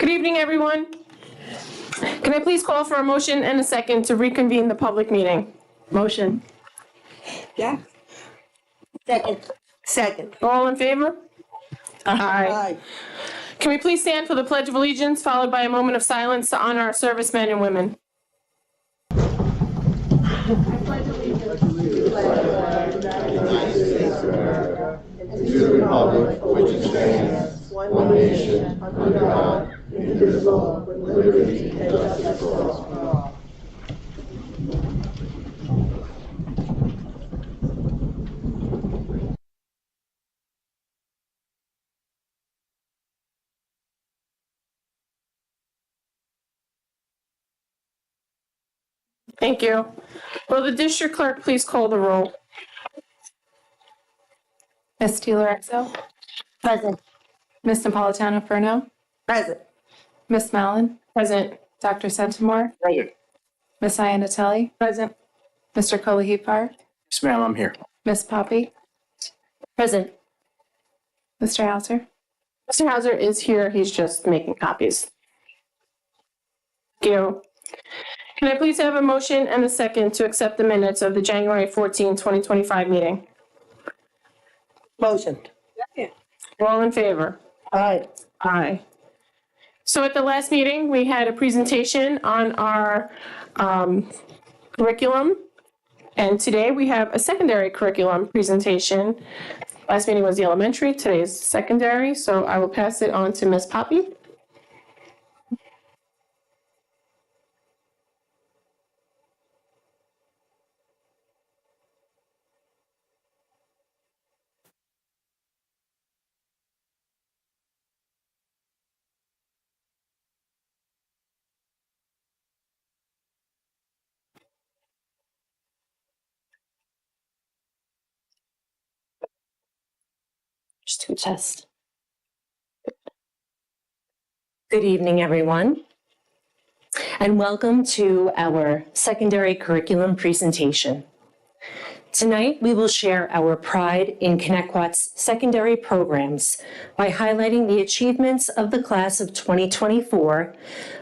Good evening, everyone. Can I please call for a motion and a second to reconvene the public meeting? Motion. Yeah. Second. All in favor? Aye. Aye. Can we please stand for the Pledge of Allegiance, followed by a moment of silence to honor our servicemen and women? To the republic for which it stands, one nation, under God, indivisible, with liberty and justice for all. Thank you. Will the district clerk please call the roll? Ms. Lorenzo, Present. Ms. Napolitano-Furno, Present. Ms. Mallon, Present. Dr. Centimore, Present. Ms. Iannatelli, Present. Mr. Kolahipar, Yes, ma'am, I'm here. Ms. Poppy, Present. Mr. Hauser. Mr. Hauser is here. He's just making copies. Thank you. Can I please have a motion and a second to accept the minutes of the January 14, 2025 meeting? Motion. All in favor? Aye. Aye. So at the last meeting, we had a presentation on our curriculum. And today we have a secondary curriculum presentation. Last meeting was the elementary, today is secondary. So I will pass it on to Ms. Poppy. Just to test. Good evening, everyone, and welcome to our secondary curriculum presentation. Tonight, we will share our pride in Connectquot's secondary programs by highlighting the achievements of the class of 2024,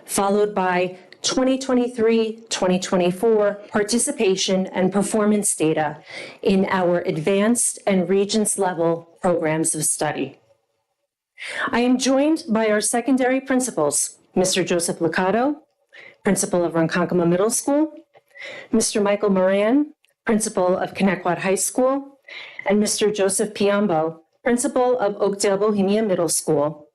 followed by 2023-2024 participation and performance data in our advanced and Regents level programs of study. I am joined by our secondary principals, Mr. Joseph Licato, principal of Ronkonkoma Middle School, Mr. Michael Moran, principal of Connectquot High School, and Mr. Joseph Piombo, principal of Oakdale Bohemia Middle School,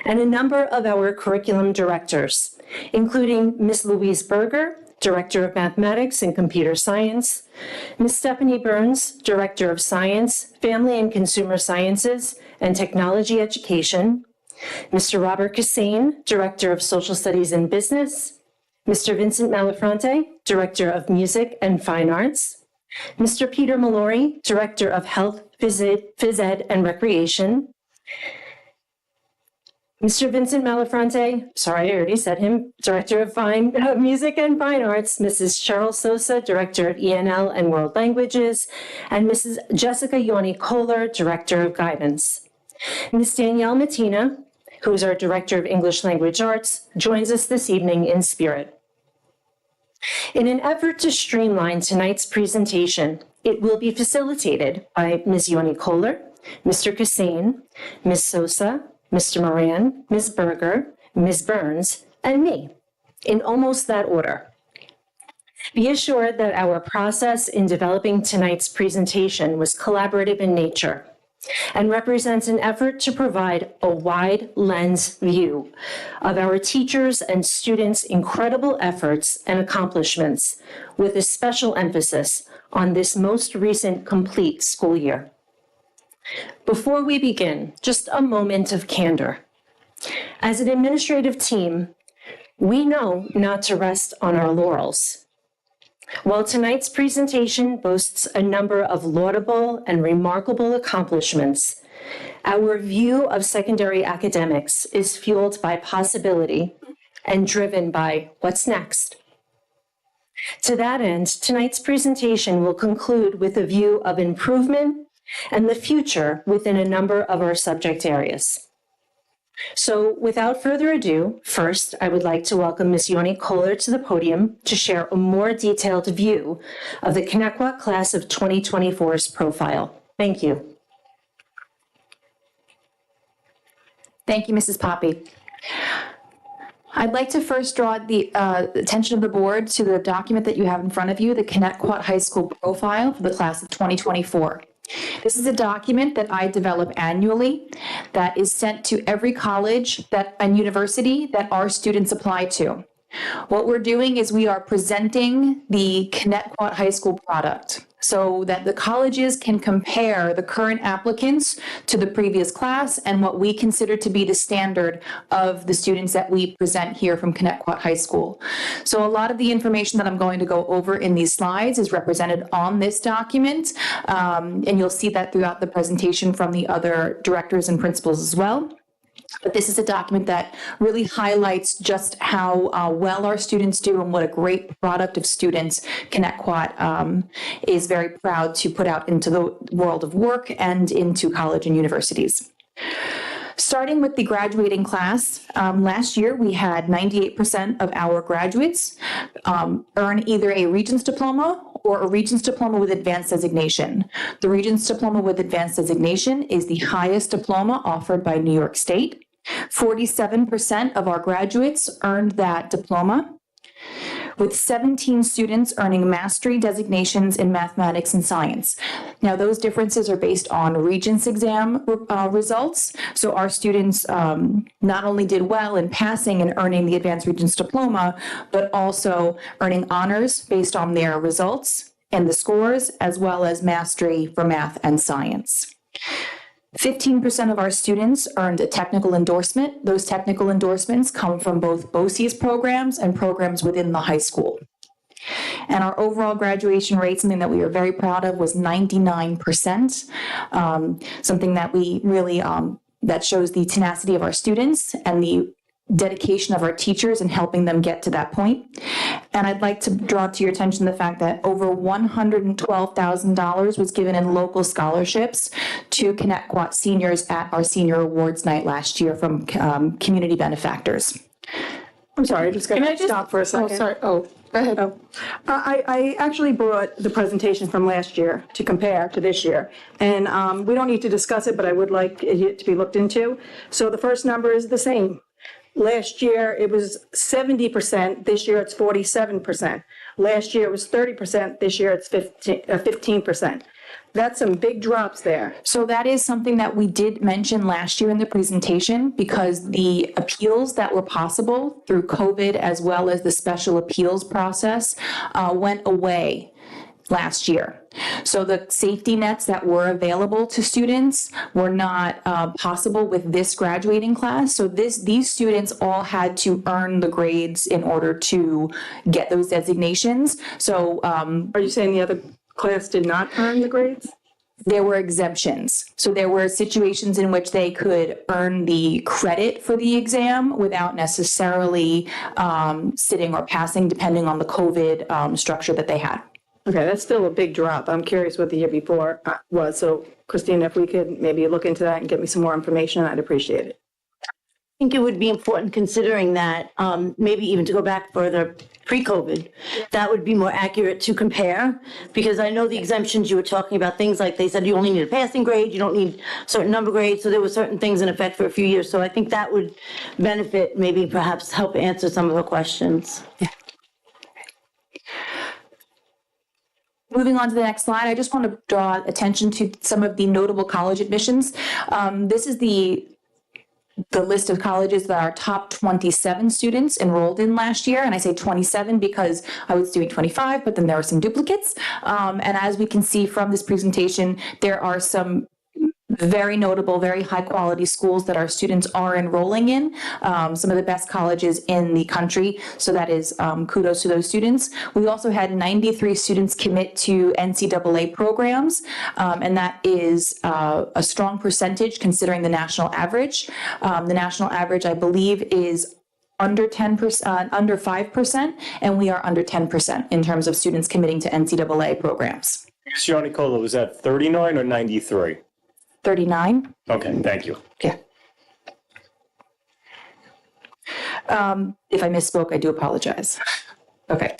and a number of our curriculum directors, including Ms. Louise Berger, Director of Mathematics and Computer Science, Ms. Stephanie Burns, Director of Science, Family and Consumer Sciences, and Technology Education, Mr. Robert Cassane, Director of Social Studies and Business, Mr. Vincent Malafronte, Director of Music and Fine Arts, Mr. Peter Mallory, Director of Health, Phys Ed, and Recreation, Mr. Vincent Malafronte, sorry, I already said him, Director of Music and Fine Arts, Mrs. Cheryl Sosa, Director of ENL and World Languages, and Mrs. Jessica Yoni Kohler, Director of Guidance. Ms. Danielle Matina, who is our Director of English Language Arts, joins us this evening in spirit. In an effort to streamline tonight's presentation, it will be facilitated by Ms. Yoni Kohler, Mr. Cassane, Ms. Sosa, Mr. Moran, Ms. Berger, Ms. Burns, and me, in almost that order. Be assured that our process in developing tonight's presentation was collaborative in nature and represents an effort to provide a wide lens view of our teachers' and students' incredible efforts and accomplishments, with a special emphasis on this most recent complete school year. Before we begin, just a moment of candor. As an administrative team, we know not to rest on our laurels. While tonight's presentation boasts a number of laudable and remarkable accomplishments, our view of secondary academics is fueled by possibility and driven by what's next. To that end, tonight's presentation will conclude with a view of improvement and the future within a number of our subject areas. So without further ado, first, I would like to welcome Ms. Yoni Kohler to the podium to share a more detailed view of the Connecticut Class of 2024's profile. Thank you. Thank you, Mrs. Poppy. I'd like to first draw the attention of the board to the document that you have in front of you, the Connecticut High School profile for the class of 2024. This is a document that I develop annually that is sent to every college and university that our students apply to. What we're doing is we are presenting the Connecticut High School product so that the colleges can compare the current applicants to the previous class and what we consider to be the standard of the students that we present here from Connecticut High School. So a lot of the information that I'm going to go over in these slides is represented on this document, and you'll see that throughout the presentation from the other directors and principals as well. But this is a document that really highlights just how well our students do and what a great product of students Connecticut is very proud to put out into the world of work and into college and universities. Starting with the graduating class, last year we had 98% of our graduates earn either a Regents Diploma or a Regents Diploma with Advanced Designation. The Regents Diploma with Advanced Designation is the highest diploma offered by New York State. 47% of our graduates earned that diploma, with 17 students earning mastery designations in mathematics and science. Now, those differences are based on Regents exam results. So our students not only did well in passing and earning the Advanced Regents Diploma, but also earning honors based on their results and the scores, as well as mastery for math and science. 15% of our students earned a technical endorsement. Those technical endorsements come from both BOCES programs and programs within the high school. And our overall graduation rate, something that we are very proud of, was 99%, something that we really, that shows the tenacity of our students and the dedication of our teachers in helping them get to that point. And I'd like to draw to your attention the fact that over $112,000 was given in local scholarships to Connecticut seniors at our senior awards night last year from community benefactors. I'm sorry, just Can I going to just stop for a second. Oh, sorry. Oh, go ahead. I actually brought the presentation from last year to compare to this year. And we don't need to discuss it, but I would like it to be looked into. So the first number is the same. Last year, it was 70%. This year, it's 47%. Last year, it was 30%. This year, it's 15%. That's some big drops there. So that is something that we did mention last year in the presentation, because the appeals that were possible through COVID, as well as the special appeals process, went away last year. So the safety nets that were available to students were not possible with this graduating class. So these students all had to earn the grades in order to get those designations. So Are you saying the other class did not earn the grades? there were exemptions. So there were situations in which they could earn the credit for the exam without necessarily sitting or passing, depending on the COVID structure that they had. Okay, that's still a big drop. I'm curious what the year before was. So Christina, if we could maybe look into that and get me some more information, I'd appreciate it. I think it would be important, considering that, maybe even to go back further, pre-COVID, that would be more accurate to compare, because I know the exemptions you were talking about, things like they said you only need a passing grade, you don't need a certain number of grades, so there were certain things in effect for a few years. So I think that would benefit, maybe perhaps help answer some of the questions. Moving on to the next slide, I just want to draw attention to some of the notable college admissions. This is the list of colleges that our top 27 students enrolled in last year. And I say 27 because I was doing 25, but then there are some duplicates. And as we can see from this presentation, there are some very notable, very high quality schools that our students are enrolling in, some of the best colleges in the country. So that is kudos to those students. We also had 93 students commit to NCAA programs, and that is a strong percentage considering the national average. The national average, I believe, is under 10%, under 5%, and we are under 10% in terms of students committing to NCAA programs. Ms. Yonicola, was that 39 or 93? 39. Okay, thank you. Yeah. If I misspoke, I do apologize. Okay.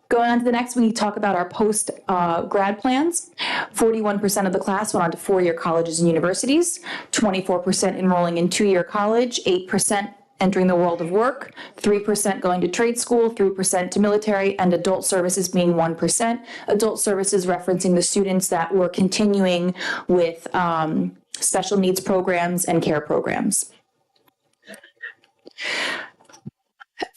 Going on to the next, we talk about our post grad plans. 41% of the class went on to four-year colleges and universities, 24% enrolling in two-year college, 8% entering the world of work, 3% going to trade school, 3% to military, and adult services being 1%. Adult services referencing the students that were continuing with special needs programs and care programs.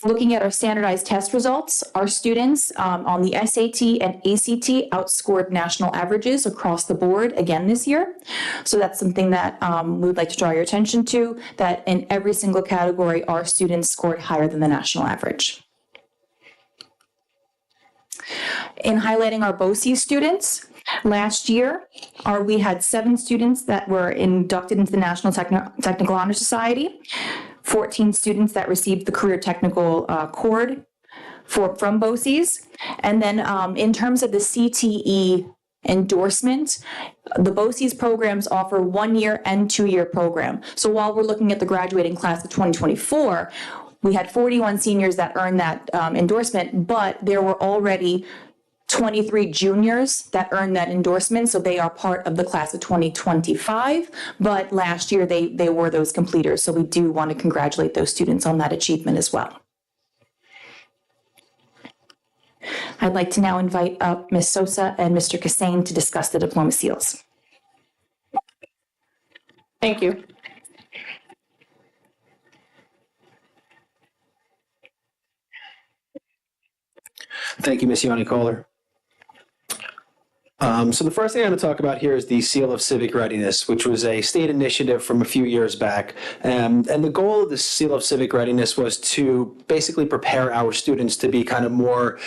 Looking at our standardized test results, our students on the SAT and ACT outscored national averages across the board again this year. So that's something that we would like to draw your attention to, that in every single category, our students scored higher than the national average. In highlighting our BOCES students, last year, we had 7 students that were inducted into the National Technical Honor Society, 14 students that received the Career Technical Cord from BOCES. And then in terms of the CTE endorsement, the BOCES programs offer 1-year and 2-year program. So while we're looking at the graduating class of 2024, we had 41 seniors that earned that endorsement, but there were already 23 juniors that earned that endorsement, so they are part of the class of 2025, but last year they were those completers, so we do want to congratulate those students on that achievement as well. I'd like to now invite up Ms. Sosa and Mr. Kassane to discuss the diploma seals. Thank you. Thank you, Ms. Yanni Kohler. So the first thing I'm going to talk about here is the Seal of Civic Readiness, which was a state initiative from a few years back. And the goal of the Seal of Civic Readiness was to basically prepare our students to be kind of more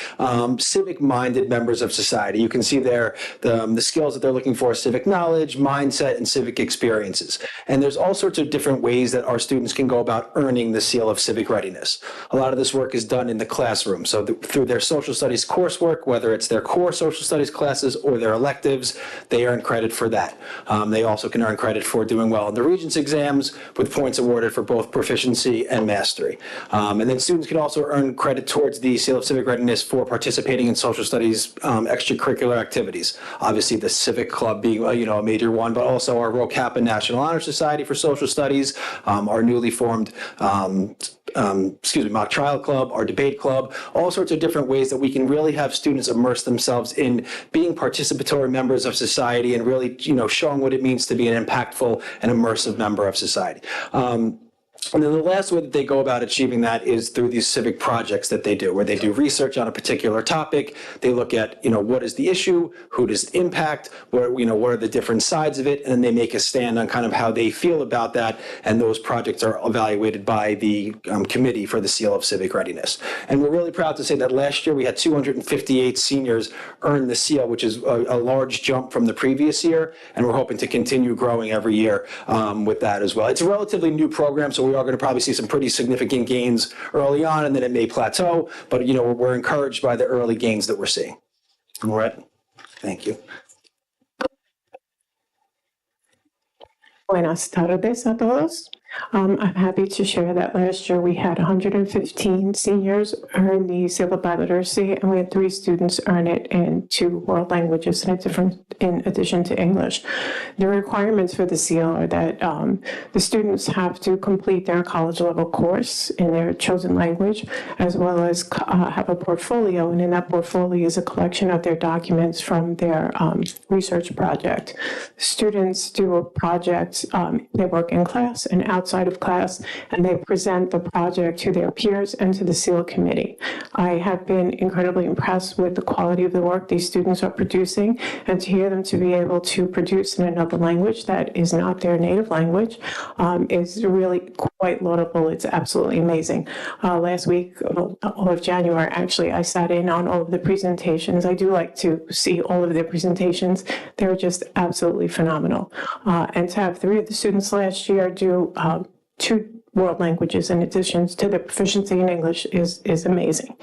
civic-minded members of society. You can see there the skills that they're looking for: civic knowledge, mindset, and civic experiences. And there's all sorts of different ways that our students can go about earning the Seal of Civic Readiness. A lot of this work is done in the classroom. So through their social studies coursework, whether it's their core social studies classes or their electives, they earn credit for that. They also can earn credit for doing well in the Regents exams, with points awarded for both proficiency and mastery. And then students can also earn credit towards the Seal of Civic Readiness for participating in social studies extracurricular activities. Obviously, the Civic Club being a major one, but also our Rho Kappa National Honor Society for Social Studies, our newly formed mock trial club, our debate club, all sorts of different ways that we can really have students immerse themselves in being participatory members of society and really, showing what it means to be an impactful and immersive member of society. And then the last way that they go about achieving that is through these civic projects that they do, where they do research on a particular topic. They look at, what is the issue, who does it impact, what are the different sides of it, and then they make a stand on kind of how they feel about that, and those projects are evaluated by the committee for the Seal of Civic Readiness. And we're really proud to say that last year we had 258 seniors earn the seal, which is a large jump from the previous year, and we're hoping to continue growing every year with that as well. It's a relatively new program, so we are going to probably see some pretty significant gains early on, and then it may plateau, but we're encouraged by the early gains that we're seeing. All right. Thank you. Buenas tardes a todos. I'm happy to share that last year we had 115 seniors earn the Seal of Biliteracy, and we had 3 students earn it in 2 world languages in addition to English. The requirements for the seal are that the students have to complete their college level course in their chosen language, as well as have a portfolio, and in that portfolio is a collection of their documents from their research project. Students do a project, they work in class and outside of class, and they present the project to their peers and to the SEAL committee. I have been incredibly impressed with the quality of the work these students are producing, and to hear them to be able to produce in another language that is not their native language is really quite laudable. It's absolutely amazing. Last week, all of January, actually, I sat in on all of the presentations. I do like to see all of their presentations. They're just absolutely phenomenal. And to have 3 of the students last year do 2 world languages in addition to their proficiency in English is amazing.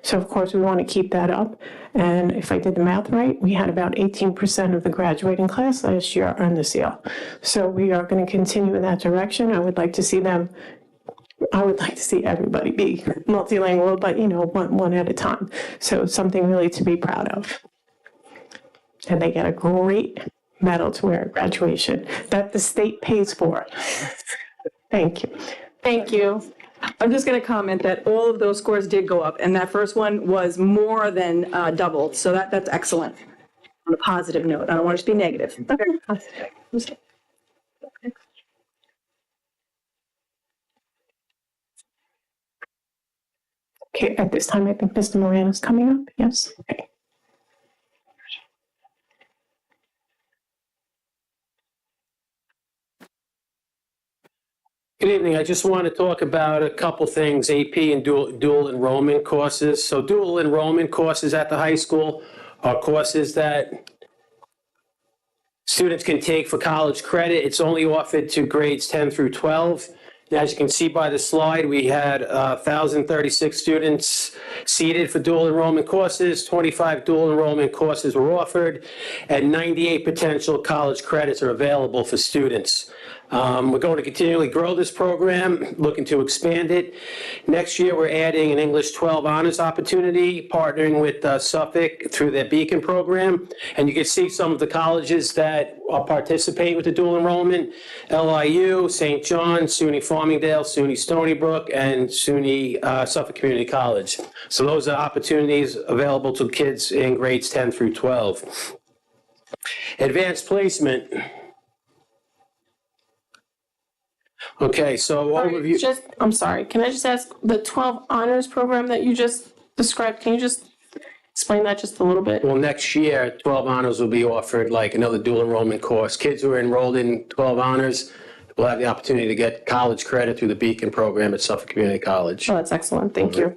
So of course we want to keep that up. And if I did the math right, we had about 18% of the graduating class last year earn the seal. So we are going to continue in that direction. I would like to see them I would like to see everybody be multilingual, but one at a time. So something really to be proud of. And they get a great medal to wear at graduation that the state pays for. Thank you. Thank you. I'm just going to comment that all of those scores did go up, and that first one was more than doubled, so that's excellent. On a positive note, I don't want it to be negative. Okay, at this time, I think Mr. Moran is coming up. Yes? Okay. Good evening. I just want to talk about a couple things, AP and dual enrollment courses. So dual enrollment courses at the high school are courses that students can take for college credit. It's only offered to grades 10 through 12. As you can see by the slide, we had 1,036 students seated for dual enrollment courses, 25 dual enrollment courses were offered, and 98 potential college credits are available for students. We're going to continually grow this program, looking to expand it. Next year, we're adding an English 12 honors opportunity, partnering with Suffolk through their Beacon program. And you can see some of the colleges that are participating with the dual enrollment: LIU, St. John's, SUNY Farmingdale, SUNY Stony Brook, and SUNY Suffolk Community College. So those are opportunities available to kids in grades 10 through 12. Advanced placement. Okay, so overview. I'm sorry, can I just ask, the 12 honors program that you just described, can you just explain that just a little bit? Well, next year, 12 honors will be offered like another dual enrollment course. Kids who are enrolled in 12 honors will have the opportunity to get college credit through the Beacon program at Suffolk Community College. Oh, that's excellent, thank you.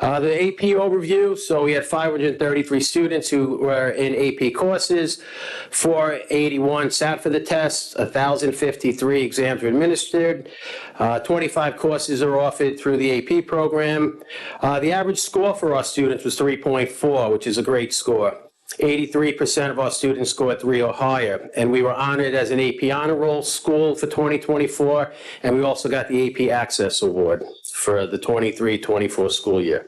The AP overview, so we had 533 students who were in AP courses, 481 sat for the tests, 1,053 exams were administered, 25 courses are offered through the AP program. The average score for our students was 3.4, which is a great score. 83% of our students scored 3 or higher, and we were honored as an AP Honor Roll School for 2024, and we also got the AP Access Award for the 23-24 school year.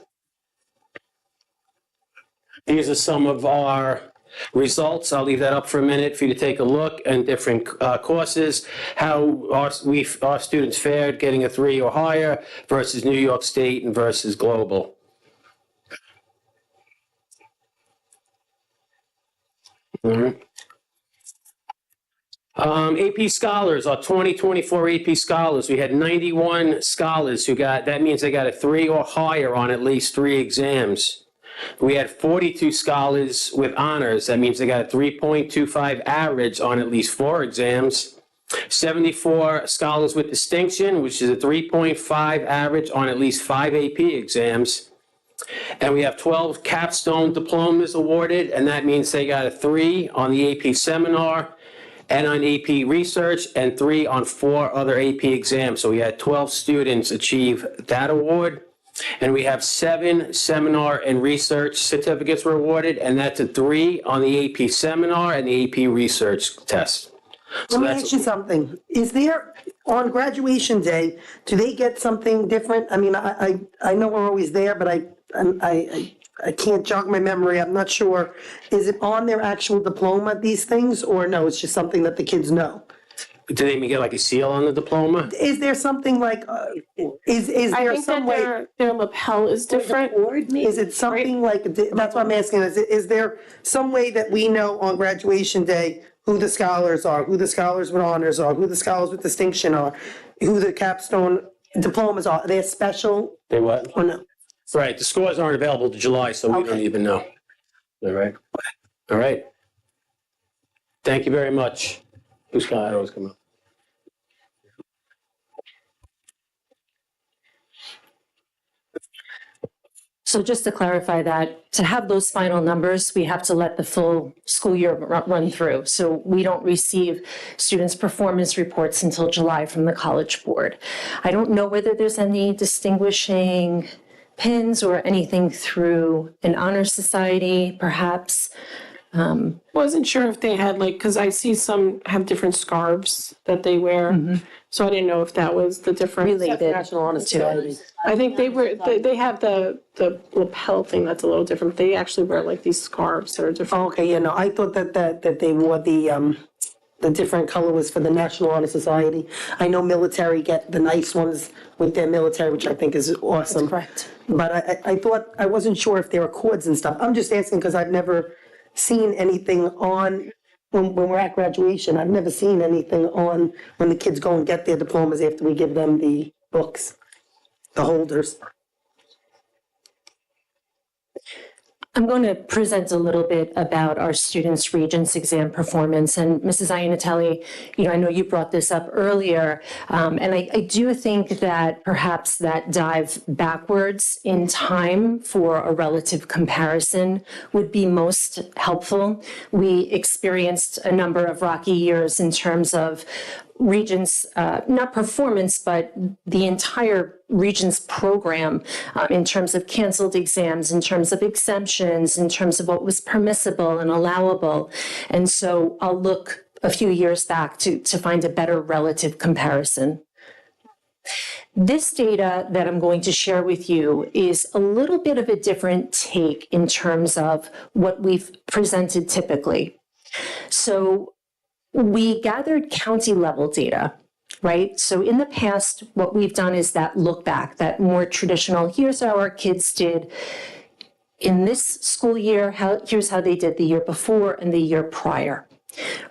These are some of our results. I'll leave that up for a minute for you to take a look, and different courses, how our students fared getting a 3 or higher versus New York State and versus global. All right. AP Scholars, our 2024 AP Scholars, we had 91 scholars who got, that means they got a 3 or higher on at least 3 exams. We had 42 scholars with honors, that means they got a 3.25 average on at least 4 exams. 74 scholars with distinction, which is a 3.5 average on at least 5 AP exams. And we have 12 capstone diplomas awarded, and that means they got a 3 on the AP seminar and on AP research, and 3 on 4 other AP exams. So we had 12 students achieve that award. And we have 7 seminar and research certificates were awarded, and that's a 3 on the AP seminar and the AP research test. Let me ask you something. Is there, on graduation day, do they get something different? I mean, I know we're always there, but I can't jog my memory. I'm not sure. Is it on their actual diploma, these things, or no, it's just something that the kids know? Did they even get like a seal on the diploma? Is there something like, is I there think some that way? their lapel is different. Is it something like, that's what I'm asking, is there some way that we know on graduation day who the scholars are, who the scholars with honors are, who the scholars with distinction are, who the capstone diplomas are? Are they special They what? or no? Right, the scores aren't available to July, so we don't Okay. even know. All right? All right. Thank you very much. Who's got, always come up? So just to clarify that, to have those final numbers, we have to let the full school year run through. So we don't receive students' performance reports until July from the College Board. I don't know whether there's any distinguishing pins or anything through an honor society, perhaps. Wasn't sure if they had like, because I see some have different scarves that they wear. So I didn't know if that was the difference. Related. National Honor Society. I think they have the lapel thing that's a little different. They actually wear like these scarves that are different. Okay, yeah, no, I thought that they wore the different color was for the National Honor Society. I know military get the nice ones with their military, which I think is awesome. correct. But I thought, I wasn't sure if there were cords and stuff. I'm just asking because I've never seen anything on, when we're at graduation, I've never seen anything on when the kids go and get their diplomas after we give them the books, the holders. I'm going to present a little bit about our students' Regents exam performance. And Mrs. Iannatelli, I know you brought this up earlier, and I do think that perhaps that dive backwards in time for a relative comparison would be most helpful. We experienced a number of rocky years in terms of Regents, not performance, but the entire Regents program in terms of canceled exams, in terms of exemptions, in terms of what was permissible and allowable. And so I'll look a few years back to find a better relative comparison. This data that I'm going to share with you is a little bit of a different take in terms of what we've presented typically. So we gathered county level data, right? So in the past, what we've done is that look back, that more traditional, here's how our kids did in this school year, here's how they did the year before and the year prior,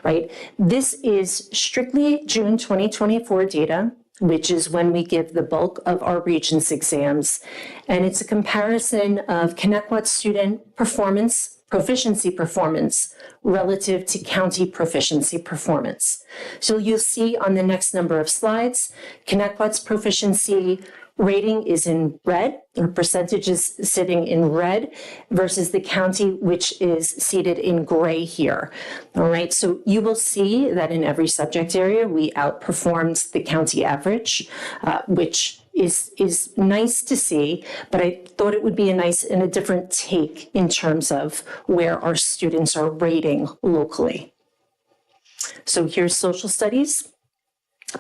right? This is strictly June 2024 data, which is when we give the bulk of our Regents exams. And it's a comparison of Connecticut student proficiency performance relative to county proficiency performance. So you'll see on the next number of slides, Connecticut's proficiency rating is in red, or percentage is sitting in red, versus the county, which is seated in gray here. All right, so you will see that in every subject area, we outperformed the county average, which is nice to see, but I thought it would be a different take in terms of where our students are rating locally. So here's social studies.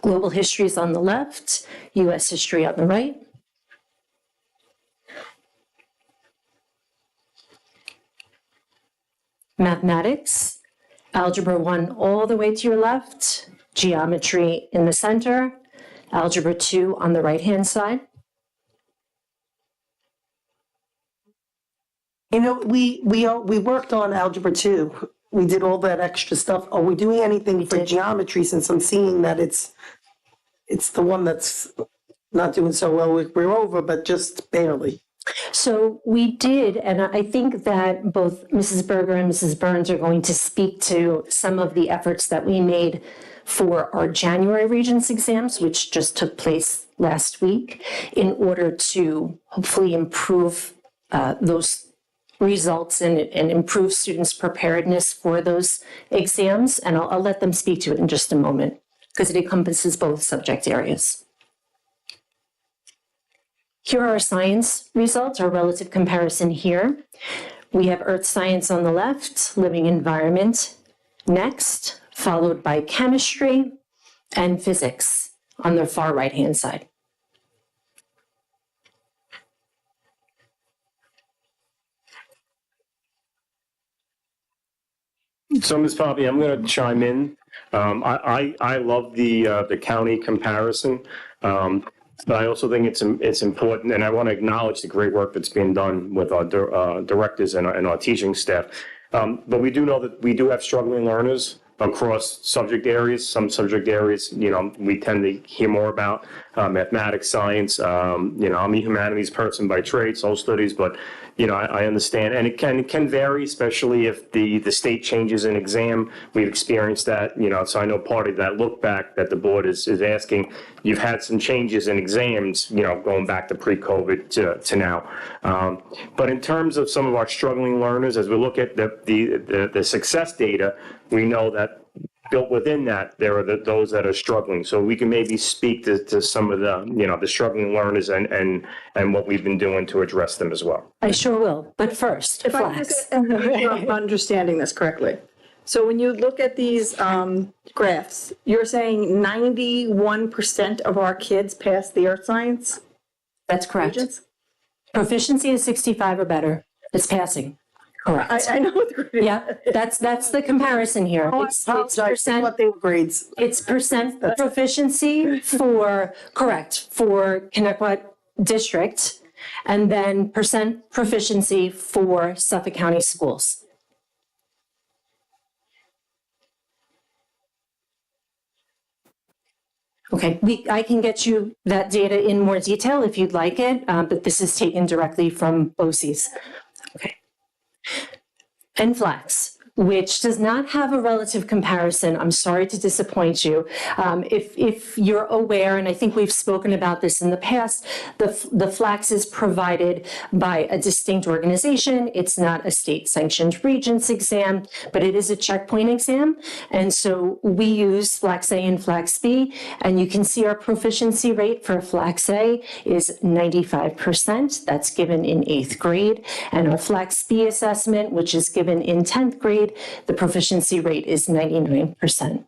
Global history is on the left, U.S. history on the right. Mathematics, Algebra 1 all the way to your left, geometry in the center, Algebra 2 on the right-hand side. We worked on Algebra 2. We did all that extra stuff. Are we doing anything for geometry, since I'm seeing that it's the one that's not doing so well? We're over, but just barely. So we did, and I think that both Mrs. Berger and Mrs. Burns are going to speak to some of the efforts that we made for our January Regents exams, which just took place last week, in order to hopefully improve those results and improve students' preparedness for those exams. And I'll let them speak to it in just a moment, because it encompasses both subject areas. Here are our science results, our relative comparison here. We have earth science on the left, living environment next, followed by chemistry and physics on the far right-hand side. So, Ms. Poppy, I'm going to chime in. I love the county comparison, but I also think it's important, and I want to acknowledge the great work that's being done with our directors and our teaching staff. But we do know that we do have struggling learners across subject areas. Some subject areas, we tend to hear more about mathematics, science. I'm a humanities person by trade, social studies, but I understand, and it can vary, especially if the state changes an exam. We've experienced that, so I know part of that look back that the board is asking. You've had some changes in exams, going back to pre-COVID to now. But in terms of some of our struggling learners, as we look at the success data, we know that built within that, there are those that are struggling. So we can maybe speak to some of the, the struggling learners and what we've been doing to address them as well. I sure will, but first, If I flags. I'm understanding this correctly. So when you look at these graphs, you're saying 91% of our kids pass the earth science? That's correct. Regents? Proficiency is 65 or better. It's passing. Correct. I know what the grade. Yeah, that's the comparison here. It's percent. What they were grades. It's percent proficiency for Connecticut District, and then percent proficiency for Suffolk County Schools. Okay, I can get you that data in more detail if you'd like it, but this is taken directly from BOCES. Okay. NFLAX, which does not have a relative comparison. I'm sorry to disappoint you. If you're aware, and I think we've spoken about this in the past, the FLAX is provided by a distinct organization. It's not a state-sanctioned Regents exam, but it is a checkpoint exam. And so we use FLAX A and FLAX B, and you can see our proficiency rate for FLAX A is 95%. That's given in 8th grade. And our FLAX B assessment, which is given in 10th grade, the proficiency rate is 99%.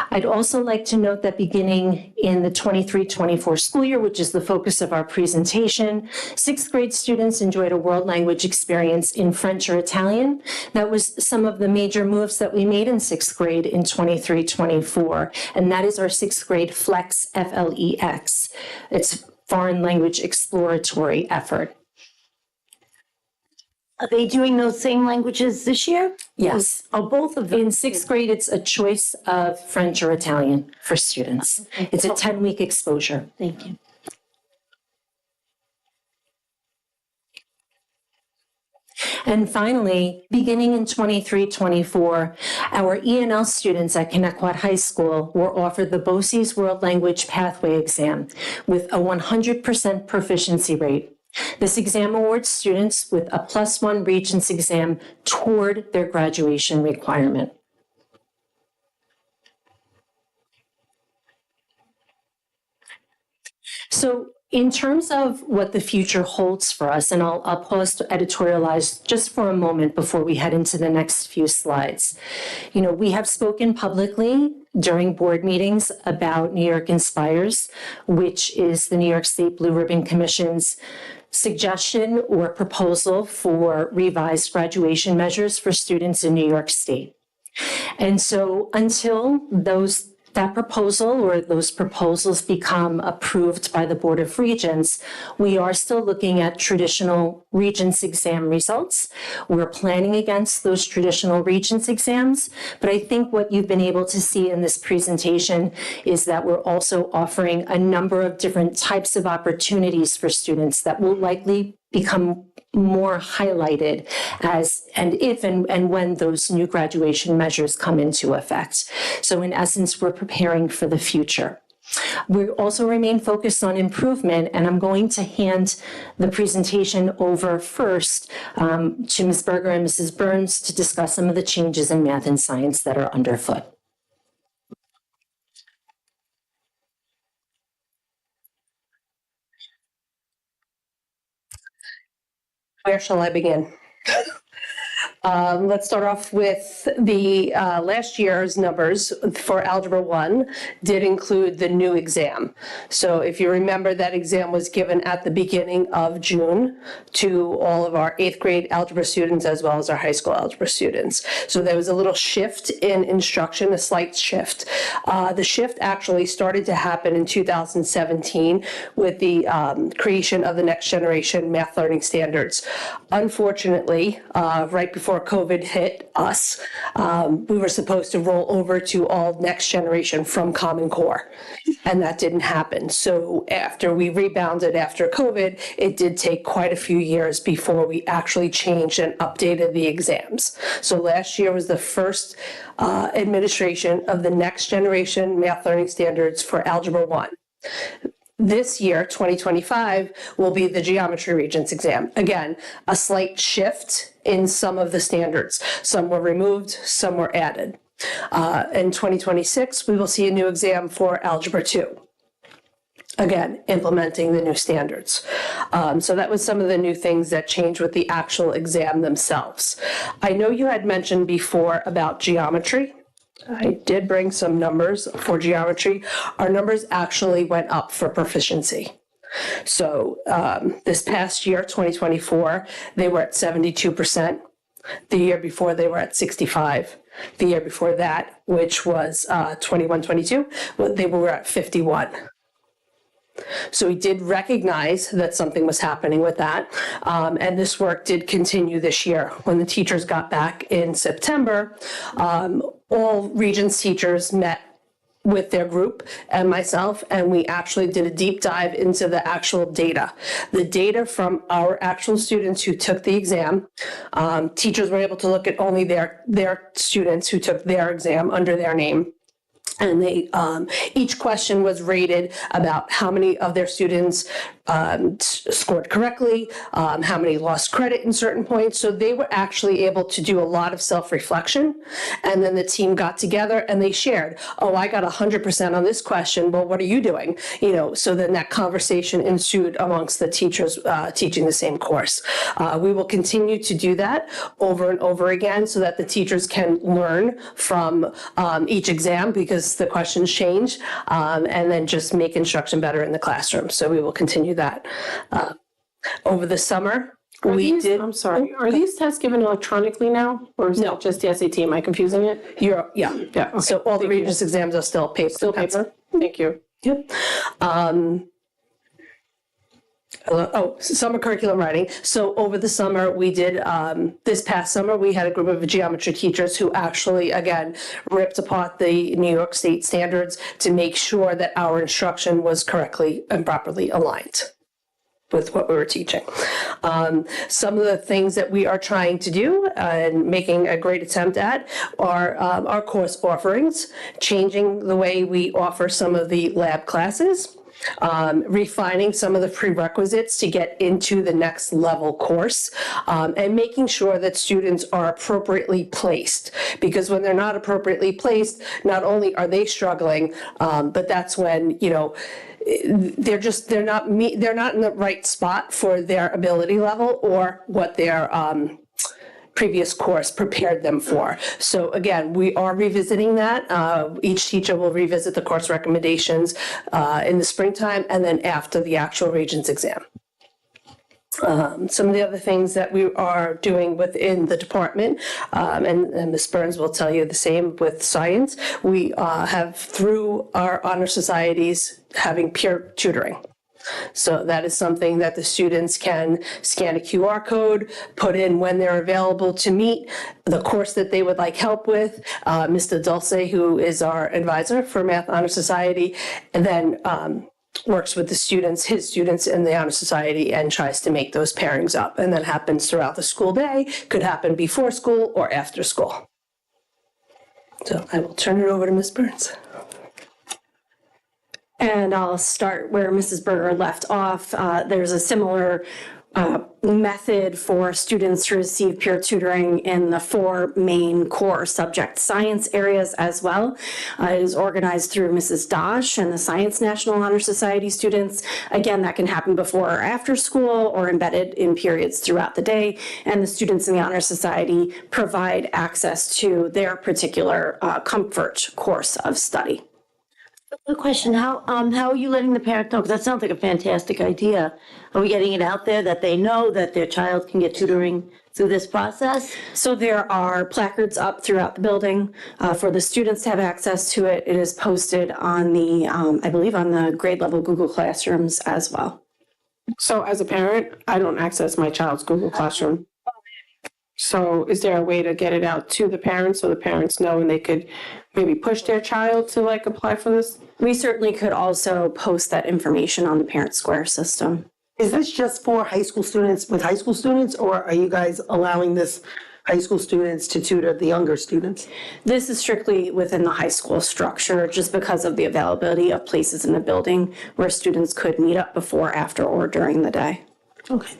I'd also like to note that beginning in the 23-24 school year, which is the focus of our presentation, 6th grade students enjoyed a world language experience in French or Italian. That was some of the major moves that we made in 6th grade in 23-24, and that is our 6th grade FLEX, F-L-E-X. It's foreign language exploratory effort. Are they doing those same languages this year? Yes. Oh, both of them? In 6th grade, it's a choice of French or Italian for students. It's a 10-week exposure. Thank you. And finally, beginning in 23-24, our ENL students at Connecticut High School were offered the BOCES World Language Pathway Exam with a 100% proficiency rate. This exam awards students with a +1 Regents exam toward their graduation requirement. So in terms of what the future holds for us, and I'll pause to editorialize just for a moment before we head into the next few slides. We have spoken publicly during board meetings about New York Inspires, which is the New York State Blue Ribbon Commission's suggestion or proposal for revised graduation measures for students in New York State. And so until that proposal or those proposals become approved by the Board of Regents, we are still looking at traditional Regents exam results. We're planning against those traditional Regents exams, but I think what you've been able to see in this presentation is that we're also offering a number of different types of opportunities for students that will likely become more highlighted as and if and when those new graduation measures come into effect. So in essence, we're preparing for the future. We also remain focused on improvement, and I'm going to hand the presentation over first to Ms. Berger and Mrs. Burns to discuss some of the changes in math and science that are underfoot. Where shall I begin? Let's start off with the last year's numbers for Algebra 1 did include the new exam. So if you remember, that exam was given at the beginning of June to all of our 8th grade algebra students as well as our high school algebra students. So there was a little shift in instruction, a slight shift. The shift actually started to happen in 2017 with the creation of the Next Generation Math Learning Standards. Unfortunately, right before COVID hit us, we were supposed to roll over to all Next Generation from Common Core, and that didn't happen. So after we rebounded after COVID, it did take quite a few years before we actually changed and updated the exams. So last year was the first administration of the Next Generation Math Learning Standards for Algebra 1. This year, 2025, will be the Geometry Regents exam. Again, a slight shift in some of the standards. Some were removed, some were added. In 2026, we will see a new exam for Algebra 2. Again, implementing the new standards. So that was some of the new things that changed with the actual exam themselves. I know you had mentioned before about geometry. I did bring some numbers for geometry. Our numbers actually went up for proficiency. So this past year, 2024, they were at 72%. The year before, they were at 65. The year before that, which was 21-22, they were at 51. So we did recognize that something was happening with that. And this work did continue this year. When the teachers got back in September, all Regents teachers met with their group and myself, and we actually did a deep dive into the actual data. The data from our actual students who took the exam, teachers were able to look at only their students who took their exam under their name. And they, each question was rated about how many of their students scored correctly, how many lost credit in certain points. So they were actually able to do a lot of self-reflection. And then the team got together and they shared, oh, I got 100% on this question. Well, what are you doing? You know, so then that conversation ensued amongst the teachers teaching the same course. We will continue to do that over and over again so that the teachers can learn from each exam, because the questions change, and then just make instruction better in the classroom. So we will continue that. Over the summer, I'm sorry, are these tests given electronically now? Or is it just the SAT? Am I confusing it? Yeah. Okay. So all the Regents exams are still paper. Still paper? Thank you. Yep. Summer curriculum writing. So over the summer, we did, this past summer, we had a group of geometry teachers who actually, again, ripped apart the New York State standards to make sure that our instruction was correctly and properly aligned with what we were teaching. Some of the things that we are trying to do and making a great attempt at are our course offerings, changing the way we offer some of the lab classes, refining some of the prerequisites to get into the next level course, and making sure that students are appropriately placed. Because when they're not appropriately placed, not only are they struggling, but that's when, you know, they're not in the right spot for their ability level or what their previous course prepared them for. So again, we are revisiting that. Each teacher will revisit the course recommendations in the springtime and then after the actual Regents exam. Some of the other things that we are doing within the department, and Ms. Burns will tell you the same with science, we have, through our honor societies, having peer tutoring. So that is something that the students can scan a QR code, put in when they're available to meet, the course that they would like help with. Mr. Dulce, who is our advisor for Math Honor Society, and then works with the students, his students in the Honor Society, and tries to make those pairings up. And that happens throughout the school day, could happen before school or after school. So I will turn it over to Ms. Burns. And I'll start where Mrs. Berger left off. There's a similar method for students to receive peer tutoring in the 4 main core subject science areas as well. It is organized through Mrs. Dosh and the Science National Honor Society students. Again, that can happen before or after school or embedded in periods throughout the day. And the students in the Honor Society provide access to their particular comfort course of study. Good question. How are you letting the parent know? Because that sounds like a fantastic idea. Are we getting it out there that they know that their child can get tutoring through this process? So there are placards up throughout the building for the students to have access to it. It is posted on the, I believe, on the grade level Google Classrooms as well. So as a parent, I don't access my child's Google Classroom. So is there a way to get it out to the parents so the parents know and they could maybe push their child to like apply for this? We certainly could also post that information on the Parent Square system. Is this just for high school students with high school students, or are you guys allowing this high school students to tutor the younger students? This is strictly within the high school structure, just because of the availability of places in the building where students could meet up before, after, or during the day. Okay.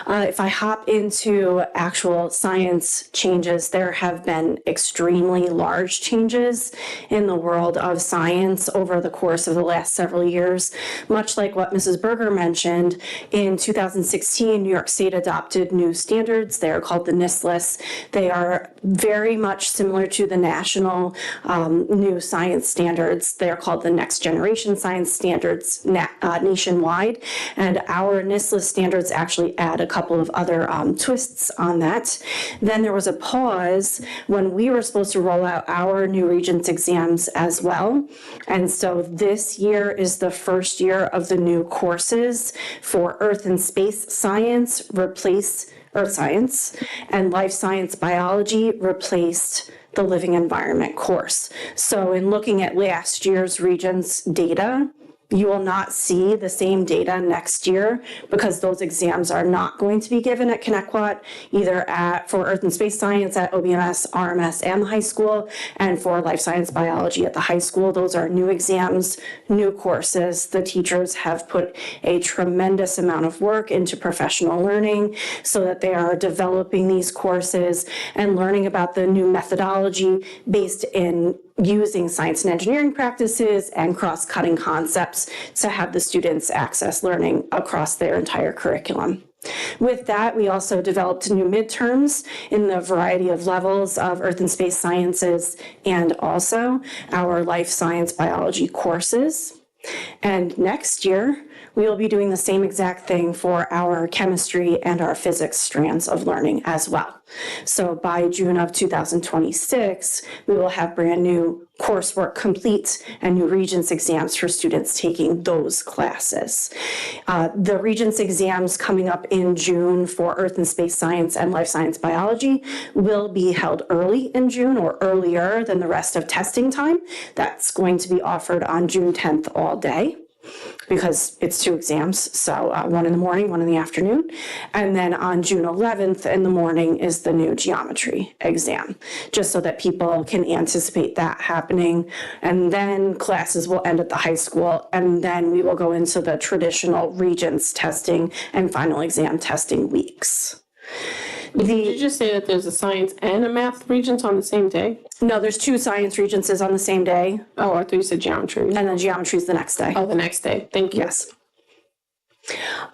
If I hop into actual science changes, there have been extremely large changes in the world of science over the course of the last several years. Much like what Mrs. Berger mentioned, in 2016, New York State adopted new standards. They are called the NISLIS. They are very much similar to the national new science standards. They are called the Next Generation Science Standards nationwide. And our NISLIS standards actually add a couple of other twists on that. Then there was a pause when we were supposed to roll out our new Regents exams as well. And so this year is the first year of the new courses for Earth and Space Science replace Earth Science, and Life Science Biology replaced the Living Environment course. So in looking at last year's Regents data, you will not see the same data next year because those exams are not going to be given at Connecticut, either for Earth and Space Science at OBMS, RMS, and the high school, and for Life Science Biology at the high school. Those are new exams, new courses. The teachers have put a tremendous amount of work into professional learning so that they are developing these courses and learning about the new methodology based in using science and engineering practices and cross-cutting concepts to have the students access learning across their entire curriculum. With that, we also developed new midterms in the variety of levels of Earth and Space Sciences and also our Life Science Biology courses. And next year, we will be doing the same exact thing for our chemistry and our physics strands of learning as well. So by June of 2026, we will have brand new coursework complete and new Regents exams for students taking those classes. The Regents exams coming up in June for Earth and Space Science and Life Science Biology will be held early in June or earlier than the rest of testing time. That's going to be offered on June 10th all day, because it's two exams, so one in the morning, one in the afternoon. And then on June 11th in the morning is the new geometry exam, just so that people can anticipate that happening. And then classes will end at the high school, and then we will go into the traditional Regents testing and final exam testing weeks. Did you just say that there's a science and a math Regents on the same day? No, there's two science Regents on the same day. Oh, I thought you said geometry. And then geometry is the next day. Oh, the next day. Thank you. Yes.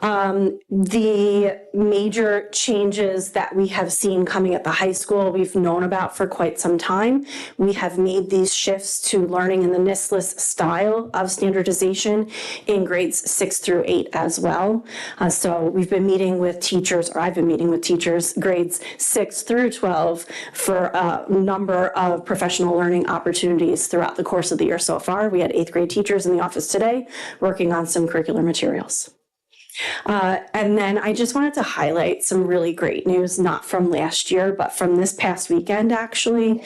The major changes that we have seen coming at the high school, we've known about for quite some time. We have made these shifts to learning in the NISLIS style of standardization in grades 6 through 8 as well. So we've been meeting with teachers, or I've been meeting with teachers, grades 6 through 12 for a number of professional learning opportunities throughout the course of the year so far. We had 8th grade teachers in the office today working on some curricular materials. And then I just wanted to highlight some really great news, not from last year, but from this past weekend, actually,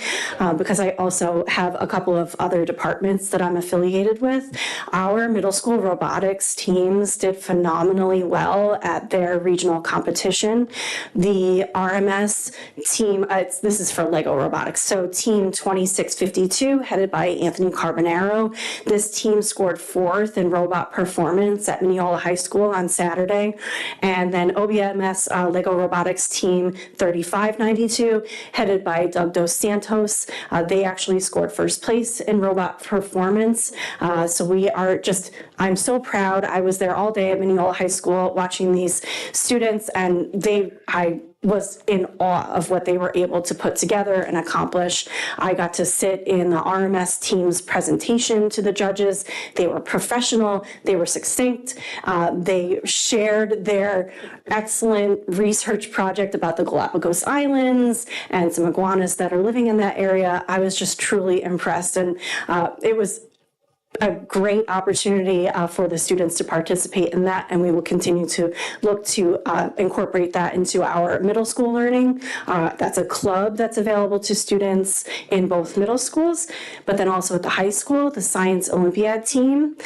because I also have a couple of other departments that I'm affiliated with. Our middle school robotics teams did phenomenally well at their regional competition. The RMS team, this is for Lego Robotics, so Team 2652, headed by Anthony Carbonaro. This team scored 4th in robot performance at Mineola High School on Saturday. And then OBMS Lego Robotics Team 3592, headed by Doug Dos Santos. They actually scored 1st place in robot performance. So we are I'm so proud. I was there all day at Mineola High School watching these students, and I was in awe of what they were able to put together and accomplish. I got to sit in the RMS team's presentation to the judges. They were professional, they were succinct, they shared their excellent research project about the Galapagos Islands and some iguanas that are living in that area. I was just truly impressed, and it was a great opportunity for the students to participate in that, and we will continue to look to incorporate that into our middle school learning. That's a club that's available to students in both middle schools, but then also at the high school, the Science Olympiad team,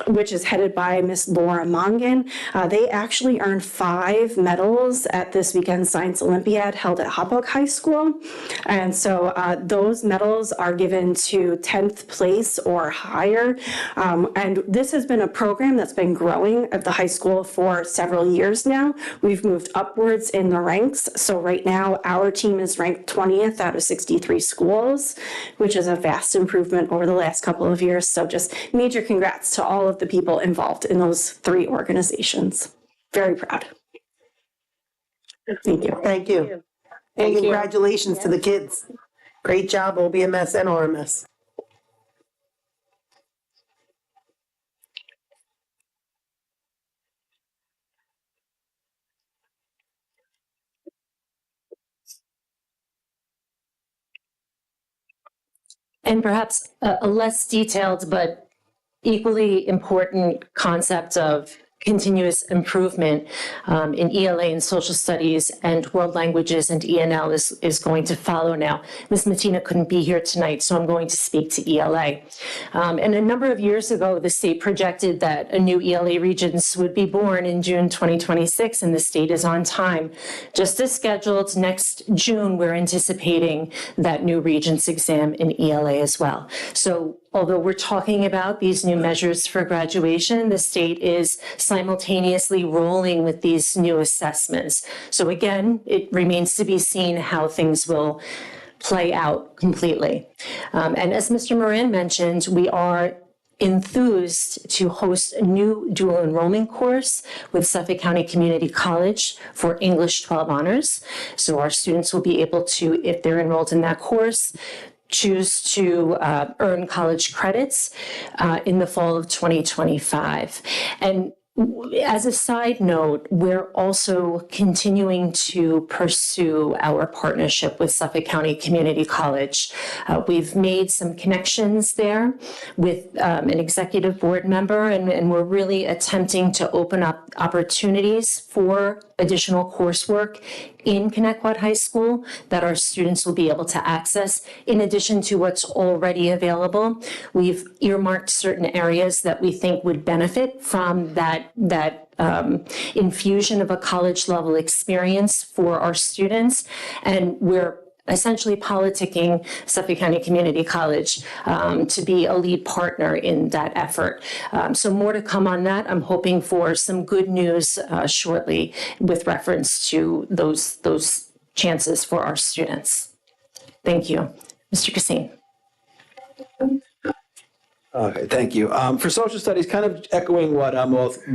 which is headed by Miss Laura Mongan. They actually earned 5 medals at this weekend's Science Olympiad held at Hopwood High School. And so those medals are given to 10th place or higher higher. And this has been a program that's been growing at the high school for several years now. We've moved upwards in the ranks. So right now, our team is ranked 20th out of 63 schools, which is a vast improvement over the last couple of years. So just major congrats to all of the people involved in those 3 organizations. Very proud. Thank you. Thank you. And congratulations to the kids. Great job, OBMS and RMS. And perhaps a less detailed but equally important concept of continuous improvement in ELA and social studies and world languages and ENL is going to follow now. Ms. Matina couldn't be here tonight, so I'm going to speak to ELA. And a number of years ago, the state projected that a new ELA Regents would be born in June 2026, and the state is on time. Just as scheduled, next June, we're anticipating that new Regents exam in ELA as well. So although we're talking about these new measures for graduation, the state is simultaneously rolling with these new assessments. So again, it remains to be seen how things will play out completely. And as Mr. Moran mentioned, we are enthused to host a new dual enrollment course with Suffolk County Community College for English 12 honors. So our students will be able to, if they're enrolled in that course, choose to earn college credits in the fall of 2025. And as a side note, we're also continuing to pursue our partnership with Suffolk County Community College. We've made some connections there with an executive board member, and we're really attempting to open up opportunities for additional coursework in Connecticut High School that our students will be able to access in addition to what's already available. We've earmarked certain areas that we think would benefit from that infusion of a college level experience for our students. And we're essentially politicking Suffolk County Community College to be a lead partner in that effort. So more to come on that. I'm hoping for some good news shortly with reference to those chances for our students. Thank you. Mr. Cassine. Okay, thank you. For social studies, kind of echoing what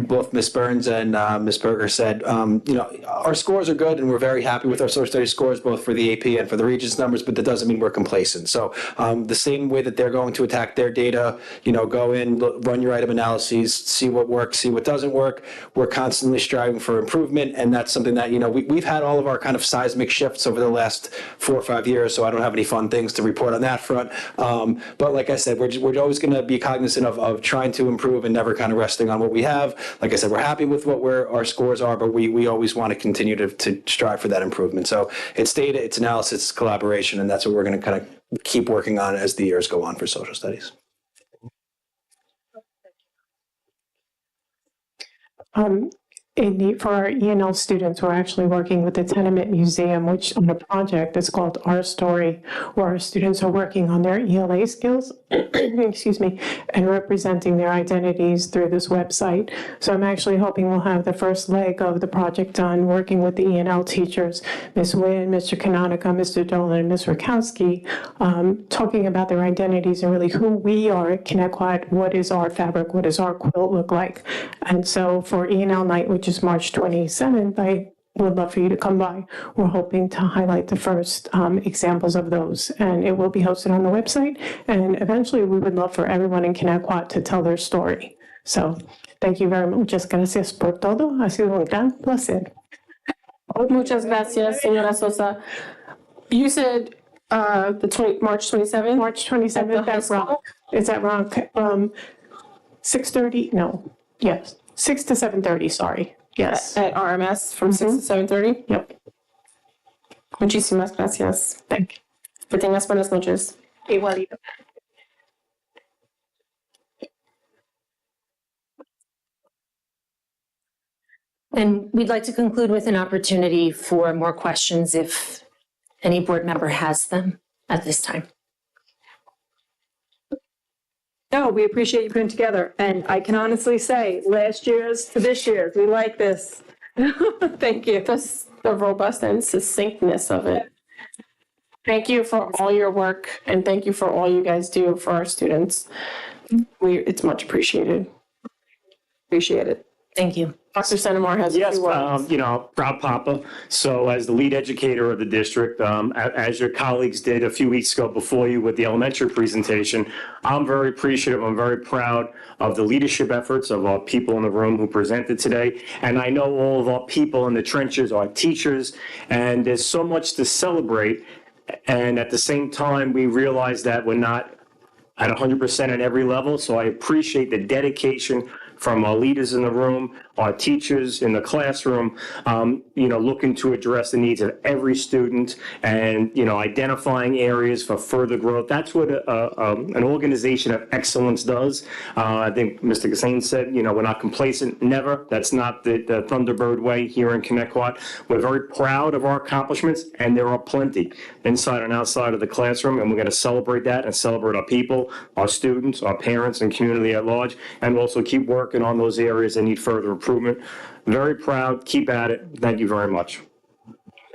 both Ms. Burns and Ms. Berger said, our scores are good and we're very happy with our social studies scores, both for the AP and for the Regents numbers, but that doesn't mean we're complacent. So the same way that they're going to attack their data, go in, run your item analyses, see what works, see what doesn't work. We're constantly striving for improvement, and that's something that, we've had all of our kind of seismic shifts over the last 4 or 5 years, so I don't have any fun things to report on that front. But like I said, we're always going to be cognizant of trying to improve and never kind of resting on what we have. Like I said, we're happy with our scores are, but we always want to continue to strive for that improvement. So it's data, it's analysis, it's collaboration, and that's what we're going to kind of keep working on as the years go on for social studies. For our ENL students, we're actually working with the Tenement Museum, which on a project that's called Our Story, where our students are working on their ELA skills, excuse me, and representing their identities through this website. So I'm actually hoping we'll have the first leg of the project done, working with the ENL teachers, Ms. Wynn, Mr. Canonica, Mr. Dolan, and Ms. Rakowski, talking about their identities and really who we are at Connecticut, what is our fabric, what does our quilt look like. And so for ENL night, which is March 27th, I would love for you to come by. We're hoping to highlight the first examples of those, and it will be hosted on the website. And eventually, we would love for everyone in Connecticut to tell their story. So thank you very much. Muchas gracias por todo. Ha sido un gran placer. Muchas gracias, Señora Sosa. You said March 27th? March 27th at Rock. Is that Rock? 6:30? No. Yes. 6 to 7:30, sorry. Yes. At RMS from 6 to 7:30? Yep. Muchísimas gracias. Thank you. Que tengas buenas noches. Igualito. And we'd like to conclude with an opportunity for more questions if any board member has them at this time. No, we appreciate you putting it together, and I can honestly say, last year's to this year's, we like this. Thank you. Just the robust and succinctness of it. Thank you for all your work, and thank you for all you guys do for our students. It's much appreciated. Appreciate it. Thank you. Dr. Centimore has a Yes, few words. proud papa. So as the lead educator of the district, as your colleagues did a few weeks ago before you with the elementary presentation, I'm very appreciative. I'm very proud of the leadership efforts of our people in the room who presented today. And I know all of our people in the trenches, our teachers, and there's so much to celebrate. And at the same time, we realize that we're not at 100% at every level. So I appreciate the dedication from our leaders in the room, our teachers in the classroom, looking to address the needs of every student and, identifying areas for further growth. That's what an organization of excellence does. I think Mr. Gassane said, we're not complacent, never. That's not the Thunderbird way here in Connecticut. We're very proud of our accomplishments, and there are plenty inside and outside of the classroom, and we're going to celebrate that and celebrate our people, our students, our parents, and community at large, and also keep working on those areas that need further improvement. Very proud. Keep at it. Thank you very much.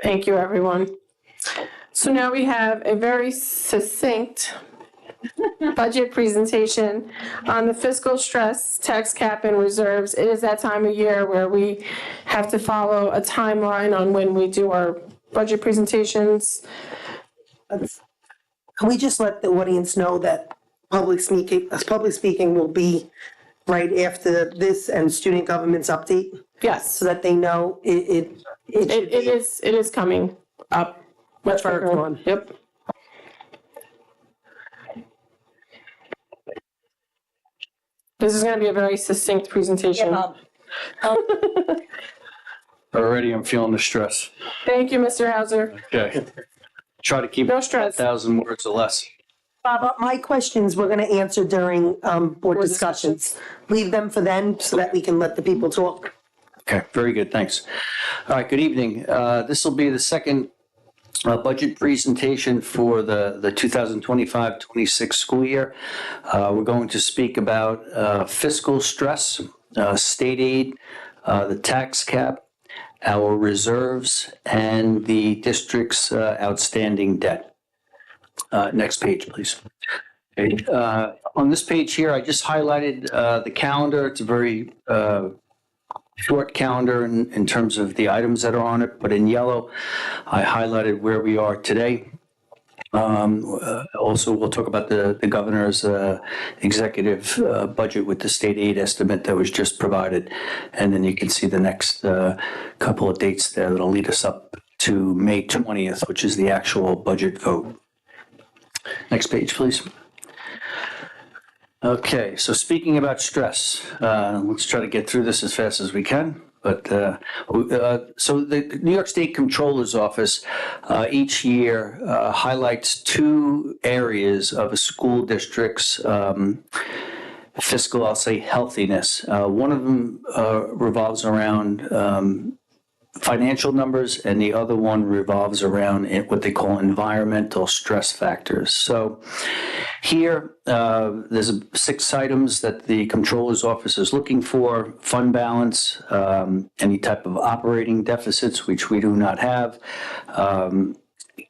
Thank you, everyone. So now we have a very succinct budget presentation on the fiscal stress, tax cap, and reserves. It is that time of year where we have to follow a timeline on when we do our budget presentations. Can we just let the audience know that public speaking will be right after this and student government's update? Yes, So that they know it should be. it is coming up much For further. everyone. Yep. This is going to be a very succinct presentation. Already I'm feeling the stress. Thank you, Mr. Hauser. Okay. Try to keep No it stress. 1,000 words or less. Bob, my questions we're going to answer during board discussions. Leave them for then so that we can let the people talk. Okay, very good, thanks. All right, good evening. This will be the second budget presentation for the 2025-26 school year. We're going to speak about fiscal stress, state aid, the tax cap, our reserves, and the district's outstanding debt. Next page, please. Okay, on this page here, I just highlighted the calendar. It's a very short calendar in terms of the items that are on it, but in yellow, I highlighted where we are today. Also, we'll talk about the governor's executive budget with the state aid estimate that was just provided. And then you can see the next couple of dates there that'll lead us up to May 20th, which is the actual budget vote. Next page, please. Okay, so speaking about stress, let's try to get through this as fast as we can. But so the New York State Comptroller's Office each year highlights two areas of a school district's fiscal, I'll say, healthiness. One of them revolves around financial numbers, and the other one revolves around what they call environmental stress factors. So here, there's 6 items that the Comptroller's Office is looking for: fund balance, any type of operating deficits, which we do not have,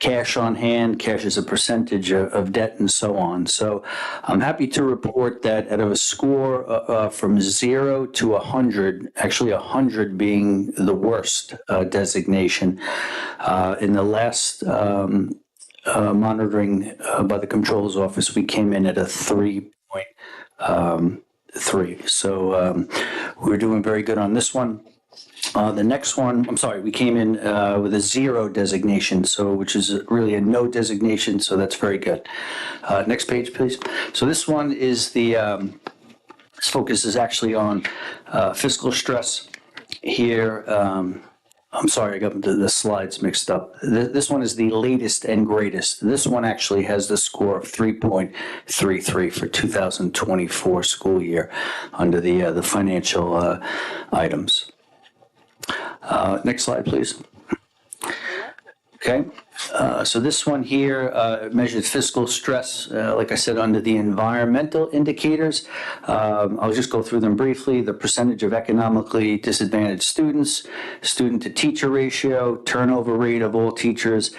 cash on hand, cash as a percentage of debt, and so on. So I'm happy to report that out of a score from 0 to 100, actually 100 being the worst designation, in the last monitoring by the Comptroller's Office, we came in at a 3.3. So we're doing very good on this one. The next one, I'm sorry, we came in with a 0 designation, so which is really a no designation, so that's very good. Next page, please. So this one is this focus is actually on fiscal stress here. I'm sorry, I got the slides mixed up. This one is the latest and greatest. This one actually has the score of 3.33 for 2024 school year under the financial items. Next slide, please. Okay. So this one here measures fiscal stress, like I said, under the environmental indicators. I'll just go through them briefly. The percentage of economically disadvantaged students, student-to-teacher ratio, turnover rate of all teachers,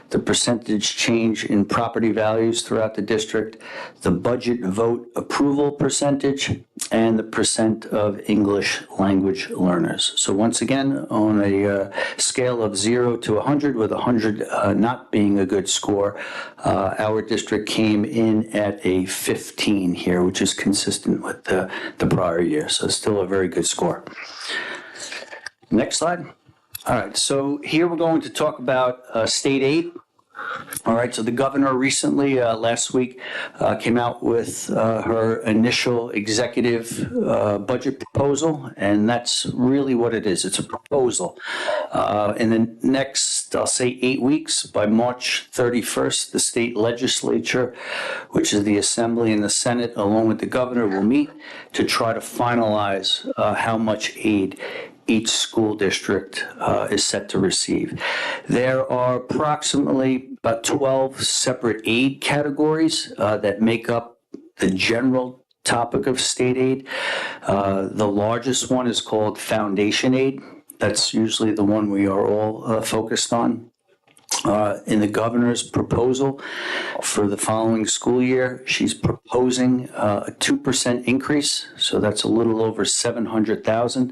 the percentage change in property values throughout the district, the budget vote approval percentage, and the percent of English language learners. So once again, on a scale of 0 to 100, with 100 not being a good score, our district came in at a 15 here, which is consistent with the prior year. So still a very good score. Next slide. All right, so here we're going to talk about state aid. All right, so the governor recently, last week, came out with her initial executive budget proposal, and that's really what it is. It's a proposal. In the next, I'll say 8 weeks, by March 31st, the state legislature, which is the Assembly and the Senate, along with the governor, will meet to try to finalize how much aid each school district is set to receive. There are approximately about 12 separate aid categories that make up the general topic of state aid. The largest one is called foundation aid. That's usually the one we are all focused on. In the governor's proposal for the following school year, she's proposing a 2% increase, so that's a little over $700,000.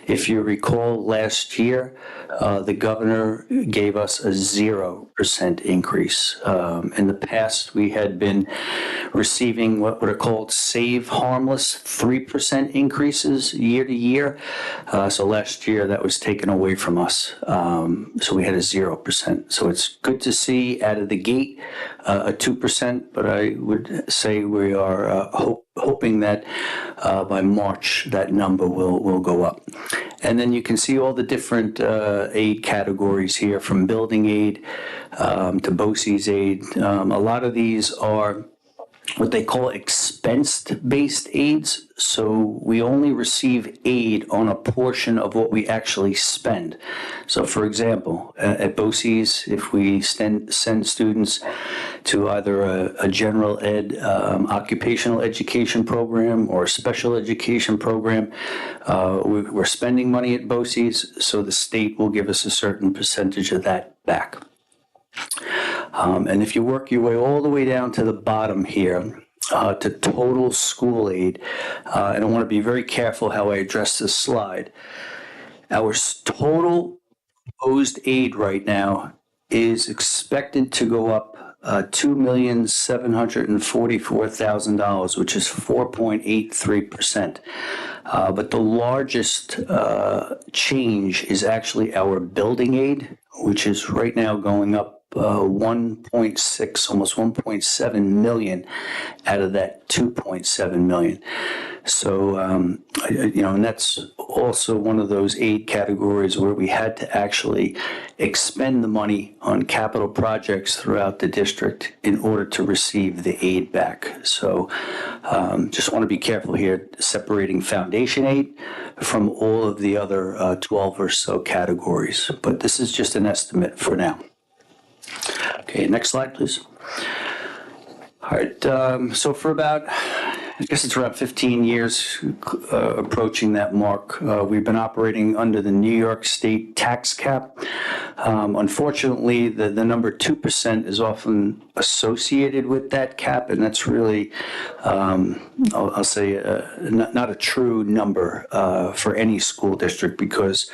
If you recall, last year, the governor gave us a 0% increase. In the past, we had been receiving what are called save harmless 3% increases year to year. So last year, that was taken away from us. So we had a 0%. So it's good to see out of the gate a 2%, but I would say we are hoping that by March that number will go up. And then you can see all the different aid categories here, from building aid to BOCES aid. A lot of these are what they call expense-based aids. So we only receive aid on a portion of what we actually spend. So for example, at BOCES, if we send students to either a general ed occupational education program or a special education program, we're spending money at BOCES, so the state will give us a certain percentage of that back. And if you work your way all the way down to the bottom here, to total school aid, and I want to be very careful how I address this slide, our total proposed aid right now is expected to go up $2,744,000, which is 4.83%. But the largest change is actually our building aid, which is right now going up 1.6, almost 1.7 million out of that 2.7 million. So, and that's also one of those aid categories where we had to actually expend the money on capital projects throughout the district in order to receive the aid back. So just want to be careful here, separating foundation aid from all of the other 12 or so categories. But this is just an estimate for now. Okay, next slide, please. All right, so for about, I guess it's around 15 years, approaching that mark, we've been operating under the New York State tax cap. Unfortunately, the number 2% is often associated with that cap, and that's really, I'll say, not a true number for any school district, because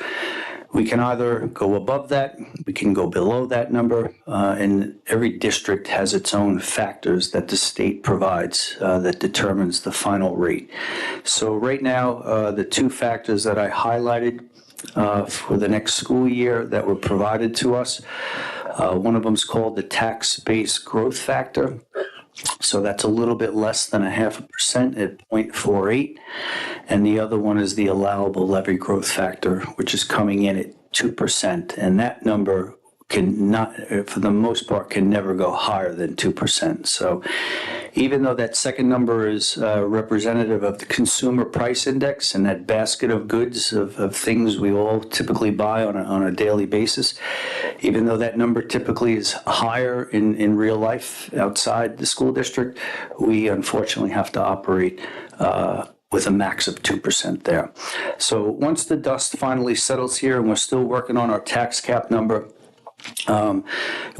we can either go above that, we can go below that number, and every district has its own factors that the state provides that determines the final rate. So right now, the two factors that I highlighted for the next school year that were provided to us, one of them is called the tax-based growth factor. So that's a little bit less than 0.5% at 0.48. And the other one is the allowable levy growth factor, which is coming in at 2%. And that number can not, for the most part, can never go higher than 2%. So even though that second number is representative of the consumer price index and that basket of goods of things we all typically buy on a daily basis, Even though that number typically is higher in real life outside the school district, we unfortunately have to operate with a max of 2% there. So once the dust finally settles here, and we're still working on our tax cap number,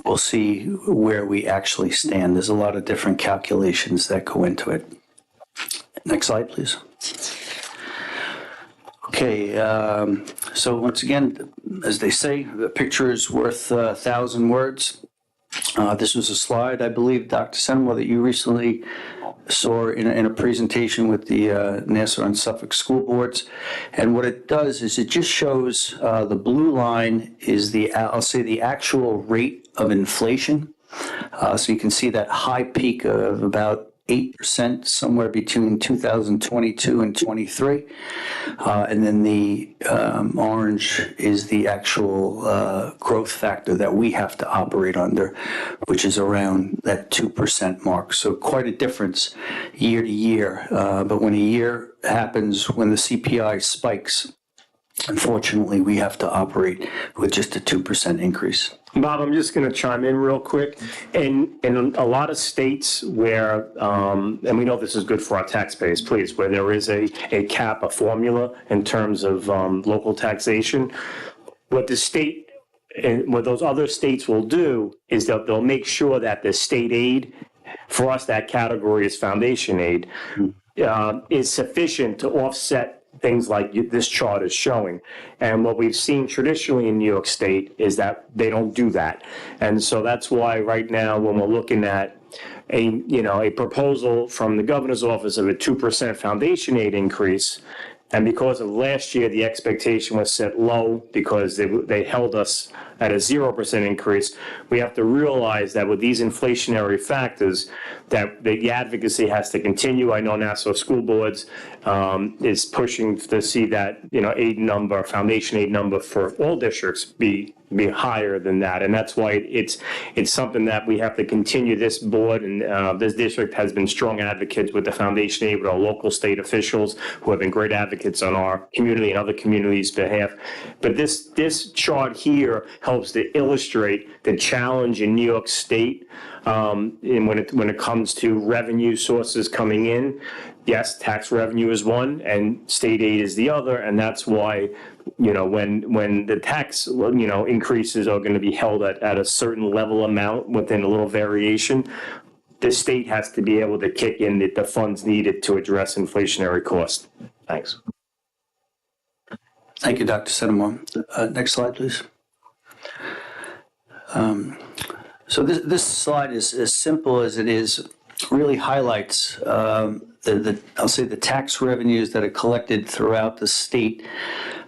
we'll see where we actually stand. There's a lot of different calculations that go into it. Next slide, please. Okay, so once again, as they say, the picture is worth 1,000 words. This was a slide, I believe, Dr. Senemo, that you recently saw in a presentation with the Nassau and Suffolk school boards. And what it does is it just shows the blue line is the, I'll say, the actual rate of inflation. So you can see that high peak of about 8% somewhere between 2022 and 23. And then the orange is the actual growth factor that we have to operate under, which is around that 2% mark. So quite a difference year to year. But when a year happens, when the CPI spikes, unfortunately, we have to operate with just a 2% increase. Bob, I'm just going to chime in real quick. In a lot of states where, and we know this is good for our taxpayers, please, where there is a cap, a formula in terms of local taxation, what the state and what those other states will do is they'll make sure that the state aid, for us that category is foundation aid, is sufficient to offset things like this chart is showing. And what we've seen traditionally in New York State is that they don't do that. And so that's why right now when we're looking at a proposal from the governor's office of a 2% foundation aid increase, and because of last year, the expectation was set low because they held us at a 0% increase. We have to realize that with these inflationary factors, that the advocacy has to continue. I know Nassau School Boards is pushing to see that aid number, foundation aid number for all districts be higher than that, and that's why it's something that we have to continue. This board and this district has been strong advocates with the foundation aid, with our local state officials who have been great advocates on our community and other communities' behalf. But this chart here helps to illustrate the challenge in New York State and when it comes to revenue sources coming in. Yes, tax revenue is one and state aid is the other, and that's why when the tax increases are going to be held at a certain level amount within a little variation, the state has to be able to kick in the funds needed to address inflationary costs. Thanks. Thank you, Dr. Senemo. Next slide, please. So this slide is as simple as it is, really highlights I'll say the tax revenues that are collected throughout the state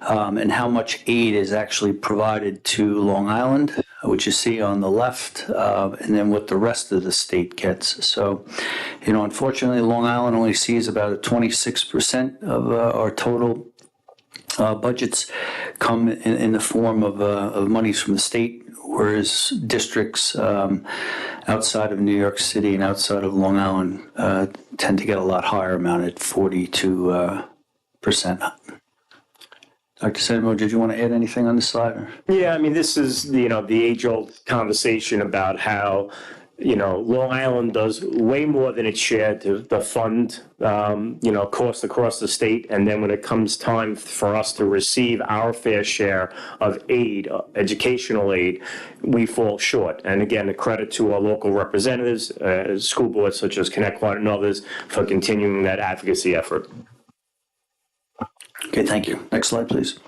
and how much aid is actually provided to Long Island, which you see on the left, and then what the rest of the state gets. So, unfortunately, Long Island only sees about 26% of our total budgets come in the form of monies from the state, whereas districts outside of New York City and outside of Long Island tend to get a lot higher amount at 42%. Dr. Senemo, did you want to add anything on this slide? Or? Yeah, I mean, this is the age-old conversation about how Long Island does way more than its share to fund, costs across the state. And then when it comes time for us to receive our fair share of aid, educational aid, we fall short. And again, a credit to our local representatives, school boards such as Connecticut and others for continuing that advocacy effort. Okay, thank you. Next slide, please.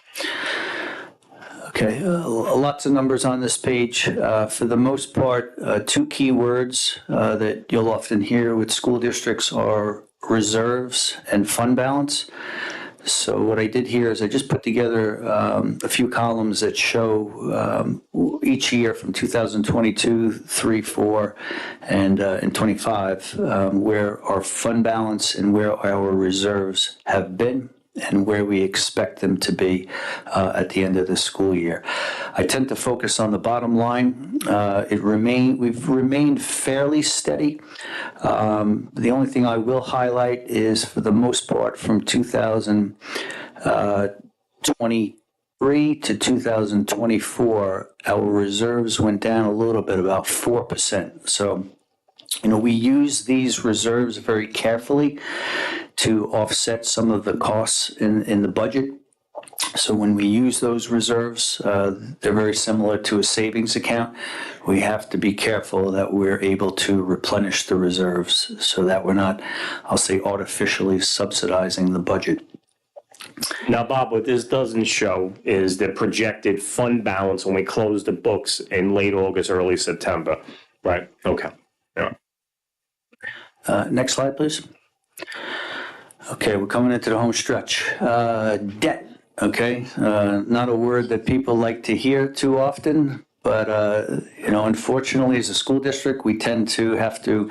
Okay, lots of numbers on this page. For the most part, two key words that you'll often hear with school districts are reserves and fund balance. So what I did here is I just put together a few columns that show each year from 2022, 3, 4, and 25, where our fund balance and where our reserves have been and where we expect them to be at the end of the school year. I tend to focus on the bottom line. We've remained fairly steady. The only thing I will highlight is, for the most part, from 2022 to 2024, our reserves went down a little bit, about 4%. So, we use these reserves very carefully to offset some of the costs in the budget. So when we use those reserves, they're very similar to a savings account. We have to be careful that we're able to replenish the reserves so that we're not, I'll say, artificially subsidizing the budget. Now, Bob, what this doesn't show is the projected fund balance when we close the books in late August, early September, right? Okay. Yeah. Next slide, please. Okay, we're coming into the home stretch. Debt, okay? Not a word that people like to hear too often, but, unfortunately, as a school district, we tend to have to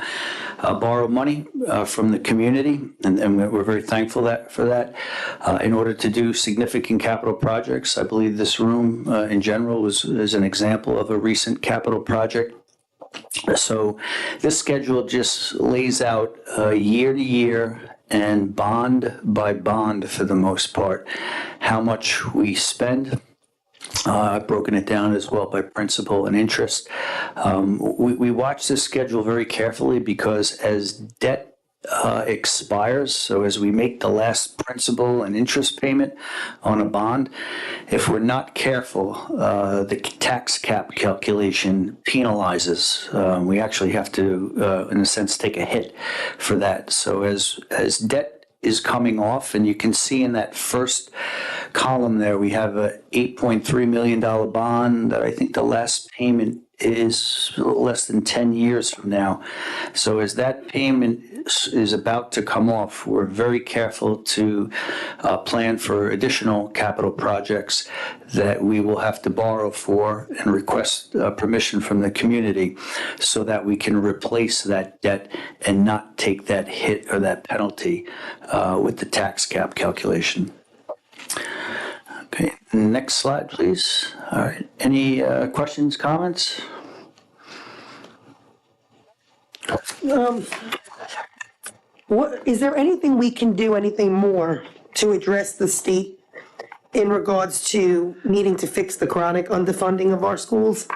borrow money from the community, and we're very thankful for that, in order to do significant capital projects. I believe this room, in general, is an example of a recent capital project. So this schedule just lays out year to year and bond by bond, for the most part, how much we spend. I've broken it down as well by principal and interest. We watch this schedule very carefully because as debt expires, so as we make the last principal and interest payment on a bond, if we're not careful, the tax cap calculation penalizes. We actually have to, in a sense, take a hit for that. So as debt is coming off, and you can see in that first column there, we have a $8.3 million bond that I think the last payment is less than 10 years from now. So as that payment is about to come off, we're very careful to plan for additional capital projects that we will have to borrow for and request permission from the community so that we can replace that debt and not take that hit or that penalty with the tax cap calculation. Okay, next slide, please. All right, any questions, comments? Is there anything we can do, anything more to address the state in regards to needing to fix the chronic underfunding of our schools?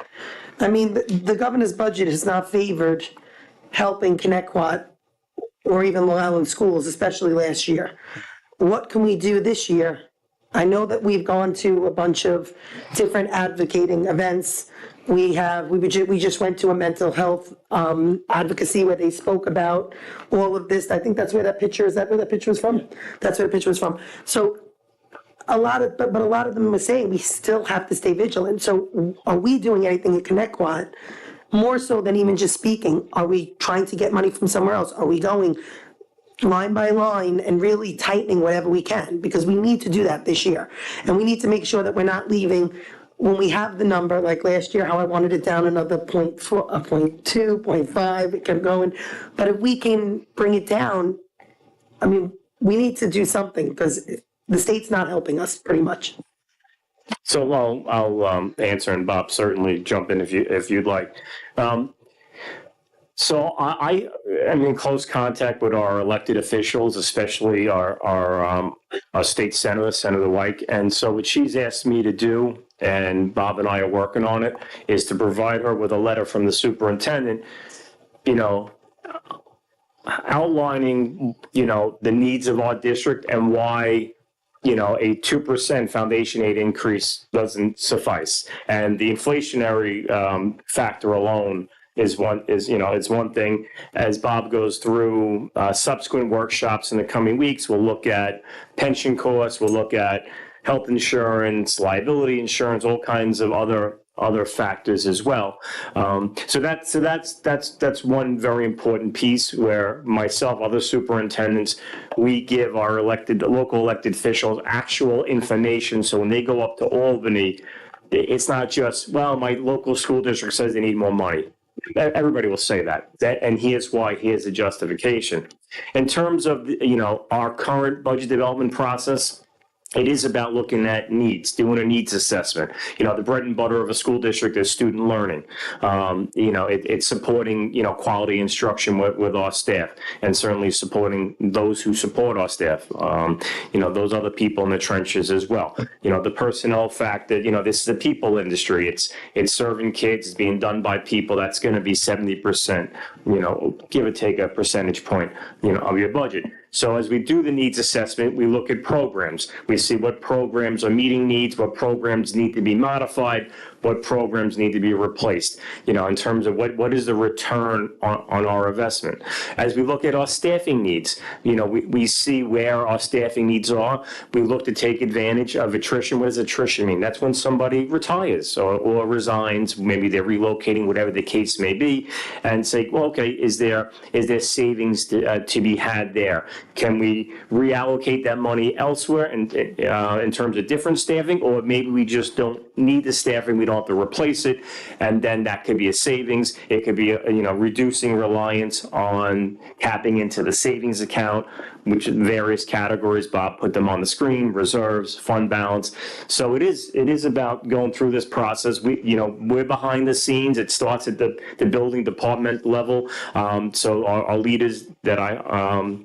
I mean, the governor's budget has not favored helping Connecticut or even Long Island schools, especially last year. What can we do this year? I know that we've gone to a bunch of different advocating events. We just went to a mental health advocacy where they spoke about all of this. I think that's where that picture, is that where that picture was from? That's where the picture was from. So a lot of them were saying we still have to stay vigilant. So are we doing anything at Connecticut more so than even just speaking? Are we trying to get money from somewhere else? Are we going line by line and really tightening whatever we can? Because we need to do that this year. And we need to make sure that we're not leaving, when we have the number, like last year, how I wanted it down another 0.4, 0.2, 0.5, it kept going. But if we can bring it down, I mean, we need to do something because the state's not helping us pretty much. So I'll answer, and Bob, certainly jump in if you'd like. So I am in close contact with our elected officials, especially our state senator, Senator White. And so what she's asked me to do, and Bob and I are working on it, is to provide her with a letter from the superintendent, outlining, the needs of our district and why, a 2% foundation aid increase doesn't suffice. And the inflationary factor alone it's one thing. As Bob goes through subsequent workshops in the coming weeks, we'll look at pension costs, we'll look at health insurance, liability insurance, all kinds of other factors as well. So that's one very important piece where myself, other superintendents, we give our local elected officials actual information. So when they go up to Albany, it's not just, well, my local school district says they need more money. Everybody will say that, and here's why. Here's the justification. In terms of our current budget development process, it is about looking at needs, doing a needs assessment. You know, the bread and butter of a school district is student learning. You know, it's supporting, you know, quality instruction with our staff, and certainly supporting those who support our staff. You know, those other people in the trenches as well. You know, the personnel fact that, you know, this is a people industry. It's serving kids, it's being done by people. That's going to be 70%, you know, give or take a percentage point, you know, of your budget. So as we do the needs assessment, we look at programs. We see what programs are meeting needs, what programs need to be modified, what programs need to be replaced, you know, in terms of what is the return on our investment. As we look at our staffing needs, you know, we see where our staffing needs are. We look to take advantage of attrition. What does attrition mean? That's when somebody retires or resigns, maybe they're relocating, whatever the case may be, and say, well, okay, is there savings to be had there? Can we reallocate that money elsewhere in terms of different staffing, or maybe we just don't need the staffing, we don't have to replace it, and then that could be a savings. It could be you know, reducing reliance on tapping into the savings account, which various categories, Bob put them on the screen: reserves, fund balance. So it is about going through this process. We're behind the scenes. It starts at the building department level. So our leaders that I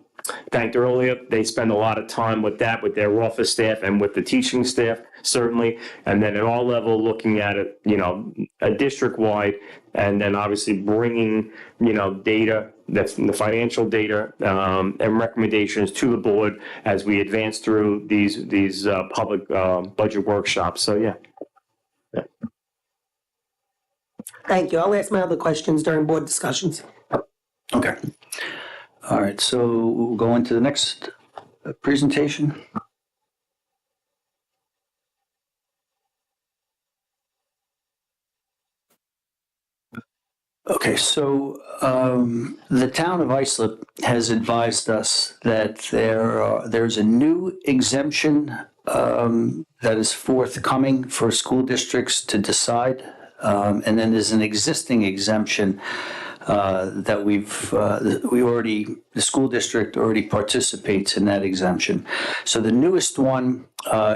thanked earlier, they spend a lot of time with that, with their office staff and with the teaching staff, certainly. And then at all level, looking at it, you know, a district-wide, and then obviously bringing, you know, data, that's the financial data, and recommendations to the board as we advance through these public budget workshops. So, yeah. Thank you. I'll ask my other questions during board discussions. Okay. All right, so we'll go into the next presentation. Okay, so the town of Islip has advised us that there's a new exemption that is forthcoming for school districts to decide, and then there's an existing exemption that the school district already participates in that exemption. So the newest one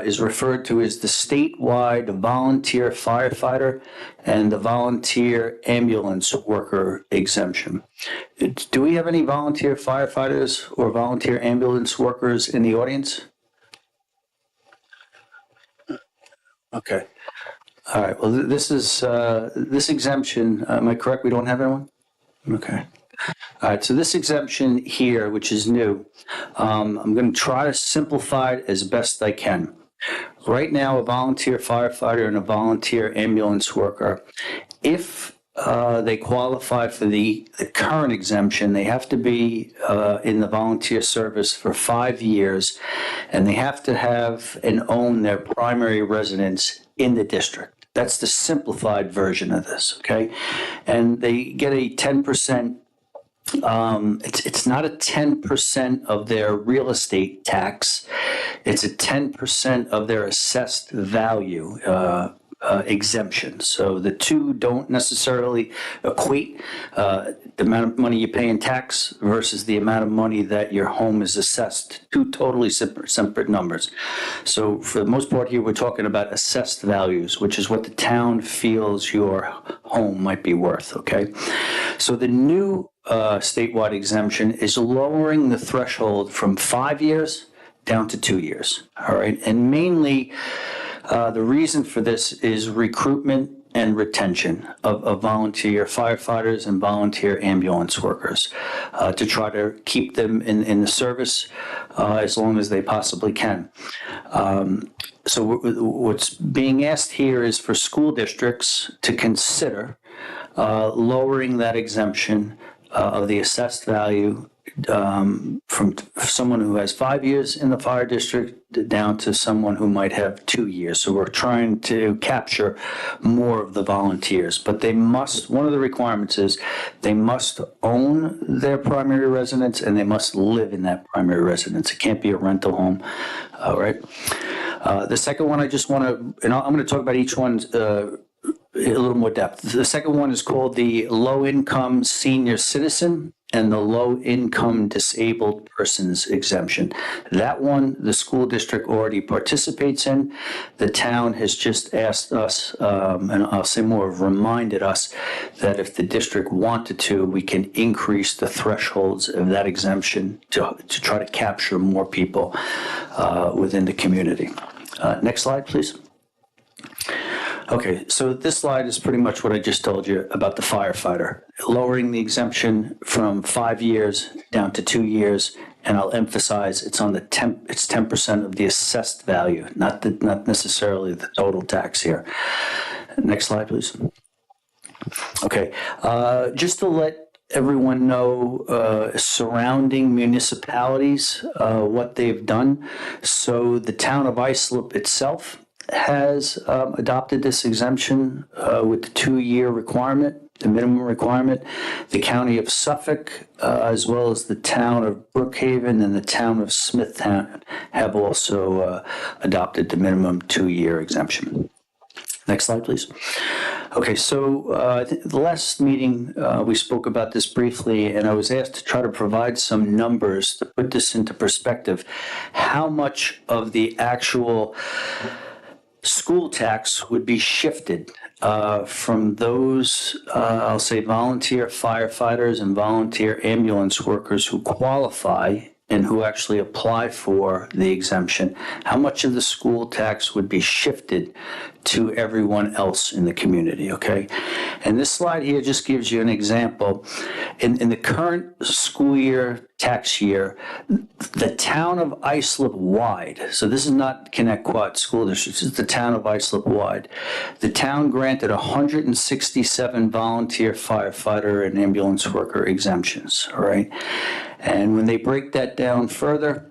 is referred to as the statewide volunteer firefighter and the volunteer ambulance worker exemption. Do we have any volunteer firefighters or volunteer ambulance workers in the audience? Okay. All right. Well, this is this exemption. Am I correct? We don't have anyone? Okay. All right, so this exemption here, which is new, I'm going to try to simplify it as best I can. Right now, a volunteer firefighter and a volunteer ambulance worker, if they qualify for the current exemption, they have to be in the volunteer service for 5 years, and they have to have and own their primary residence in the district. That's the simplified version of this, okay? And they get a 10%, it's not a 10% of their real estate tax. It's a 10% of their assessed value exemption. So the two don't necessarily equate, the amount of money you pay in tax versus the amount of money that your home is assessed. Two totally separate numbers. So for the most part here, we're talking about assessed values, which is what the town feels your home might be worth, okay? So the new statewide exemption is lowering the threshold from 5 years down to 2 years, all right? And mainly, the reason for this is recruitment and retention of volunteer firefighters and volunteer ambulance workers to try to keep them in the service as long as they possibly can. So what's being asked here is for school districts to consider lowering that exemption of the assessed value from someone who has 5 years in the fire district down to someone who might have 2 years. So we're trying to capture more of the volunteers, but they must, one of the requirements is they must own their primary residence and they must live in that primary residence. It can't be a rental home, all right? The second one I just want to, and I'm going to talk about each one a little more depth. The second one is called the low-income senior citizen and the low-income disabled persons exemption. That one, the school district already participates in. The town has just asked us, and I'll say more, reminded us that if the district wanted to, we can increase the thresholds of that exemption to try to capture more people within the community. Next slide, please. Okay, so this slide is pretty much what I just told you about the firefighter, lowering the exemption from 5 years down to 2 years, and I'll emphasize it's on the it's 10% of the assessed value, not necessarily the total tax here. Next slide, please. Okay, just to let everyone know, surrounding municipalities, what they've done. So the town of Islip itself has adopted this exemption with the 2-year requirement, the minimum requirement. The county of Suffolk, as well as the town of Brookhaven and the town of Smithtown, have also adopted the minimum 2-year exemption. Next slide, please. Okay, so the last meeting, we spoke about this briefly, and I was asked to try to provide some numbers to put this into perspective. How much of the actual school tax would be shifted from those, I'll say, volunteer firefighters and volunteer ambulance workers who qualify and who actually apply for the exemption? How much of the school tax would be shifted to everyone else in the community, okay? And this slide here just gives you an example. In the current school year, tax year, the town of Islip wide, so this is not Connecticut School District, this is the town of Islip wide. The town granted 167 volunteer firefighter and ambulance worker exemptions, all right? And when they break that down further,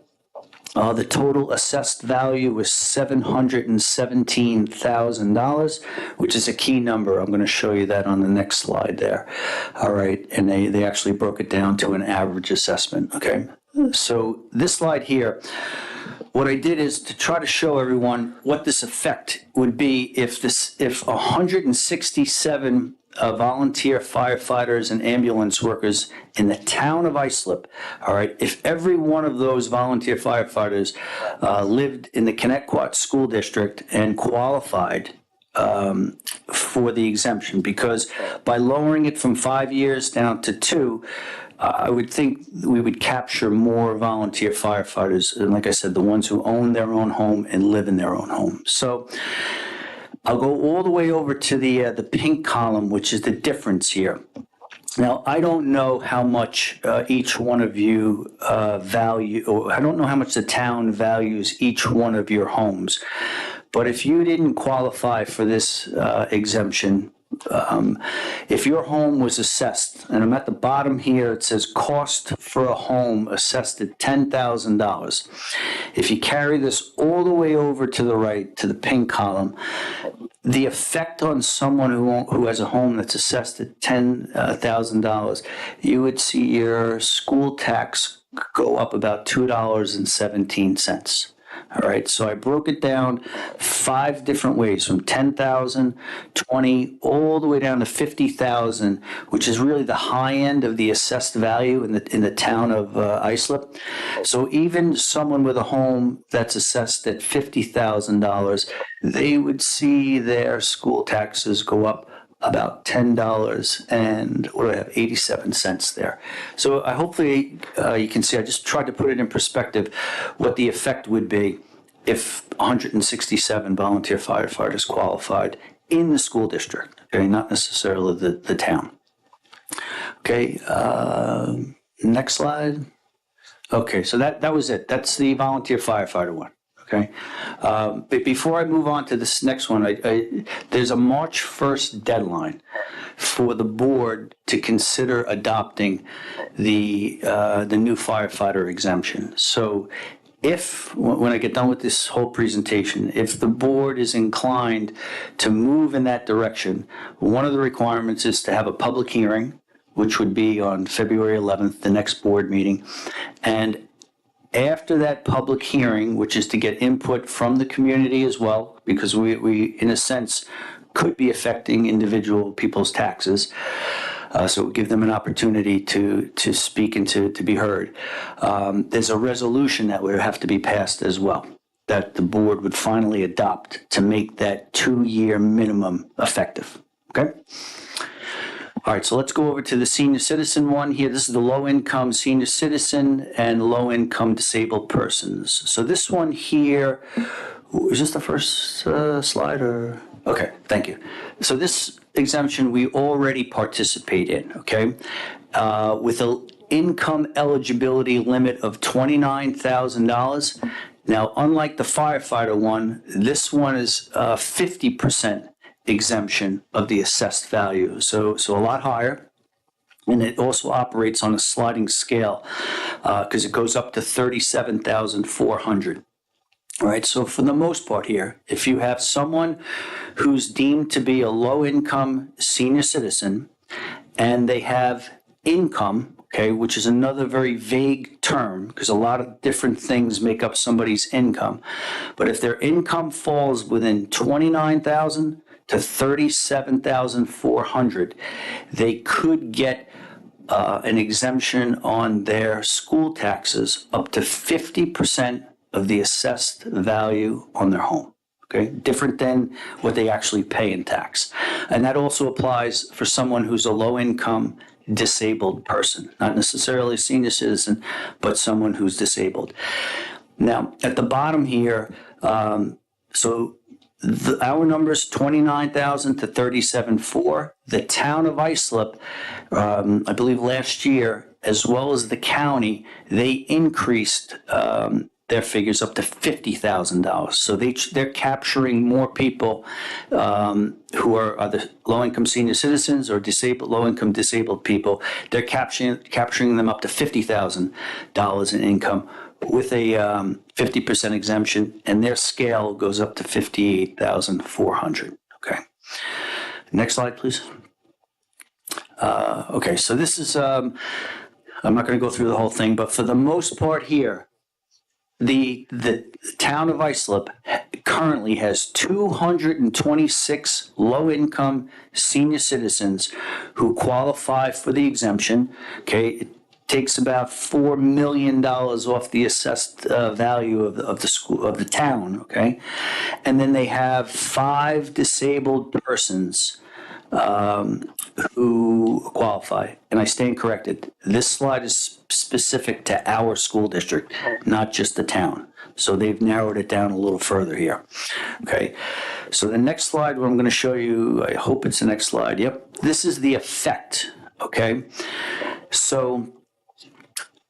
the total assessed value was $717,000, which is a key number. I'm going to show you that on the next slide there. All right, and they actually broke it down to an average assessment, okay? So this slide here, what I did is to try to show everyone what this effect would be if 167 volunteer firefighters and ambulance workers in the town of Islip, all right, if every one of those volunteer firefighters lived in the Connecticut School District and qualified for the exemption, because by lowering it from 5 years down to 2, I would think we would capture more volunteer firefighters, and like I said, the ones who own their own home and live in their own home. So I'll go all the way over to the pink column, which is the difference here. Now, I don't know how much each one of you value, or I don't know how much the town values each one of your homes. But if you didn't qualify for this exemption, if your home was assessed, and I'm at the bottom here, it says cost for a home assessed at $10,000. If you carry this all the way over to the right, to the pink column, the effect on someone who has a home that's assessed at $10,000, you would see your school tax go up about $2.17. All right, so I broke it down 5 different ways, from 10,000, 20, all the way down to 50,000, which is really the high end of the assessed value in the town of Islip. So even someone with a home that's assessed at $50,000, they would see their school taxes go up about $10 and what do I have, 87 cents there. So hopefully you can see, I just tried to put it in perspective what the effect would be if 167 volunteer firefighters qualified in the school district, okay, not necessarily the town. Okay, next slide. Okay, so that was it. That's the volunteer firefighter one. Okay. But before I move on to this next one, there's a March 1st deadline for the board to consider adopting the new firefighter exemption. So when I get done with this whole presentation, if the board is inclined to move in that direction, one of the requirements is to have a public hearing, which would be on February 11th, the next board meeting. And after that public hearing, which is to get input from the community as well, because we in a sense, could be affecting individual people's taxes. So we'll give them an opportunity to speak and to be heard. There's a resolution that would have to be passed as well, that the board would finally adopt to make that 2-year minimum effective. Okay? All right, so let's go over to the senior citizen one here. This is the low-income senior citizen and low-income disabled persons. So this one here, is this the first slide or? Okay, thank you. So this exemption we already participate in, okay? With an income eligibility limit of $29,000. Now, unlike the firefighter one, this one is 50% exemption of the assessed value, so a lot higher. And it also operates on a sliding scale because it goes up to $37,400. All right, so for the most part here, if you have someone who's deemed to be a low-income senior citizen and they have income, okay, which is another very vague term because a lot of different things make up somebody's income, but if their income falls within $29,000 to $37,400, they could get an exemption on their school taxes up to 50% of the assessed value on their home. Okay, different than what they actually pay in tax. And that also applies for someone who's a low-income disabled person, not necessarily a senior citizen, but someone who's disabled. Now, at the bottom here, our numbers 29,000 to 37,400. The town of Islip, I believe last year, as well as the county, they increased their figures up to $50,000. So they're capturing more people who are either low-income senior citizens or low-income disabled people. They're capturing them up to $50,000 in income with a 50% exemption, and their scale goes up to $58,400. Okay. Next slide, please. Okay, so this is, I'm not going to go through the whole thing, but for the most part here, the town of Islip currently has 226 low-income senior citizens who qualify for the exemption. Okay, it takes about $4 million off the assessed value of the town. Okay, and then they have 5 disabled persons who qualify. And I stand corrected. This slide is specific to our school district, not just the town. So they've narrowed it down a little further here. Okay. So the next slide, what I'm going to show you, I hope it's the next slide. Yep. This is the effect. Okay. So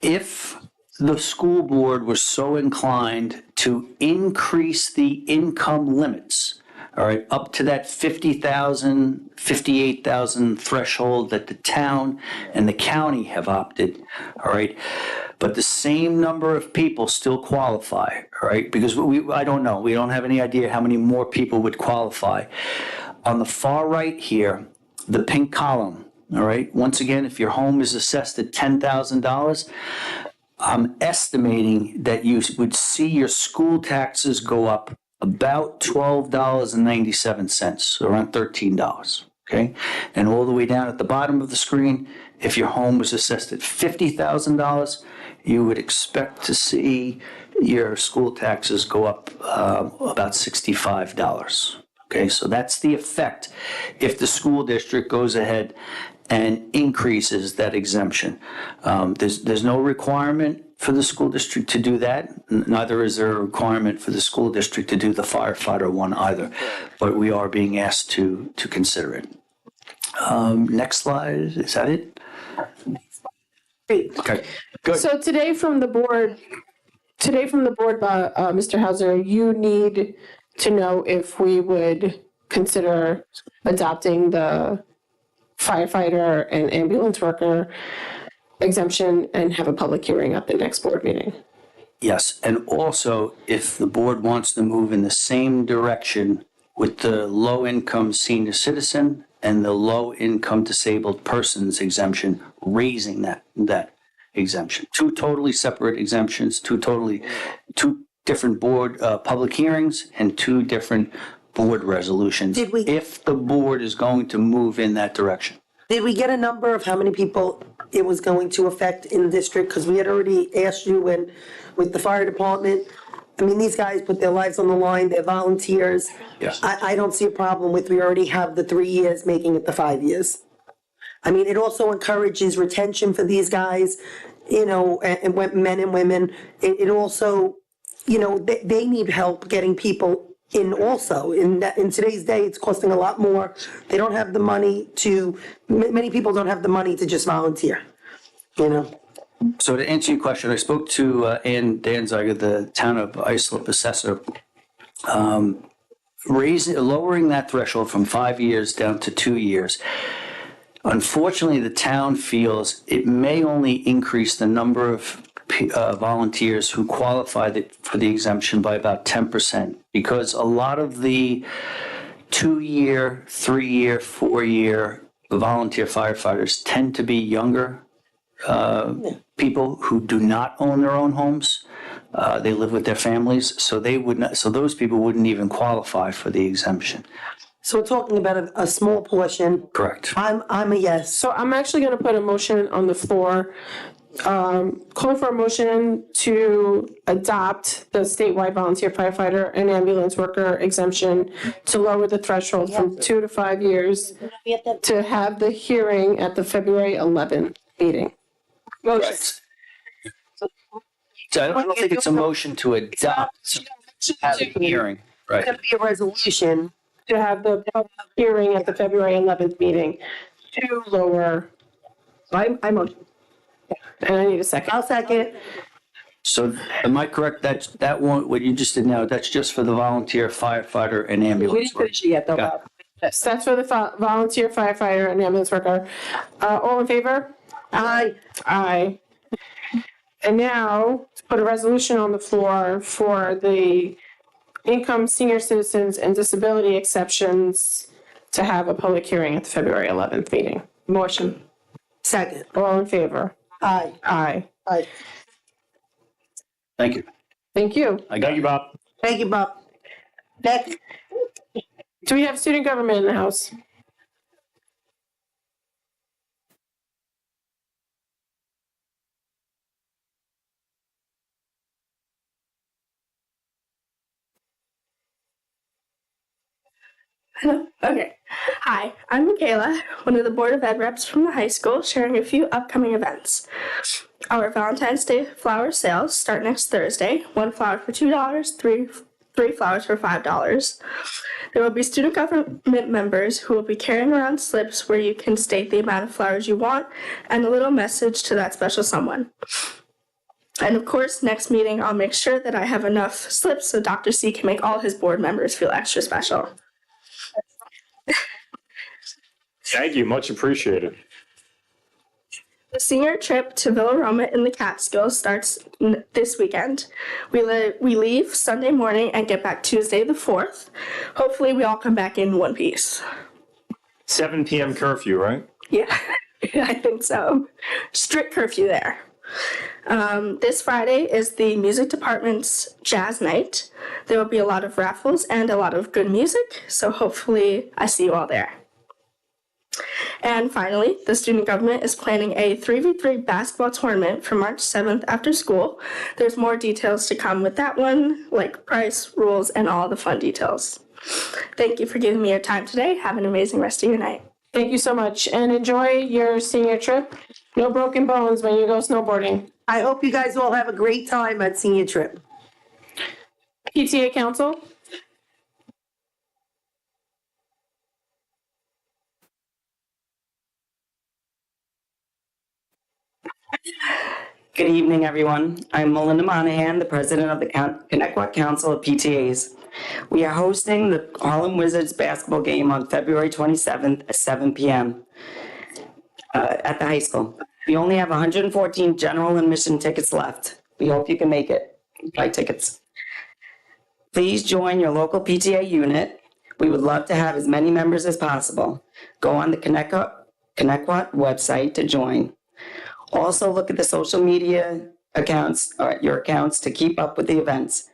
if the school board was so inclined to increase the income limits, all right, up to that 50,000, 58,000 threshold that the town and the county have opted, all right, but the same number of people still qualify, all right, because I don't know, we don't have any idea how many more people would qualify. On the far right here, the pink column, all right, once again, if your home is assessed at $10,000, I'm estimating that you would see your school taxes go up about $12.97, around $13, okay? And all the way down at the bottom of the screen, if your home was assessed at $50,000, you would expect to see your school taxes go up about $65, okay? So that's the effect if the school district goes ahead and increases that exemption. There's no requirement for the school district to do that. Neither is there a requirement for the school district to do the firefighter one either, but we are being asked to consider it. Next slide, is that it? Great. Okay, good. So today from the board, Mr. Hauser, you need to know if we would consider adopting the firefighter and ambulance worker exemption and have a public hearing at the next board meeting. Yes, and also if the board wants to move in the same direction with the low-income senior citizen and the low-income disabled persons exemption, raising that exemption. 2 totally separate exemptions, two different board public hearings and 2 different board resolutions. Did we- If the board is going to move in that direction. Did we get a number of how many people it was going to affect in the district? Because we had already asked you when, with the fire department. I mean, these guys put their lives on the line, they're volunteers. Yes. I don't see a problem with, we already have the 3 years, making it the 5 years. I mean, it also encourages retention for these guys, you know, and men and women. It also, you know, they need help getting people in also. In today's day, it's costing a lot more. They don't have the money to, many people don't have the money to just volunteer, you know? So to answer your question, I spoke to Ann Danziger, the town of Islip assessor. Lowering that threshold from 5 years down to 2 years. Unfortunately, the town feels it may only increase the number of volunteers who qualify for the exemption by about 10%, because a lot of the 2-year, 3-year, 4-year volunteer firefighters tend to be younger people who do not own their own homes. They live with their families, so they would not. So those people wouldn't even qualify for the exemption. So we're talking about a small portion. Correct. I'm a yes. So I'm actually going to put a motion on the floor, calling for a motion to adopt the statewide volunteer firefighter and ambulance worker exemption to lower the threshold from 2 to 5 years to have the hearing at the February 11th meeting. Motion. So I don't think it's a motion to adopt, have a hearing, right? It's gonna be a resolution. To have the public hearing at the February 11th meeting to lower, I motion. and I need a second. I'll second. So am I correct, that one, what you just did now, that's just for the volunteer firefighter and We ambulance didn't finish it yet, though, Got Bob. Yes, that's for the volunteer firefighter and ambulance worker. All in favor? Aye. Aye. And now, to put a resolution on the floor for the income, senior citizens, and disability exceptions to have a public hearing at the February 11th meeting. Motion. Second. All in favor? Aye. Aye. Aye. Thank you. Thank you. Thank you, Bob. Thank you, Bob. Next. Do we have student government in the house? Hello. Okay. Hi, I'm Michaela, one of the Board of Ed reps from the high school, sharing a few upcoming events. Our Valentine's Day flower sales start next Thursday. 1 flower for $2, three flowers for $5. There will be student government members who will be carrying around slips where you can state the amount of flowers you want and a little message to that special someone. And of course, next meeting, I'll make sure that I have enough slips so Dr. C can make all his board members feel extra special. Thank you, much appreciated. The senior trip to Villa Roma in the Catskills starts this weekend. We leave Sunday morning and get back Tuesday the 4th. Hopefully we all come back in one piece. 7 p.m. curfew, right? Yeah, I think so. Strict curfew there. This Friday is the music department's jazz night. There will be a lot of raffles and a lot of good music, so hopefully I see you all there. And finally, the student government is planning a 3v3 basketball tournament for March 7th after school. There's more details to come with that one, like price, rules, and all the fun details. Thank you for giving me your time today. Have an amazing rest of your night. Thank you so much, and enjoy your senior trip. No broken bones when you go snowboarding. I hope you guys all have a great time at senior trip. PTA Council? Good evening, everyone. I'm Melinda Monahan, the president of the Connecticut Council of PTAs. We are hosting the Harlem Wizards basketball game on February 27th at 7 p.m. At the high school. We only have 114 general admission tickets left. We hope you can make it. Buy tickets. Please join your local PTA unit. We would love to have as many members as possible. Go on the Connecticut website to join. Also, look at the social media accounts, or your accounts, to keep up with the events.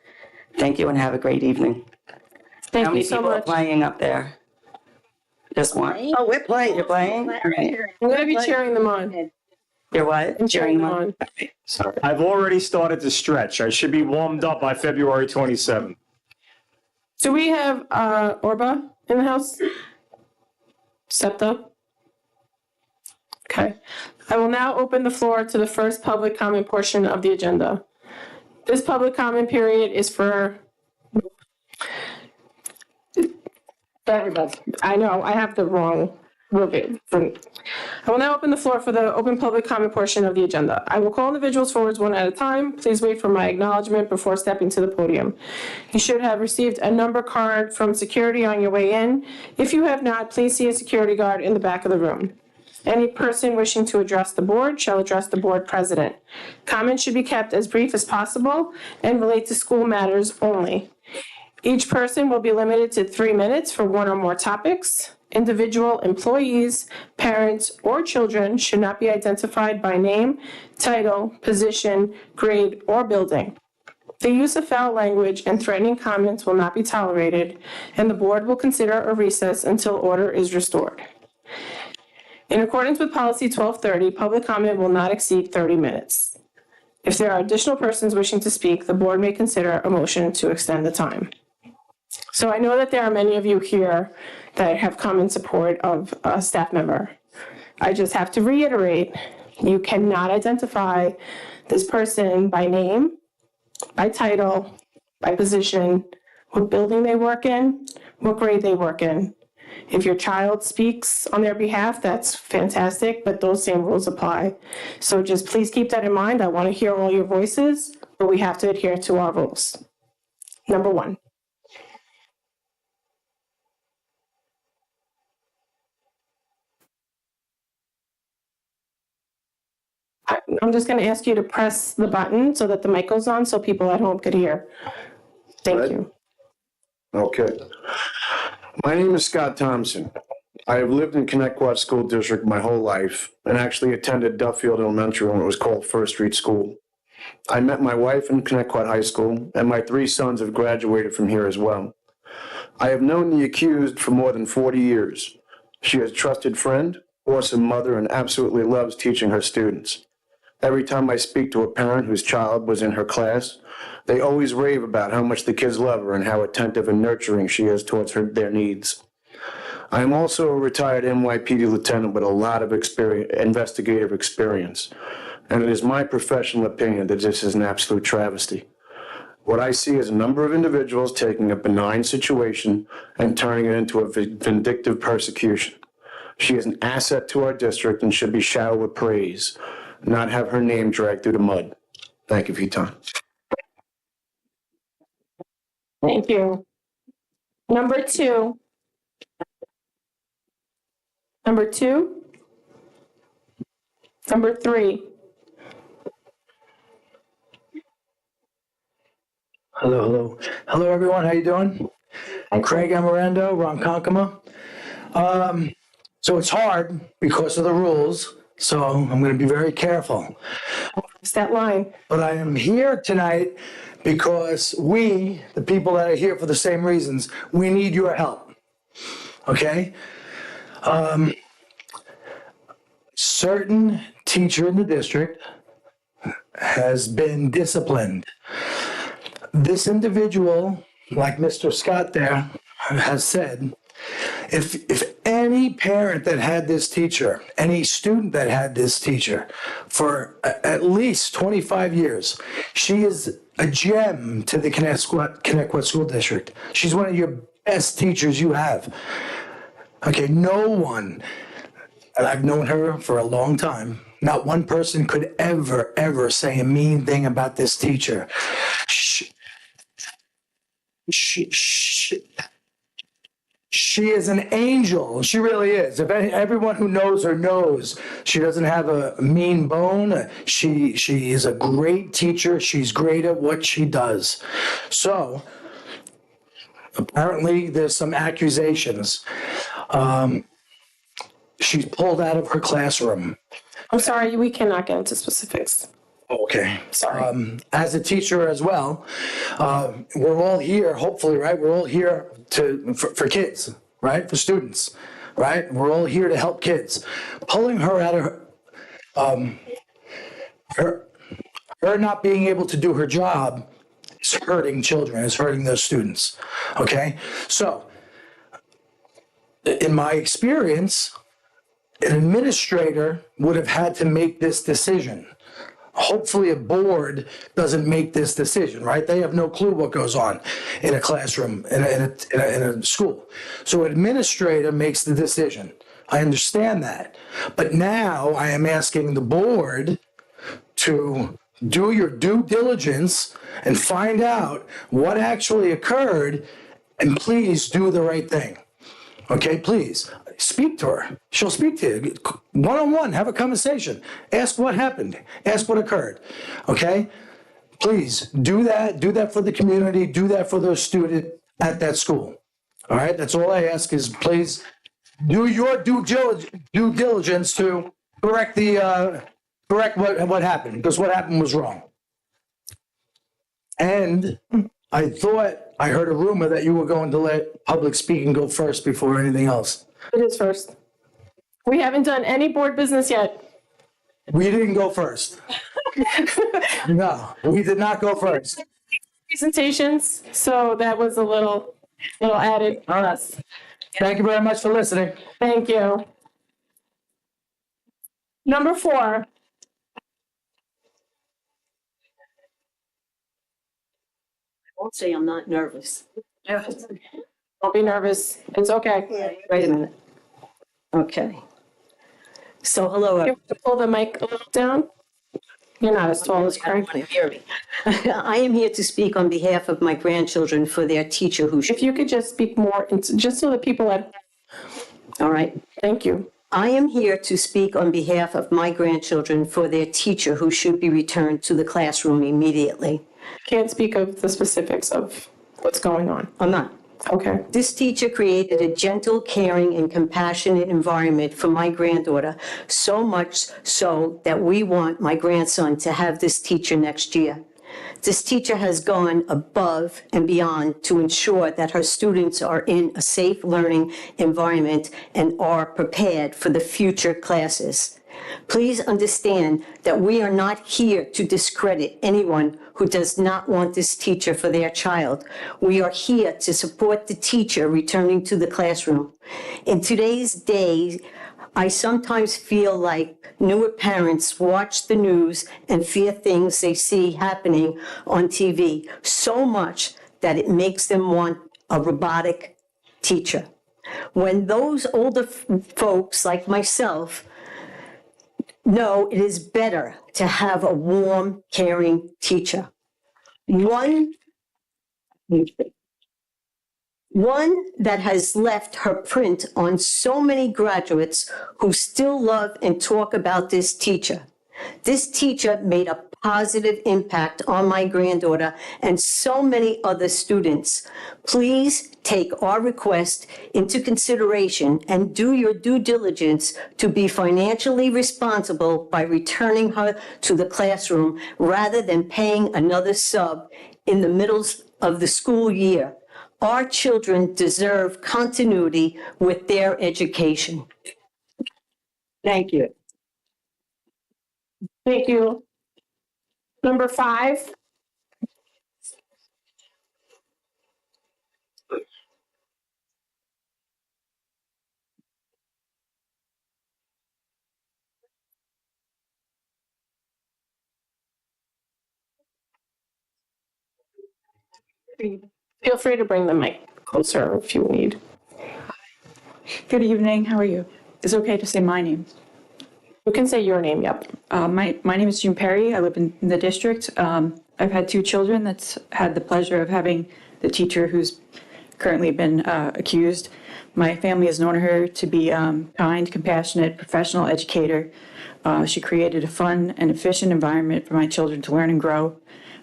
Thank you and have a great evening. Thank How you many so people are much. playing up there? Just one? Oh, we're playing. You're playing? All right. I'm gonna be cheering them on. You're what? I'm cheering them on. Sorry. I've already started to stretch. I should be warmed up by February 27th. Do we have Orba in the house? SEPTA? Okay. I will now open the floor to the first public comment portion of the agenda. This public comment period is for everybody. I know, I have the wrong review. I will now open the floor for the open public comment portion of the agenda. I will call individuals forward one at a time. Please wait for my acknowledgement before stepping to the podium. You should have received a number card from security on your way in. If you have not, please see a security guard in the back of the room. Any person wishing to address the board shall address the board president. Comments should be kept as brief as possible and relate to school matters only. Each person will be limited to 3 minutes for one or more topics. Individual employees, parents, or children should not be identified by name, title, position, grade, or building. The use of foul language and threatening comments will not be tolerated, and the board will consider a recess until order is restored. In accordance with policy 1230, public comment will not exceed 30 minutes. If there are additional persons wishing to speak, the board may consider a motion to extend the time. So I know that there are many of you here that have come in support of a staff member. I just have to reiterate, you cannot identify this person by name, by title, by position, what building they work in, what grade they work in. If your child speaks on their behalf, that's fantastic, but those same rules apply. So just please keep that in mind. I want to hear all your voices, but we have to adhere to our rules. Number one. I'm just going to ask you to press the button so that the mic goes on so people at home could hear. Thank you. Okay. My name is Scott Thompson. I have lived in Connecticut School District my whole life and actually attended Duffield Elementary when it was called First Street School. I met my wife in Connecticut High School, and my 3 sons have graduated from here as well. I have known the accused for more than 40 years. She is a trusted friend, awesome mother, and absolutely loves teaching her students. Every time I speak to a parent whose child was in her class, they always rave about how much the kids love her and how attentive and nurturing she is towards their needs. I am also a retired NYPD lieutenant with a lot of investigative experience, and it is my professional opinion that this is an absolute travesty. What I see is a number of individuals taking a benign situation and turning it into a vindictive persecution. She is an asset to our district and should be showered with praise, not have her name dragged through the mud. Thank you for your time. Thank you. Number two. Number 2. Number 3. Hello, everyone. How you doing? I'm Craig Amarando, Ronkonkoma. So it's hard because of the rules, so I'm going to be very careful. It's that line. But I am here tonight because we, the people that are here for the same reasons, we need your help. Okay? Certain teacher in the district has been disciplined. This individual, like Mr. Scott there has said, if any parent that had this teacher, any student that had this teacher for at least 25 years, she is a gem to the Connecticut School District. She's one of your best teachers you have. Okay, no one, and I've known her for a long time, not one person could ever say a mean thing about this teacher. She is an angel. She really is. If everyone who knows her knows, she doesn't have a mean bone. She is a great teacher. She's great at what she does. So apparently there's some accusations. She's pulled out of her classroom. I'm sorry, we cannot get into specifics. Okay. Sorry. As a teacher as well, we're all here, hopefully, right? We're all here for kids, right? For students, right? We're all here to help kids. Pulling her out of her not being able to do her job is hurting children, is hurting those students. Okay? So, in my experience, an administrator would have had to make this decision. Hopefully a board doesn't make this decision, right? They have no clue what goes on in a classroom, in a school. So an administrator makes the decision. I understand that. But now I am asking the board to do your due diligence and find out what actually occurred, and please do the right thing. Okay, please. Speak to her. She'll speak to you. One-on-one, have a conversation. Ask what happened. Ask what occurred. Okay? Please do that. Do that for the community. Do that for those students at that school. All right? That's all I ask is please do your due diligence to correct what happened, because what happened was wrong. And I thought I heard a rumor that you were going to let public speaking go first before anything else. It is first. We haven't done any board business yet. We didn't go first. No, we did not go first. Presentations, so that was a little added on us. Thank you very much for listening. Thank you. Number 4. I won't say I'm not nervous. Don't be nervous. It's okay. Wait a minute. Okay. So, hello. You have to pull the mic a little down. You're not as tall as Craig. I am here to speak on behalf of my grandchildren for their teacher who... If you could just speak more, just so the people at... All right. Thank you. I am here to speak on behalf of my grandchildren for their teacher who should be returned to the classroom immediately. Can't speak of the specifics of what's going on. I'm not. Okay. This teacher created a gentle, caring, and compassionate environment for my granddaughter, so much so that we want my grandson to have this teacher next year. This teacher has gone above and beyond to ensure that her students are in a safe learning environment and are prepared for the future classes. Please understand that we are not here to discredit anyone who does not want this teacher for their child. We are here to support the teacher returning to the classroom. In today's day, I sometimes feel like newer parents watch the news and fear things they see happening on TV so much that it makes them want a robotic teacher. When those older folks like myself know it is better to have a warm, caring teacher. One that has left her print on so many graduates who still love and talk about this teacher. This teacher made a positive impact on my granddaughter and so many other students. Please take our request into consideration and do your due diligence to be financially responsible by returning her to the classroom rather than paying another sub in the middle of the school year. Our children deserve continuity with their education. Thank you. Thank you. Number 5. Feel free to bring the mic closer if you need. Good evening. How are you? It's okay to say my name. You can say your name, yep. My name is June Perry. I live in the district. I've had 2 children that's had the pleasure of having the teacher who's currently been accused. My family has known her to be kind, compassionate, professional educator. She created a fun and efficient environment for my children to learn and grow.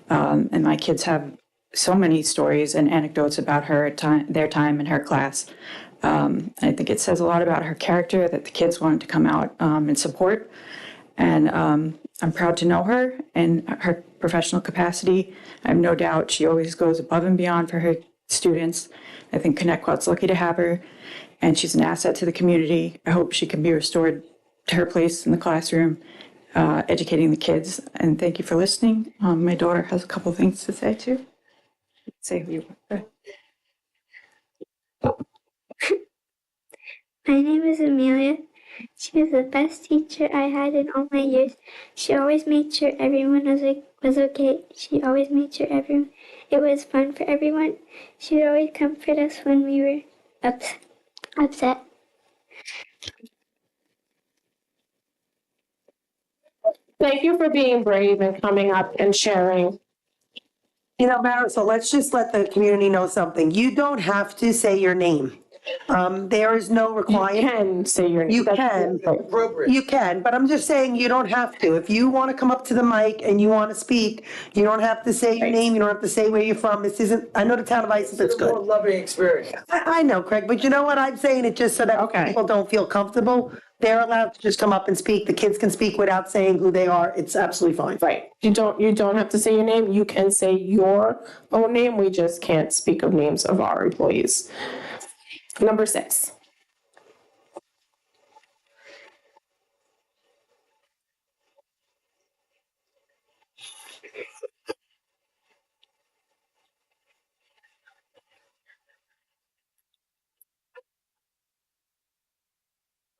And my kids have so many stories and anecdotes about her their time in her class. I think it says a lot about her character that the kids wanted to come out and support. And I'm proud to know her and her professional capacity. I have no doubt she always goes above and beyond for her students. I think Connecticut's lucky to have her, and she's an asset to the community. I hope she can be restored to her place in the classroom, educating the kids. And thank you for listening. My daughter has a couple things to say too. Say who you are. My name is Amelia. She was the best teacher I had in all my years. She always made sure everyone was okay. She always made sure it was fun for everyone. She would always comfort us when we were upset. Thank you for being brave and coming up and sharing. You know, Marisol, let's just let the community know something. You don't have to say your name. There is no requirement. You can say your name. You can. You can, but I'm just saying you don't have to. If you want to come up to the mic and you want to speak, you don't have to say your name. You don't have to say where you're from. This isn't, I know the town of Islip is good. Loving experience. I know, Craig, but you know what? I'm saying it just so that people don't feel comfortable. They're allowed to just come up and speak. The kids can speak without saying who they are. It's absolutely fine. Right. You don't have to say your name. You can say your own name. We just can't speak of names of our employees. Number 6.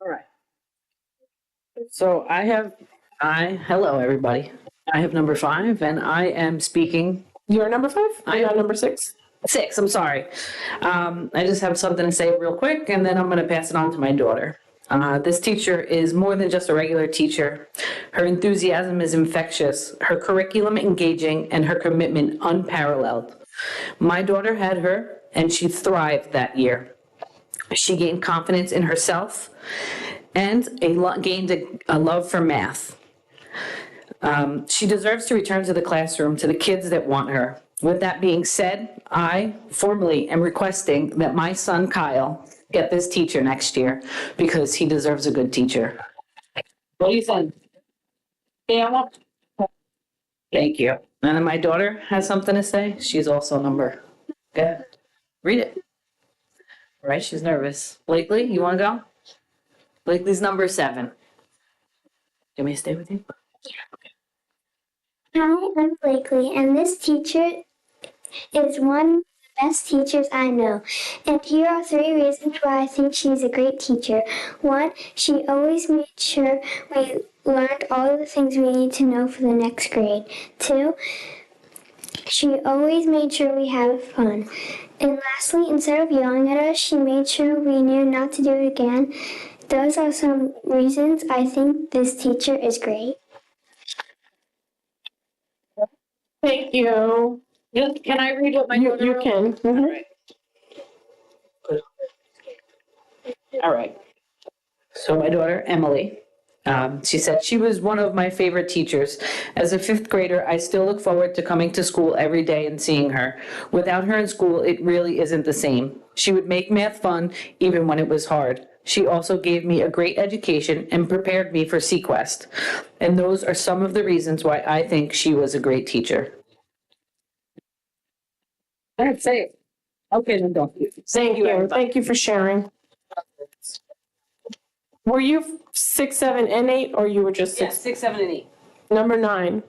All right. So hello, everybody. I have number 5, and I am speaking. You're number 5? I'm not number 6? 6, I'm sorry. I just have something to say real quick, and then I'm going to pass it on to my daughter. This teacher is more than just a regular teacher. Her enthusiasm is infectious, her curriculum engaging, and her commitment unparalleled. My daughter had her, and she thrived that year. She gained confidence in herself and gained a love for math. She deserves to return to the classroom to the kids that want her. With that being said, I formally am requesting that my son Kyle get this teacher next year because he deserves a good teacher. What do you think? Yeah. Thank you. And then my daughter has something to say. She's also number. Go ahead. Read it. All right, she's nervous. Blakely, you want to go? Blakely's number 7. Do you want me to stay with you? Hi, I'm Blakely, and this teacher is one of the best teachers I know. And here are 3 reasons why I think she's a great teacher. 1, she always made sure we learned all of the things we need to know for the next grade. 2, she always made sure we have fun. And lastly, instead of yelling at us, she made sure we knew not to do it again. Those are some reasons I think this teacher is great. Thank you. Can I read what my daughter You wrote? can. Mm-hmm. All right. So my daughter, Emily, she said, she was one of my favorite teachers. As a 5th grader, I still look forward to coming to school every day and seeing her. Without her in school, it really isn't the same. She would make math fun even when it was hard. She also gave me a great education and prepared me for Sequest. And those are some of the reasons why I think she was a great teacher. That's it. Okay, then don't. Thank you. Thank you for sharing. Were you 6, 7, and 8, or you were just 6? Yeah, 6, 7, and 8. Number 9.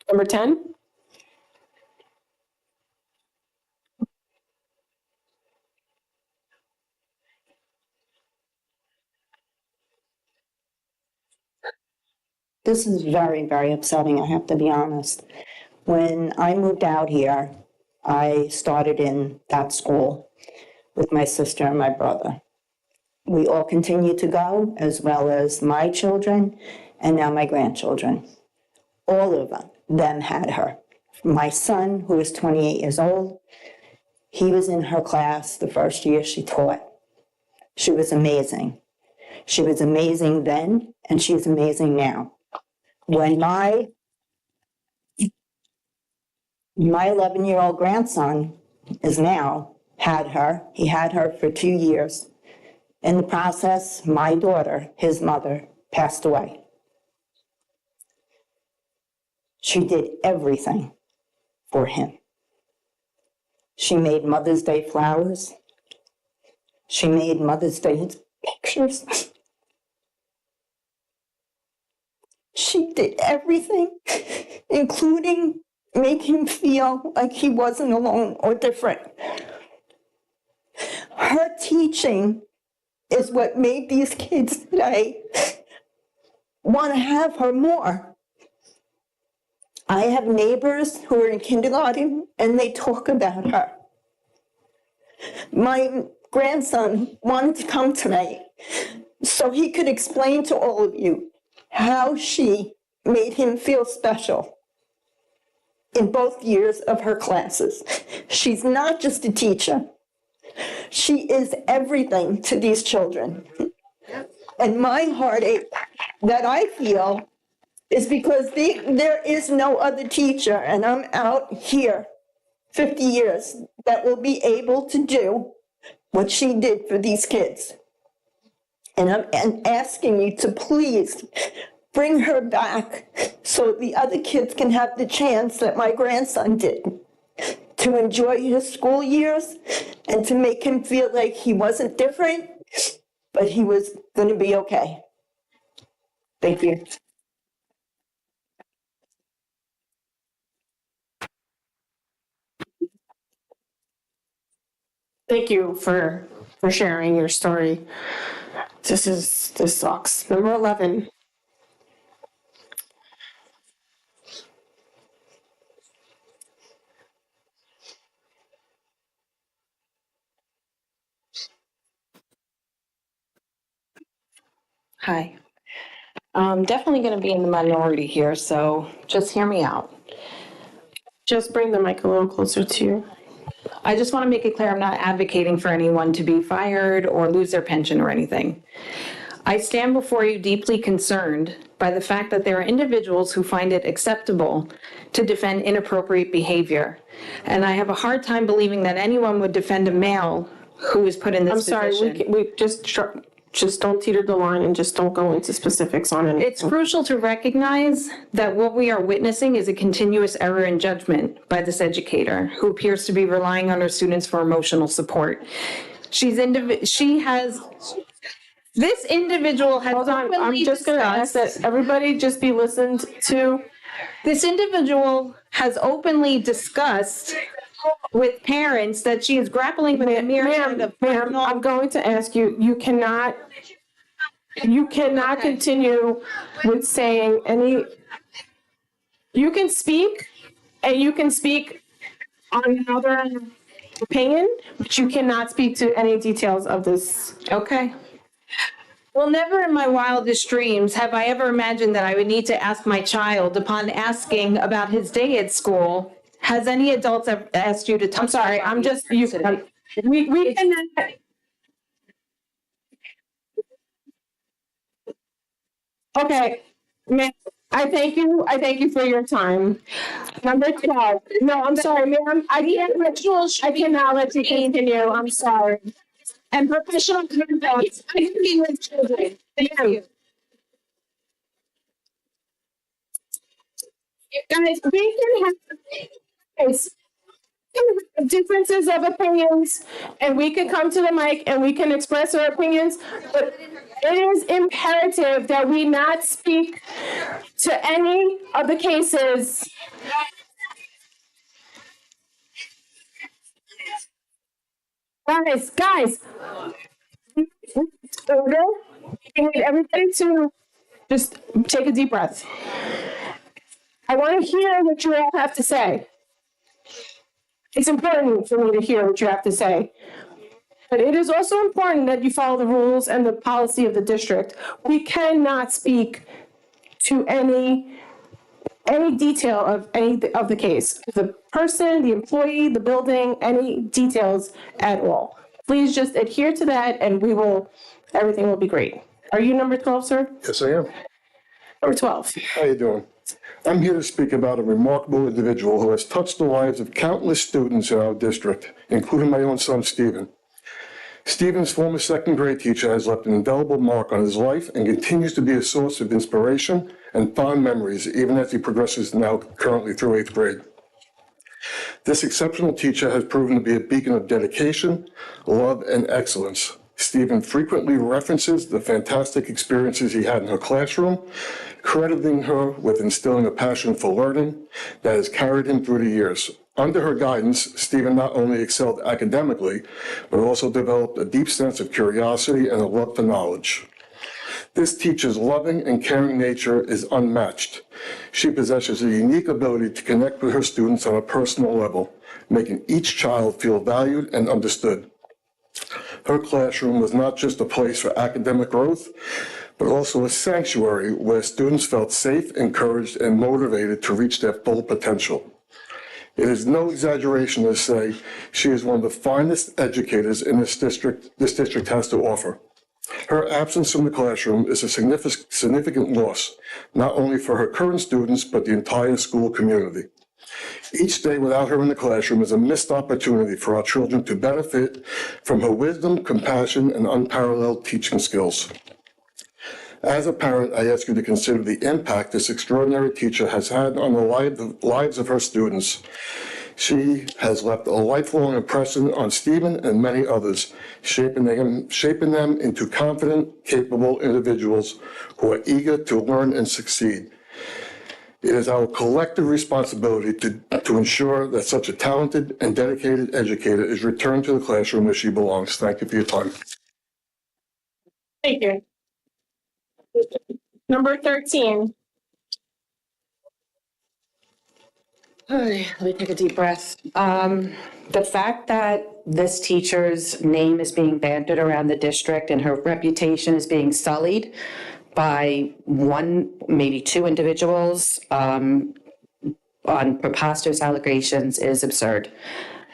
Number 10? This is very, very upsetting, I have to be honest. When I moved out here, I started in that school with my sister and my brother. We all continue to go, as well as my children and now my grandchildren. All of them had her. My son, who is 28 years old, he was in her class the first year she taught. She was amazing. She was amazing then, and she's amazing now. When my 11-year-old grandson is now had her, he had her for 2 years. In the process, my daughter, his mother, passed away. She did everything for him. She made Mother's Day flowers. She made Mother's Day pictures. She did everything, including make him feel like he wasn't alone or different. Her teaching is what made these kids today want to have her more. I have neighbors who are in kindergarten and they talk about her. My grandson wanted to come tonight so he could explain to all of you how she made him feel special in both years of her classes. She's not just a teacher. She is everything to these children. And my heartache that I feel is because there is no other teacher, and I'm out here 50 years, that will be able to do what she did for these kids. And I'm asking you to please bring her back so the other kids can have the chance that my grandson did to enjoy his school years and to make him feel like he wasn't different, but he was going to be okay. Thank you. Thank you for sharing your story. This sucks. Number 11. Hi. I'm definitely going to be in the minority here, so just hear me out. Just bring the mic a little closer to you. I just want to make it clear I'm not advocating for anyone to be fired or lose their pension or anything. I stand before you deeply concerned by the fact that there are individuals who find it acceptable to defend inappropriate behavior. And I have a hard time believing that anyone would defend a male who is put in this position. I'm sorry, we just don't teeter the line and just don't go into specifics on anything. It's crucial to recognize that what we are witnessing is a continuous error in judgment by this educator who appears to be relying on her students for emotional support. This individual has Hold on, I'm just going to ask that everybody just be listened to. This individual has openly discussed with parents that she is grappling with the myriad of Ma'am, I'm going to ask you, you cannot continue with saying any, you can speak and you can speak on another opinion, but you cannot speak to any details of this. Okay. Well, never in my wildest dreams have I ever imagined that I would need to ask my child, upon asking about his day at school, has any adults ever asked you to touch? I'm sorry, I'm just, we cannot. Okay, ma'am, I thank you for your time. Number 12, no, I'm sorry, ma'am, I cannot let you continue, I'm sorry. And professional conduct, speaking with children. Thank you. Guys, we can have differences of opinions, and we can come to the mic and we can express our opinions, but it is imperative that we not speak to any of the cases. Guys, order. I need everybody to just take a deep breath. I want to hear what you all have to say. It's important for me to hear what you have to say. But it is also important that you follow the rules and the policy of the district. We cannot speak to any detail of any of the case. The person, the employee, the building, any details at all. Please just adhere to that and everything will be great. Are you number 12, sir? Yes, I am. Number 12. How you doing? I'm here to speak about a remarkable individual who has touched the lives of countless students in our district, including my own son, Stephen. Stephen's former second grade teacher has left an indelible mark on his life and continues to be a source of inspiration and fond memories even as he progresses now currently through 8th grade. This exceptional teacher has proven to be a beacon of dedication, love, and excellence. Stephen frequently references the fantastic experiences he had in her classroom, crediting her with instilling a passion for learning that has carried him through the years. Under her guidance, Stephen not only excelled academically, but also developed a deep sense of curiosity and a love for knowledge. This teacher's loving and caring nature is unmatched. She possesses a unique ability to connect with her students on a personal level, making each child feel valued and understood. Her classroom was not just a place for academic growth, but also a sanctuary where students felt safe, encouraged, and motivated to reach their full potential. It is no exaggeration to say she is one of the finest educators in this district has to offer. Her absence from the classroom is a significant loss, not only for her current students, but the entire school community. Each day without her in the classroom is a missed opportunity for our children to benefit from her wisdom, compassion, and unparalleled teaching skills. As a parent, I ask you to consider the impact this extraordinary teacher has had on the lives of her students. She has left a lifelong impression on Stephen and many others, shaping them into confident, capable individuals who are eager to learn and succeed. It is our collective responsibility to ensure that such a talented and dedicated educator is returned to the classroom where she belongs. Thank you for your time. Thank you. Number 13. Let me take a deep breath. The fact that this teacher's name is being bandied around the district and her reputation is being sullied by one, maybe two individuals on preposterous allegations is absurd.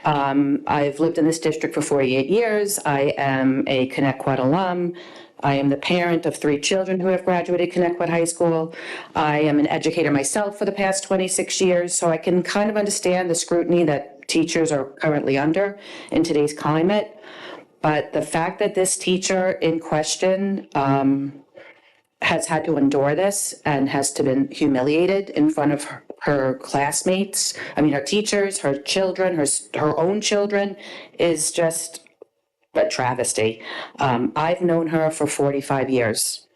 I've lived in this district for 48 years. I am a Connecticut alum. I am the parent of 3 children who have graduated Connecticut High School. I am an educator myself for the past 26 years, so I can kind of understand the scrutiny that teachers are currently under in today's climate. But the fact that this teacher in question has had to endure this and has to been humiliated in front of her classmates, her teachers, her children, her own children, is just a travesty. I've known her for 45 years.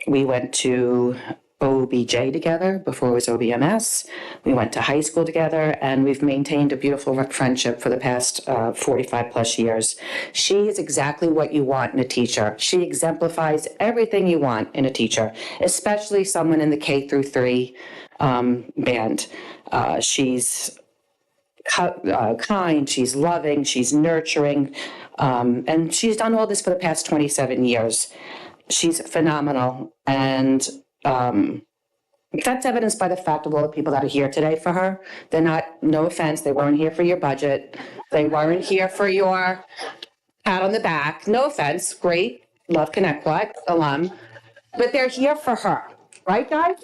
We went to OBJ together before it was OBMS. We went to high school together, and we've maintained a beautiful friendship for the past 45 plus years. She is exactly what you want in a teacher. She exemplifies everything you want in a teacher, especially someone in the K through 3 band. She's kind, she's loving, she's nurturing, and she's done all this for the past 27 years. She's phenomenal, and that's evidenced by the fact of all the people that are here today for her. They're not, no offense, they weren't here for your budget. They weren't here for your pat on the back. No offense, great, love Connecticut, alum, but they're here for her, right, guys?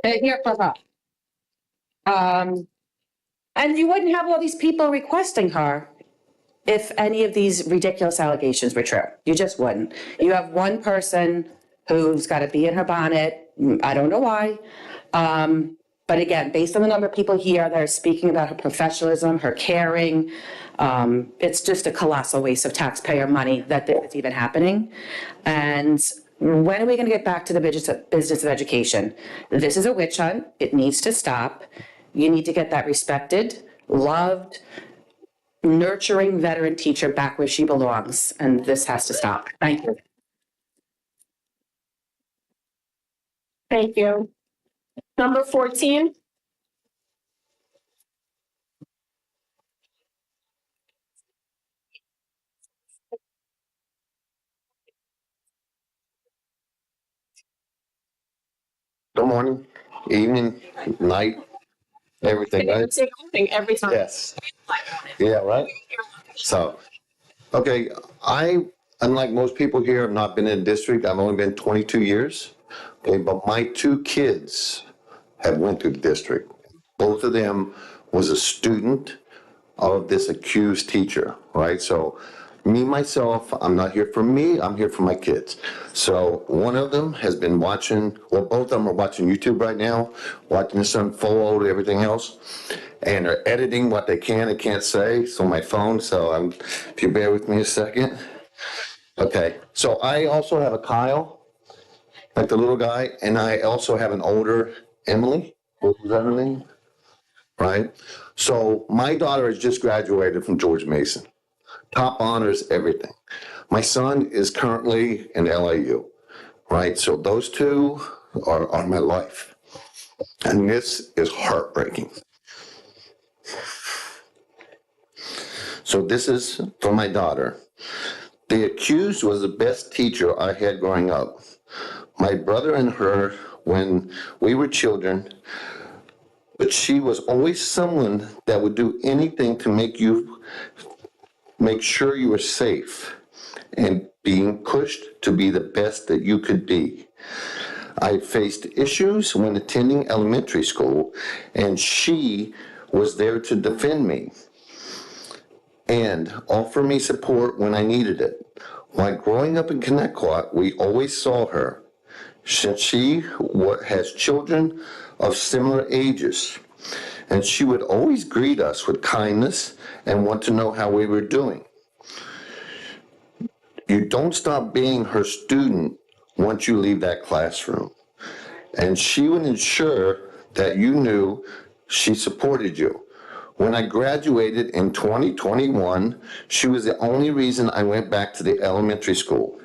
They're here for her. And you wouldn't have all these people requesting her if any of these ridiculous allegations were true. You just wouldn't. You have one person who's got to be in her bonnet. I don't know why. But again, based on the number of people here that are speaking about her professionalism, her caring, it's just a colossal waste of taxpayer money that this is even happening. And when are we going to get back to the business of education? This is a witch hunt. It needs to stop. You need to get that respected, loved, nurturing veteran teacher back where she belongs. And this has to stop. Thank you. Thank you. Number 14. Good morning, evening, night, everything, right? Every time. Yes. Yeah, right? So, okay, I, unlike most people here, have not been in the district. I've only been 22 years. Okay, but my 2 kids have went through the district. Both of them was a student of this accused teacher, right? So me, myself, I'm not here for me, I'm here for my kids. So one of them has been watching, well, both of them are watching YouTube right now, watching this unfold, everything else, and they're editing what they can and can't say. It's on my phone, so if you bear with me a second. Okay, so I also have a Kyle, like the little guy, and I also have an older Emily. What was that her name? Right? So my daughter has just graduated from George Mason. Top honors, everything. My son is currently in LIU, right? So those two are my life. And this is heartbreaking. So this is for my daughter. The accused was the best teacher I had growing up. My brother and her, when we were children, but she was always someone that would do anything to make sure you were safe and being pushed to be the best that you could be. I faced issues when attending elementary school, and she was there to defend me and offer me support when I needed it. While growing up in Connecticut, we always saw her, since she has children of similar ages, and she would always greet us with kindness and want to know how we were doing. You don't stop being her student once you leave that classroom. And she would ensure that you knew she supported you. When I graduated in 2021, she was the only reason I went back to the elementary school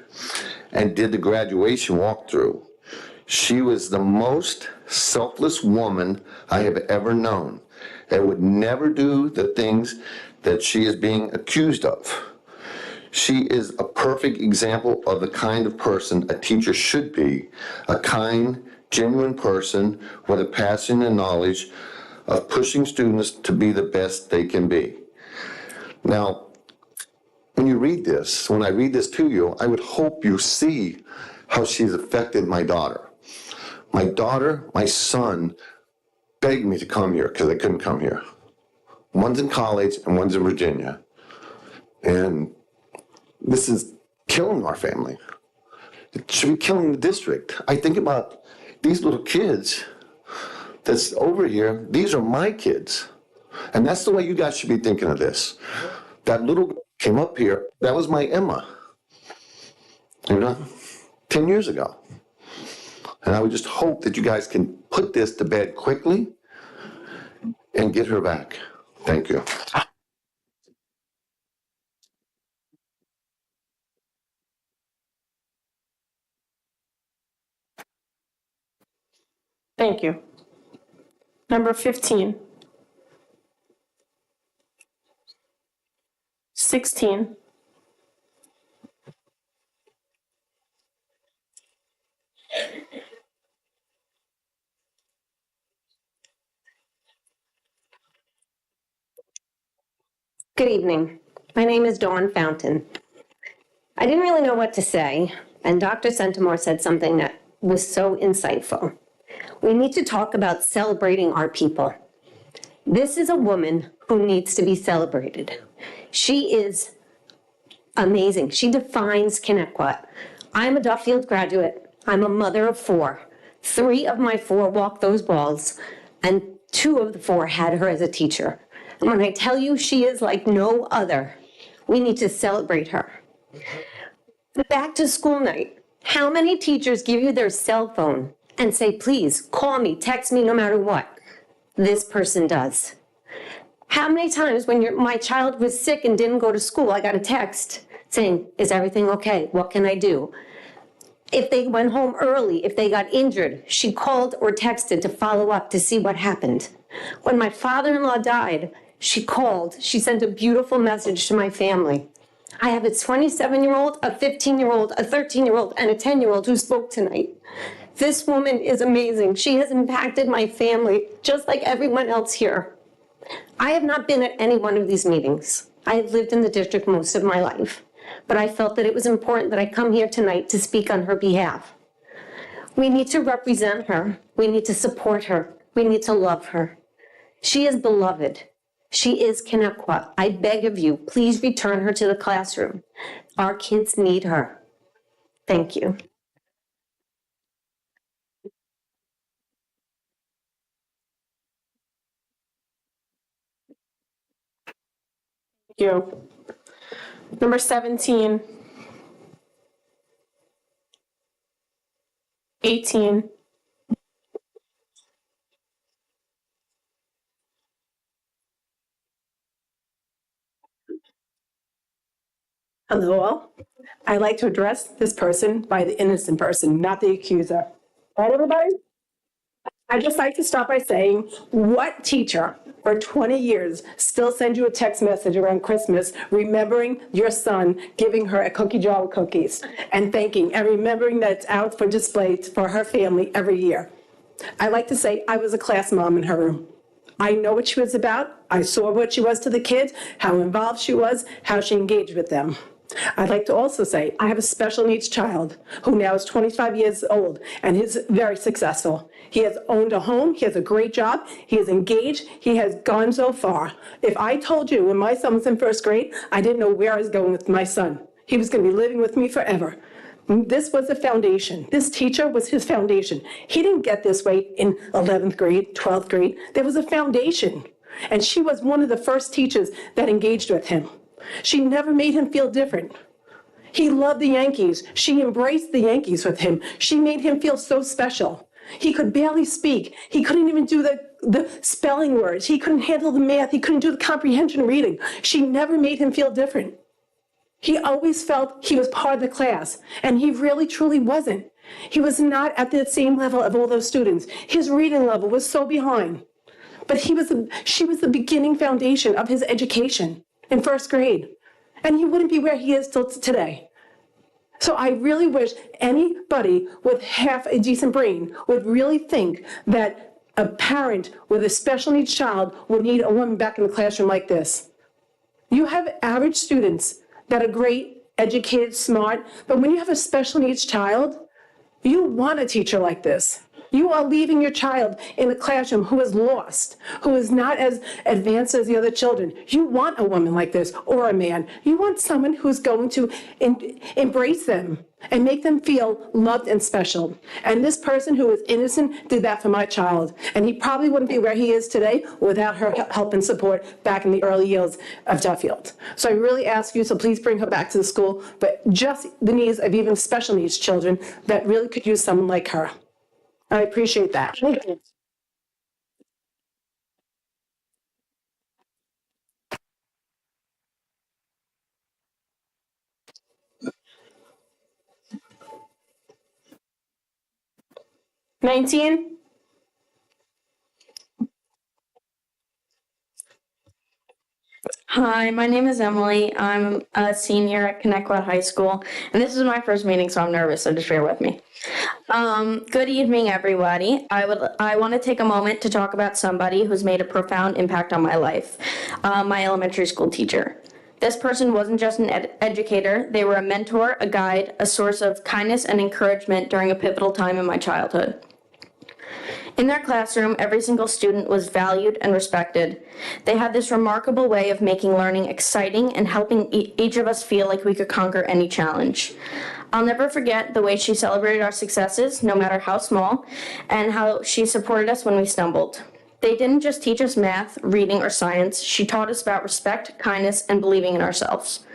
and did the graduation walkthrough. She was the most selfless woman I have ever known and would never do the things that she is being accused of. She is a perfect example of the kind of person a teacher should be, a kind, genuine person with a passion and knowledge of pushing students to be the best they can be. Now, when you read this, when I read this to you, I would hope you see how she's affected my daughter. My daughter, my son, begged me to come here because they couldn't come here. One's in college and one's in Virginia. And this is killing our family. It should be killing the district. I think about these little kids that's over here. These are my kids. And that's the way you guys should be thinking of this. That little girl came up here. That was my Emma. 10 years ago. And I would just hope that you guys can put this to bed quickly and get her back. Thank you. Thank you. Number 15. 16. 'Good evening. My name is Dawn Fountain. I didn't really know what to say, and Dr. Centimore said something that was so insightful. We need to talk about celebrating our people. This is a woman who needs to be celebrated. She is amazing. She defines Connecticut. I'm a Duffield graduate. I'm a mother of 4. 3 of my 4 walked those balls, and 2 of the 4 had her as a teacher. And when I tell you she is like no other, we need to celebrate her. The back to school night. How many teachers give you their cell phone and say, please call me, text me, no matter what? This person does. How many times when my child was sick and didn't go to school, I got a text saying, is everything okay? What can I do? If they went home early, if they got injured, she called or texted to follow up to see what happened. When my father-in-law died, she called, she sent a beautiful message to my family. I have a 27-year-old, a 15-year-old, a 13-year-old, and a 10-year-old who spoke tonight. This woman is amazing. She has impacted my family, just like everyone else here. I have not been at any one of these meetings. I have lived in the district most of my life, but I felt that it was important that I come here tonight to speak on her behalf. We need to represent her. We need to support her. We need to love her. She is beloved. She is Connecticut. I beg of you, please return her to the classroom. Our kids need her. Thank you. Thank you. Number 17. 18. Hello all. I'd like to address this person by the innocent person, not the accuser. All right, everybody? I'd just like to start by saying, what teacher for 20 years still sends you a text message around Christmas remembering your son, giving her a cookie jar with cookies, and thanking and remembering that it's out for display for her family every year? I'd like to say I was a class mom in her room. I know what she was about. I saw what she was to the kids, how involved she was, how she engaged with them. I'd like to also say I have a special needs child who now is 25 years old and is very successful. He has owned a home, he has a great job, he is engaged, he has gone so far. If I told you when my son was in first grade, I didn't know where I was going with my son. He was going to be living with me forever. This was the foundation. This teacher was his foundation. He didn't get this way in 11th grade, 12th grade. There was a foundation. And she was one of the first teachers that engaged with him. She never made him feel different. He loved the Yankees. She embraced the Yankees with him. She made him feel so special. He could barely speak. He couldn't even do the spelling words. He couldn't handle the math. He couldn't do the comprehension reading. She never made him feel different. He always felt he was part of the class, and he really truly wasn't. He was not at the same level of all those students. His reading level was so behind. But she was the beginning foundation of his education in first grade. And he wouldn't be where he is till today. So I really wish anybody with half a decent brain would really think that a parent with a special needs child would need a woman back in the classroom like this. You have average students that are great, educated, smart, but when you have a special needs child, you want a teacher like this. You are leaving your child in a classroom who is lost, who is not as advanced as the other children. You want a woman like this, or a man. You want someone who's going to embrace them and make them feel loved and special. And this person who is innocent did that for my child. And he probably wouldn't be where he is today without her help and support back in the early years of Duffield. So I really ask you, so please bring her back to the school, but just the needs of even special needs children that really could use someone like her. I appreciate that. Thank you. $19. Hi, my name is Emily. I'm a senior at Connecticut High School, and this is my first meeting, so I'm nervous, so just bear with me. Good evening, everybody. I want to take a moment to talk about somebody who's made a profound impact on my life, my elementary school teacher. This person wasn't just an educator, they were a mentor, a guide, a source of kindness and encouragement during a pivotal time in my childhood. In their classroom, every single student was valued and respected. They had this remarkable way of making learning exciting and helping each of us feel like we could conquer any challenge. I'll never forget the way she celebrated our successes, no matter how small, and how she supported us when we stumbled. They didn't just teach us math, reading, or science. She taught us about respect, kindness, and believing in ourselves.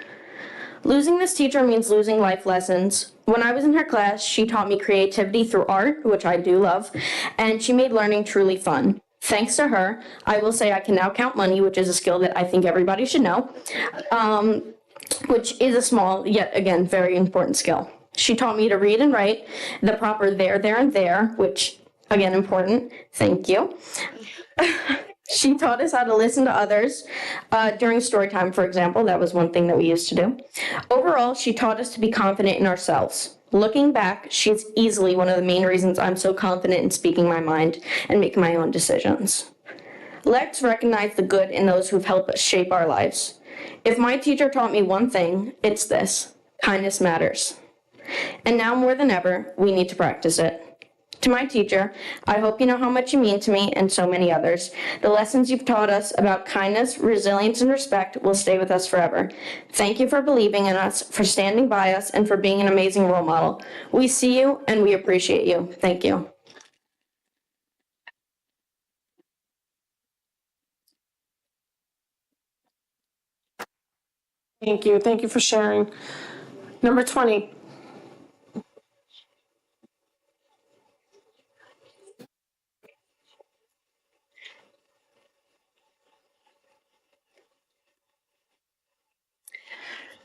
Losing this teacher means losing life lessons. When I was in her class, she taught me creativity through art, which I do love, and she made learning truly fun. Thanks to her, I will say I can now count money, which is a skill that I think everybody should know, which is a small, yet again, very important skill. She taught me to read and write, the proper there, and there, which, again, important. Thank you. She taught us how to listen to others during story time, for example. That was one thing that we used to do. Overall, she taught us to be confident in ourselves. Looking back, she's easily one of the main reasons I'm so confident in speaking my mind and making my own decisions. Let's recognize the good in those who've helped us shape our lives. If my teacher taught me one thing, it's this: kindness matters. And now more than ever, we need to practice it. To my teacher, I hope you know how much you mean to me and so many others. The lessons you've taught us about kindness, resilience, and respect will stay with us forever. Thank you for believing in us, for standing by us, and for being an amazing role model. We see you and we appreciate you. Thank you. Thank you. Thank you for sharing. Number 20.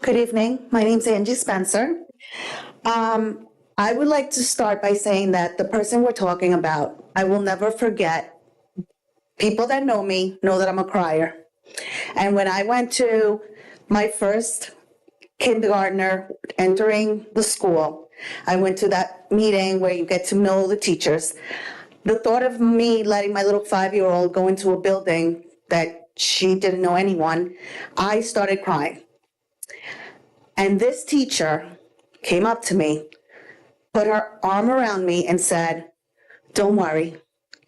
Good evening. My name's Angie Spencer. I would like to start by saying that the person we're talking about, I will never forget. People that know me know that I'm a crier. And when I went to my first kindergartner entering the school, I went to that meeting where you get to know the teachers. The thought of me letting my little 5-year-old go into a building that she didn't know anyone, I started crying. And this teacher came up to me, put her arm around me and said, "Don't worry,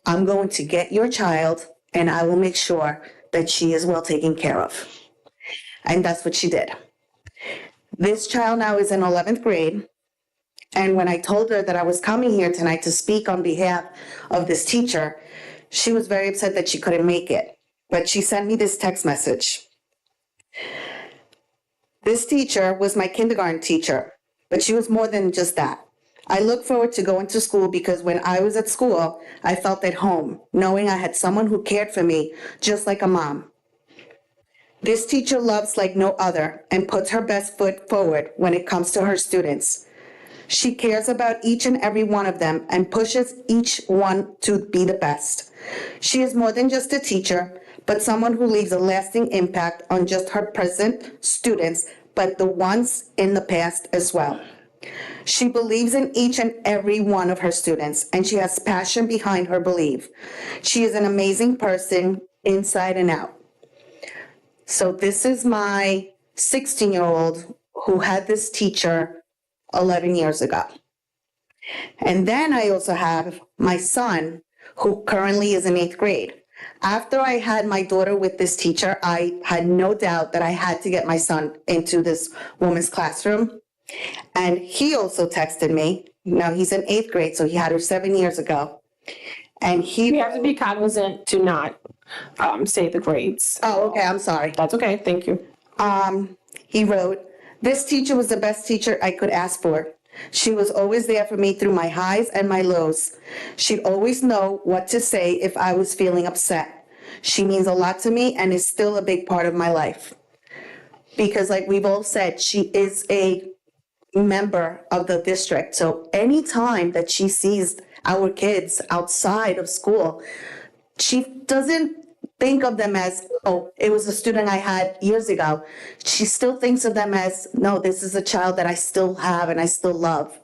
I'm going to get your child and I will make sure that she is well taken care of." And that's what she did. This child now is in 11th grade. And when I told her that I was coming here tonight to speak on behalf of this teacher, she was very upset that she couldn't make it. But she sent me this text message. This teacher was my kindergarten teacher, but she was more than just that. I look forward to going to school because when I was at school, I felt at home, knowing I had someone who cared for me just like a mom. This teacher loves like no other and puts her best foot forward when it comes to her students. She cares about each and every one of them and pushes each one to be the best. She is more than just a teacher, but someone who leaves a lasting impact on just her present students, but the ones in the past as well. She believes in each and every one of her students, and she has passion behind her belief. She is an amazing person inside and out. So this is my 16-year-old who had this teacher 11 years ago. And then I also have my son, who currently is in 8th grade. After I had my daughter with this teacher, I had no doubt that I had to get my son into this woman's classroom. And he also texted me. Now he's in 8th grade, so he had her 7 years ago. And You have to be cognizant to not say the grades. Oh, okay, I'm sorry. That's okay, thank you. He wrote, "This teacher was the best teacher I could ask for. She was always there for me through my highs and my lows. She'd always know what to say if I was feeling upset. She means a lot to me and is still a big part of my life." Because like we've all said, she is a member of the district. So anytime that she sees our kids outside of school, she doesn't think of them as, oh, it was a student I had years ago. She still thinks of them as, no, this is a child that I still have and I still love.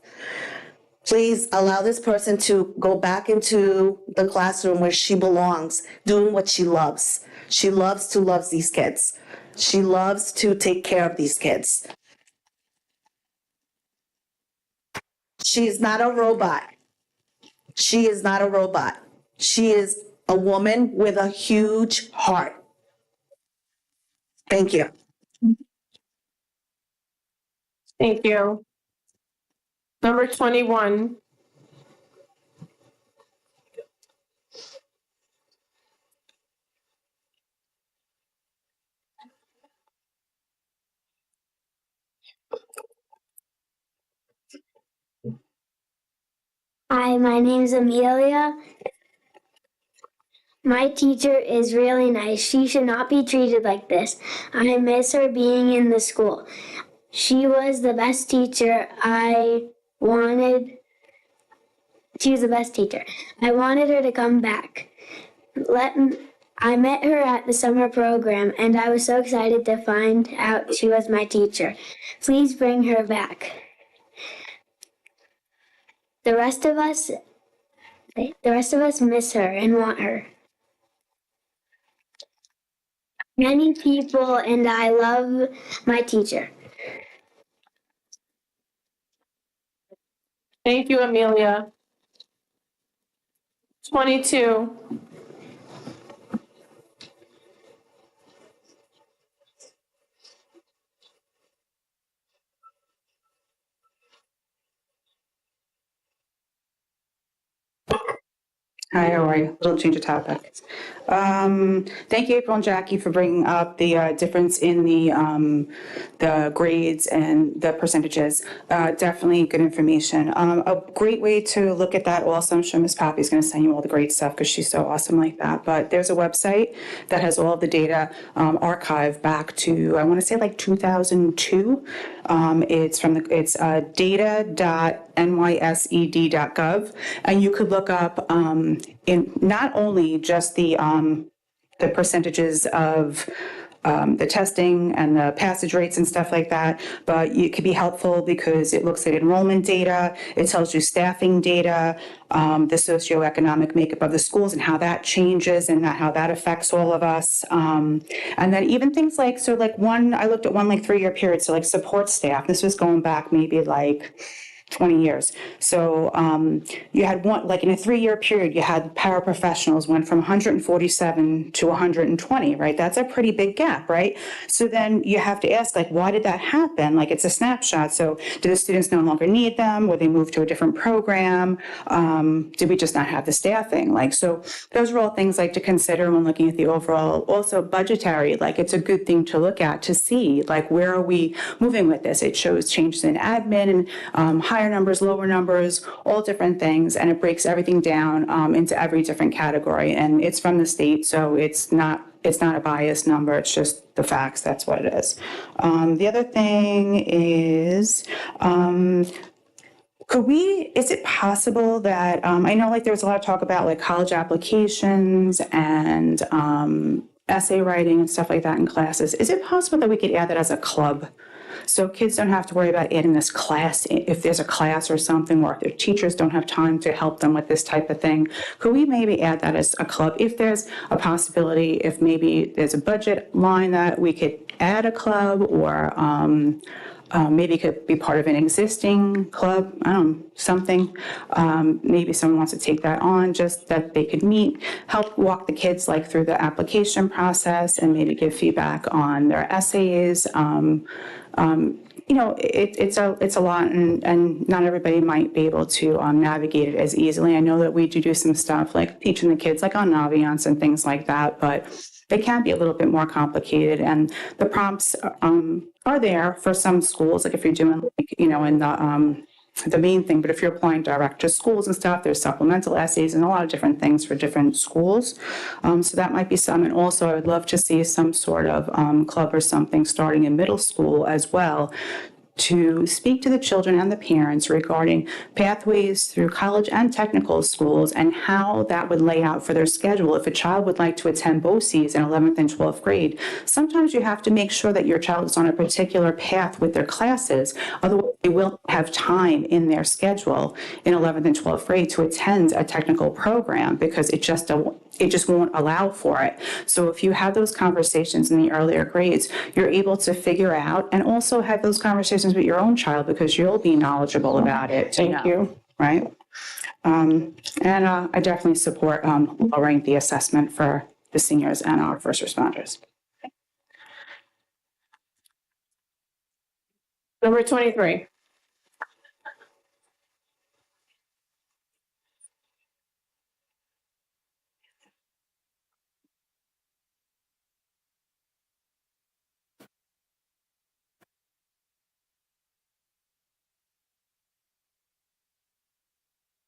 Please allow this person to go back into the classroom where she belongs, doing what she loves. She loves to love these kids. She loves to take care of these kids. She is not a robot. She is not a robot. She is a woman with a huge heart. Thank you. Thank you. Number 21. Hi, my name's Amelia. My teacher is really nice. She should not be treated like this. I miss her being in the school. She was the best teacher I wanted. She was the best teacher. I wanted her to come back. I met her at the summer program, and I was so excited to find out she was my teacher. Please bring her back. The rest of us miss her and want her. Many people and I love my teacher. Thank you, Amelia. 22. Hi, how are you? Little change of topic. Thank you, April and Jackie, for bringing up the difference in the grades and the percentages. Definitely good information. A great way to look at that also, I'm sure Ms. Poppy's going to send you all the great stuff because she's so awesome like that. But there's a website that has all of the data archived back to, I want to say like 2002. It's data.nysed.gov, and you could look up in not only just the percentages of the testing and the passage rates and stuff like that, but it could be helpful because it looks at enrollment data, it tells you staffing data, the socioeconomic makeup of the schools and how that changes and how that affects all of us. And then even things like, I looked at one 3-year period, so like support staff, this was going back maybe like 20 years. So you had one, like in a 3-year period, you had paraprofessionals went from 147 to 120, right? That's a pretty big gap, right? So then you have to ask, like, why did that happen? Like, it's a snapshot. So do the students no longer need them? Were they moved to a different program? Did we just not have the staffing? Like, so those are all things like to consider when looking at the overall, also budgetary, like it's a good thing to look at to see, like, where are we moving with this? It shows changes in admin and higher numbers, lower numbers, all different things, and it breaks everything down into every different category. And it's from the state, so it's not a biased number. It's just the facts. That's what it is. The other thing is, is it possible that, I know like there was a lot of talk about like college applications and essay writing and stuff like that in classes. Is it possible that we could add that as a club? So kids don't have to worry about adding this class if there's a class or something, or if their teachers don't have time to help them with this type of thing. Could we maybe add that as a club? If there's a possibility, if maybe there's a budget line that we could add a club, or maybe it could be part of an existing club, I don't know, something. Maybe someone wants to take that on, just that they could meet, help walk the kids like through the application process and maybe give feedback on their essays. It's a lot, and not everybody might be able to navigate it as easily. I know that we do some stuff like teaching the kids like on Naviance and things like that, but it can be a little bit more complicated. And the prompts are there for some schools, like if you're doing like, in the main thing, but if you're applying direct to schools and stuff, there's supplemental essays and a lot of different things for different schools. So that might be some. And also I would love to see some sort of club or something starting in middle school as well, to speak to the children and the parents regarding pathways through college and technical schools and how that would lay out for their schedule. If a child would like to attend BOCES in 11th and 12th grade, sometimes you have to make sure that your child is on a particular path with their classes. Otherwise, they will have time in their schedule in 11th and 12th grade to attend a technical program because it just won't allow for it. So if you have those conversations in the earlier grades, you're able to figure out and also have those conversations with your own child because you'll be knowledgeable about it. Thank you. Right? I definitely support lowering the assessment for the seniors and our first responders. Number 23.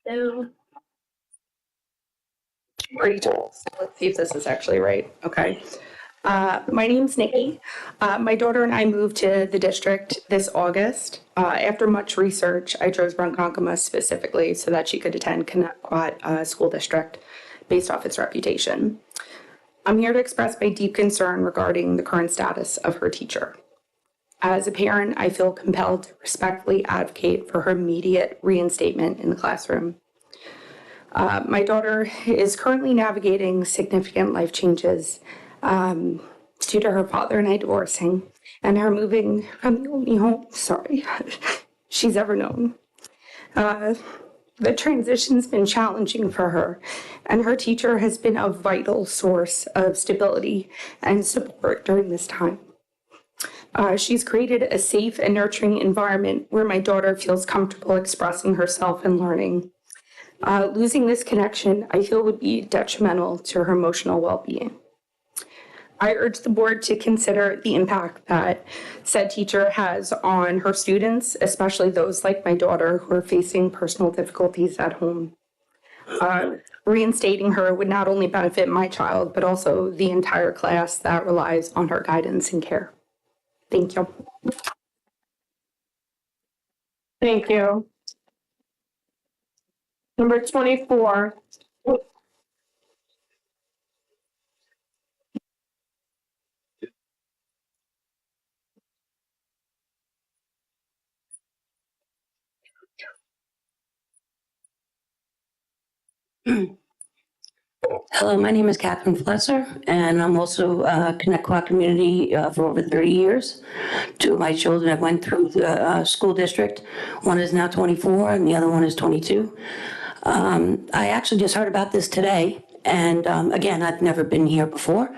Hello. Pretty tall. So let's see if this is actually right. Okay. My name's Nikki. My daughter and I moved to the district this August. After much research, I chose Ronkonkoma specifically so that she could attend Connecticut School District based off its reputation. I'm here to express my deep concern regarding the current status of her teacher. As a parent, I feel compelled to respectfully advocate for her immediate reinstatement in the classroom. My daughter is currently navigating significant life changes due to her father and I divorcing and her moving from the only home, she's ever known. The transition's been challenging for her, and her teacher has been a vital source of stability and support during this time. She's created a safe and nurturing environment where my daughter feels comfortable expressing herself and learning. Losing this connection, I feel, would be detrimental to her emotional well-being. I urge the board to consider the impact that said teacher has on her students, especially those like my daughter who are facing personal difficulties at home. Reinstating her would not only benefit my child, but also the entire class that relies on her guidance and care. Thank you. Thank you. Number 24. Hello, my name is Catherine Flesser, and I'm also Connecticut community for over 30 years. Two of my children have went through the school district. One is now 24 and the other one is 22. I actually just heard about this today, and again, I've never been here before.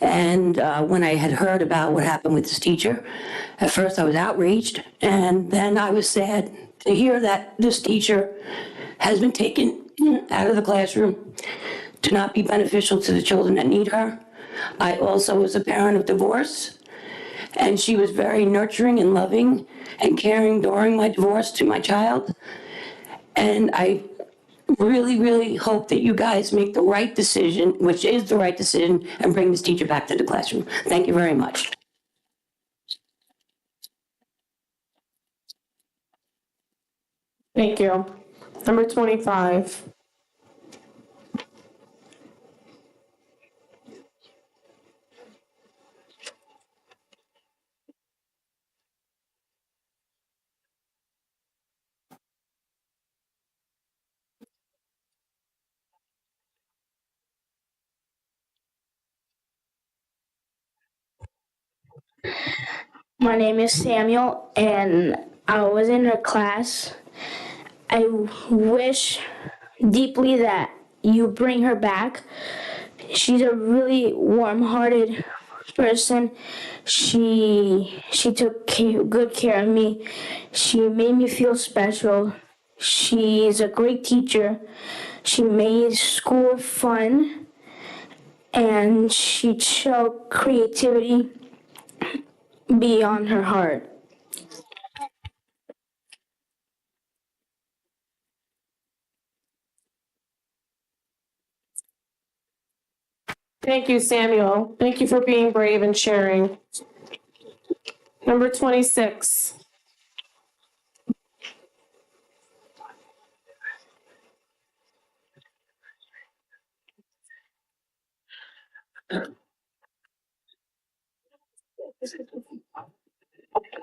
And when I had heard about what happened with this teacher, at first I was outraged, and then I was sad to hear that this teacher has been taken out of the classroom to not be beneficial to the children that need her. I also was a parent of divorce, and she was very nurturing and loving and caring during my divorce to my child. And I really, really hope that you guys make the right decision, which is the right decision, and bring this teacher back to the classroom. Thank you very much. Thank you. Number 25. My name is Samuel, and I was in her class. I wish deeply that you bring her back. She's a really warm-hearted person. She took good care of me. She made me feel special. She's a great teacher. She made school fun, and she showed creativity beyond her heart. Thank you, Samuel. Thank you for being brave and sharing. Number 26.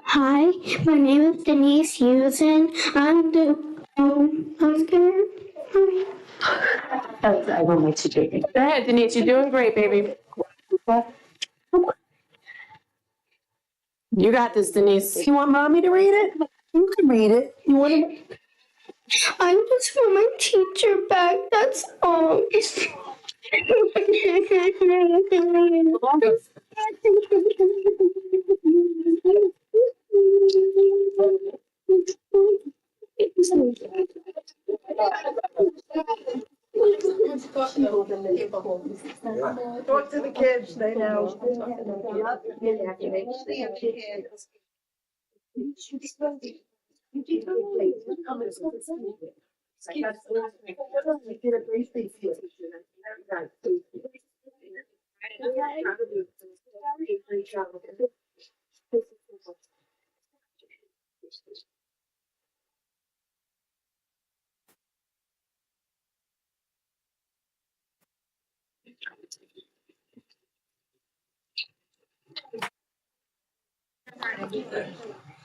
Hi, my name is Denise Usen. I'm scared. I want my teacher. Go ahead, Denise. You're doing great, baby. You got this, Denise. You want mommy to read it? You can read it. You want to? I just want my teacher back. That's all. Talk to the kids, they know.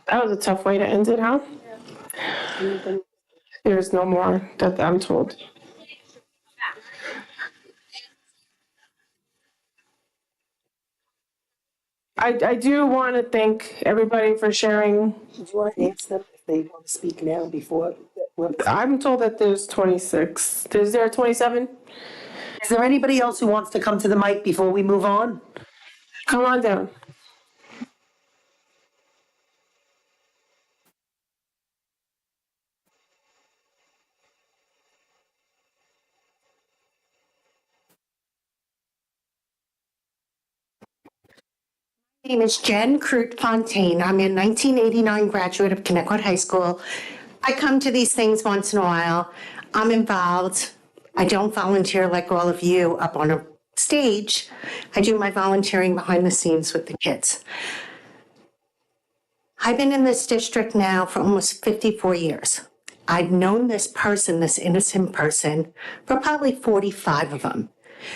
That was a tough way to end it, huh? There's no more that I'm told. I do want to thank everybody for sharing. Do you want to ask them if they want to speak now before I'm told that there's 26. Is there 27? Is there anybody else who wants to come to the mic before we move on? Come on down. My name is Jen Crute Fontaine. I'm a 1989 graduate of Connecticut High School. I come to these things once in a while. I'm involved. I don't volunteer like all of you up on a stage. I do my volunteering behind the scenes with the kids. I've been in this district now for almost 54 years. I've known this person, this innocent person, for probably 45 of them.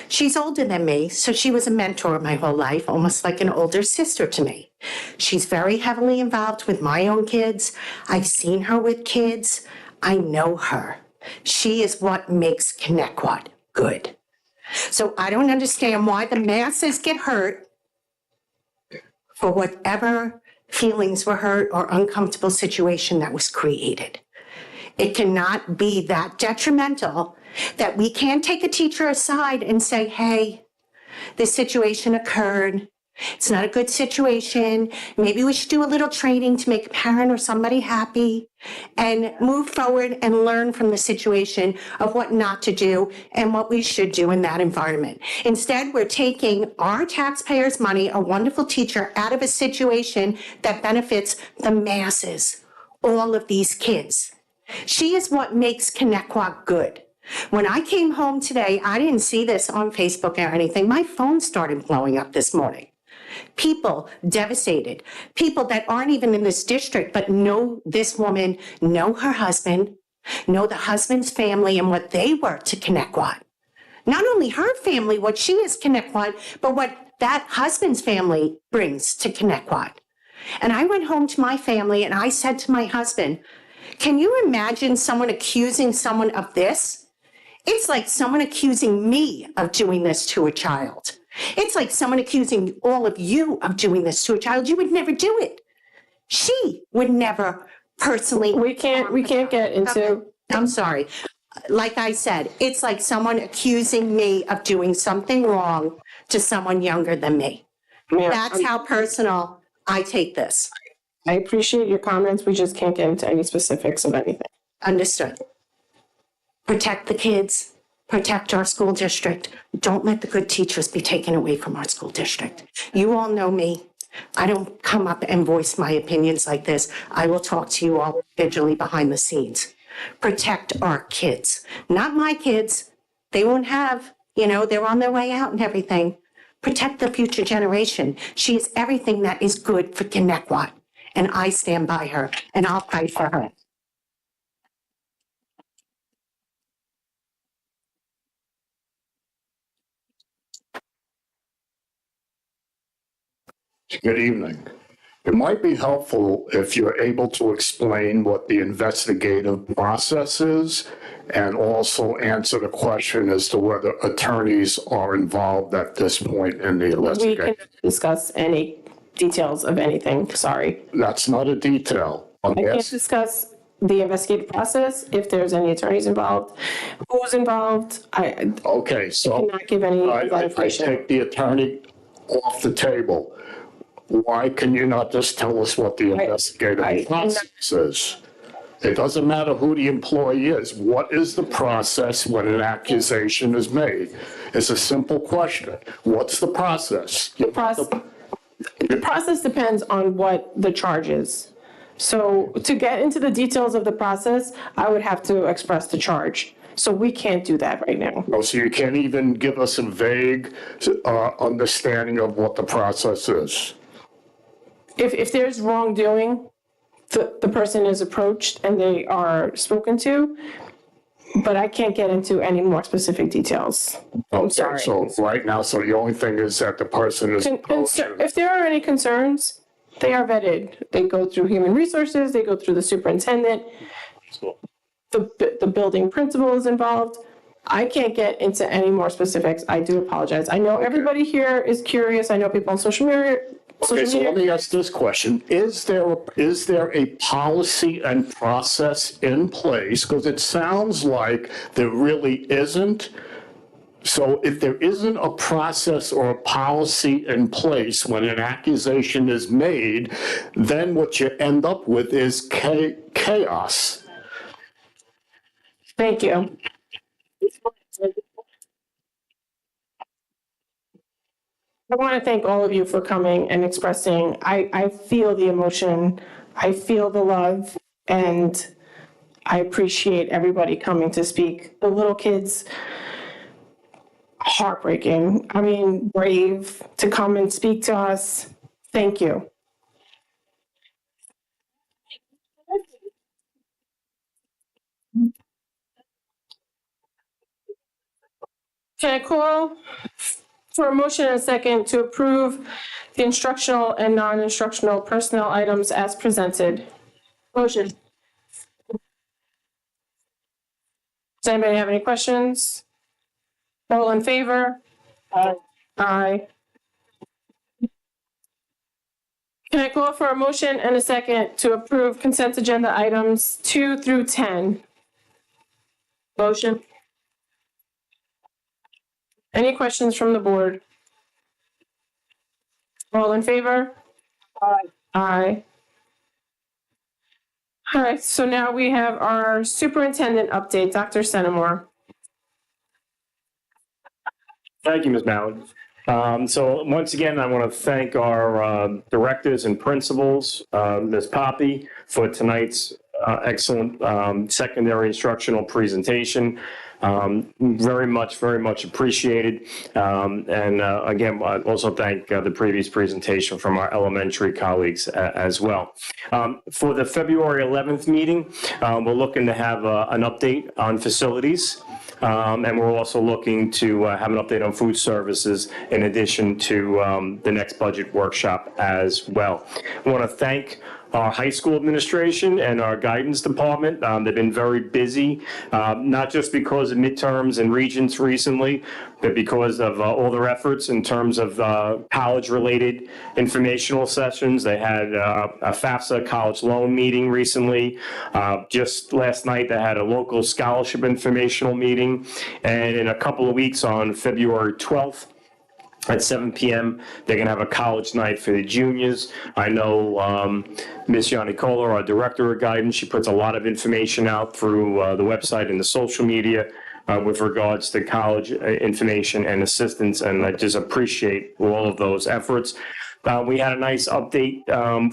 She's older than me, so she was a mentor my whole life, almost like an older sister to me. She's very heavily involved with my own kids. I've seen her with kids. I know her. She is what makes Connecticut good. So I don't understand why the masses get hurt for whatever feelings were hurt or uncomfortable situation that was created. It cannot be that detrimental that we can't take a teacher aside and say, hey, this situation occurred. It's not a good situation. Maybe we should do a little training to make a parent or somebody happy and move forward and learn from the situation of what not to do and what we should do in that environment. Instead, we're taking our taxpayers' money, a wonderful teacher, out of a situation that benefits the masses, all of these kids. She is what makes Connecticut good. When I came home today, I didn't see this on Facebook or anything. My phone started blowing up this morning. People devastated, people that aren't even in this district, but know this woman, know her husband, know the husband's family and what they were to Connecticut. Not only her family, what she is Connecticut, but what that husband's family brings to Connecticut. And I went home to my family and I said to my husband, can you imagine someone accusing someone of this? It's like someone accusing me of doing this to a child. It's like someone accusing all of you of doing this to a child. You would never do it. She would never personally. We can't get into. Okay. I'm sorry. Like I said, it's like someone accusing me of doing something wrong to someone younger than me. That's how personal I take this. I appreciate your comments. We just can't get into any specifics of anything. Understood. Protect the kids. Protect our school district. Don't let the good teachers be taken away from our school district. You all know me. I don't come up and voice my opinions like this. I will talk to you all individually behind the scenes. Protect our kids. Not my kids. They won't have, they're on their way out and everything. Protect the future generation. She is everything that is good for Connecticut. And I stand by her and I'll fight for her. Good evening. It might be helpful if you're able to explain what the investigative process is and also answer the question as to whether attorneys are involved at this point in the We investigation. can discuss any details of anything. Sorry. That's not a detail. I can't discuss the investigative process, if there's any attorneys involved, who's involved. Okay, so cannot give any of that I information. take the attorney off the table. Why can you not just tell us what the investigative process is? It doesn't matter who the employee is. What is the process when an accusation is made? It's a simple question. What's the process? The process depends on what the charge is. So to get into the details of the process, I would have to express the charge. So we can't do that right now. Oh, so you can't even give us a vague understanding of what the process is? If there's wrongdoing, the person is approached and they are spoken to, but I can't get into any more specific details. I'm sorry. So right now, so the only thing is that the person is If there are any concerns, they are vetted. They go through human resources, they go through the superintendent, the building principal is involved. I can't get into any more specifics. I do apologize. I know everybody here is curious. I know people on social Okay, so let me ask this question. Is there a policy and process in place? Because it sounds like there really isn't. So if there isn't a process or a policy in place when an accusation is made, then what you end up with is chaos. Thank you. I want to thank all of you for coming and expressing. I feel the emotion, I feel the love, and I appreciate everybody coming to speak. The little kids, heartbreaking. I mean, brave to come and speak to us. Thank you. Can I call for a motion and a second to approve the instructional and non-instructional personnel items as presented? Motion. Does anybody have any questions? All in favor? Aye. Aye. Can I call for a motion and a second to approve consent agenda items 2 through 10? Motion. Any questions from the board? All in favor? Aye. Aye. All right, so now we have our superintendent update, Dr. Centimore. Thank you, Ms. Mallard. So once again, I want to thank our directors and principals, Ms. Poppy, for tonight's excellent secondary instructional presentation. Very much appreciated. And again, I also thank the previous presentation from our elementary colleagues as well. For the February 11th meeting, we're looking to have an update on facilities. And we're also looking to have an update on food services in addition to the next budget workshop as well. I want to thank our high school administration and our guidance department. They've been very busy, not just because of midterms and regents recently, but because of all their efforts in terms of college-related informational sessions. They had a FAFSA college loan meeting recently. Just last night, they had a local scholarship informational meeting. And in a couple of weeks on February 12th, at 7 p.m., they're going to have a college night for the juniors. I know Ms. Yanicola, our director of guidance, she puts a lot of information out through the website and the social media with regards to college information and assistance, and I just appreciate all of those efforts. We had a nice update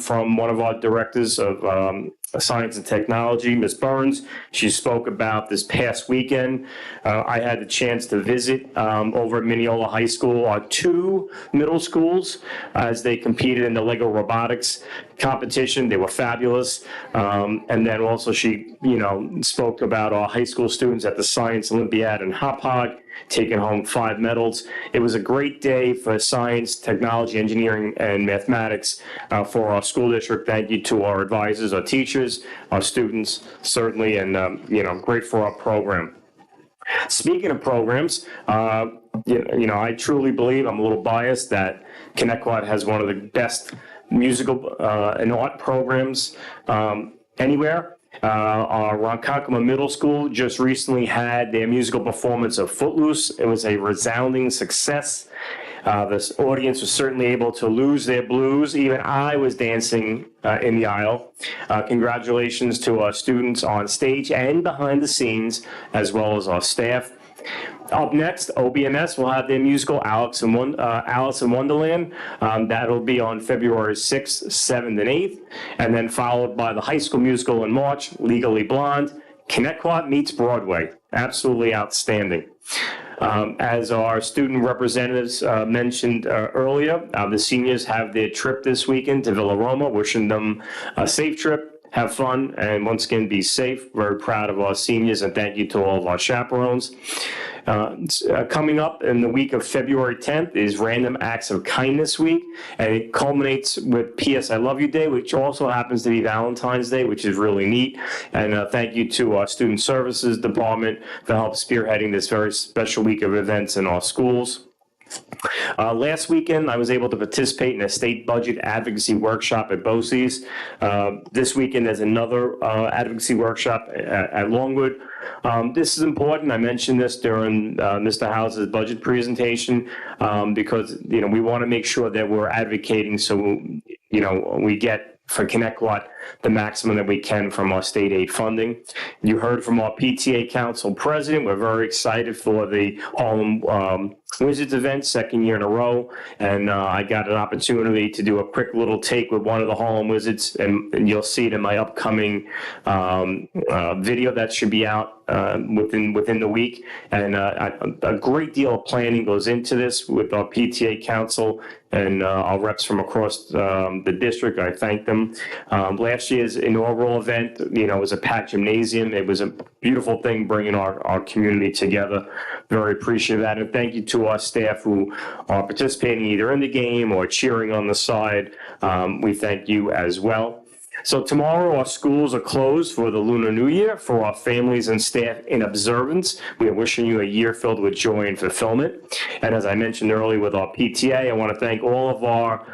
from one of our directors of Science and Technology, Ms. Burns. She spoke about this past weekend. I had the chance to visit over at Mineola High School, our 2 middle schools, as they competed in the Lego robotics competition. They were fabulous. And then also she, spoke about our high school students at the Science Olympiad in Hauppauge, taking home 5 medals. It was a great day for science, technology, engineering, and mathematics for our school district. Thank you to our advisors, our teachers, our students, certainly, and, great for our program. Speaking of programs, I truly believe, I'm a little biased, that Connecticut has one of the best musical and art programs anywhere. Our Ronkonkoma Middle School just recently had their musical performance of Footloose. It was a resounding success. This audience was certainly able to lose their blues. Even I was dancing in the aisle. Congratulations to our students on stage and behind the scenes, as well as our staff. Up next, OBMS will have their musical Alice in Wonderland. That'll be on February 6th, 7th, and 8th. And then followed by the High School Musical in March, Legally Blonde. Connecticut meets Broadway. Absolutely outstanding. As our student representatives mentioned earlier, the seniors have their trip this weekend to Villa Roma. Wishing them a safe trip. Have fun, and once again, be safe. Very proud of our seniors, and thank you to all of our chaperones. Coming up in the week of February 10th is Random Acts of Kindness Week, and it culminates with P.S. I Love You Day, which also happens to be Valentine's Day, which is really neat. And thank you to our Student Services Department for help spearheading this very special week of events in our schools. Last weekend, I was able to participate in a state budget advocacy workshop at BOCES. This weekend, there's another advocacy workshop at Longwood. This is important. I mentioned this during Mr. House's budget presentation because, we want to make sure that we're advocating so, we get for Connecticut the maximum that we can from our state aid funding. You heard from our PTA Council President. We're very excited for the Harlem Wizards event, second year in a row. And I got an opportunity to do a quick little take with one of the Harlem Wizards, and you'll see it in my upcoming video that should be out within the week. And a great deal of planning goes into this with our PTA Council and our reps from across the district. I thank them. Last year's inaugural event, was a packed gymnasium. It was a beautiful thing bringing our community together. Very appreciative of that. And thank you to our staff who are participating either in the game or cheering on the side. We thank you as well. So tomorrow, our schools are closed for the Lunar New Year. For our families and staff in observance, we are wishing you a year filled with joy and fulfillment. And as I mentioned earlier with our PTA, I want to thank all of our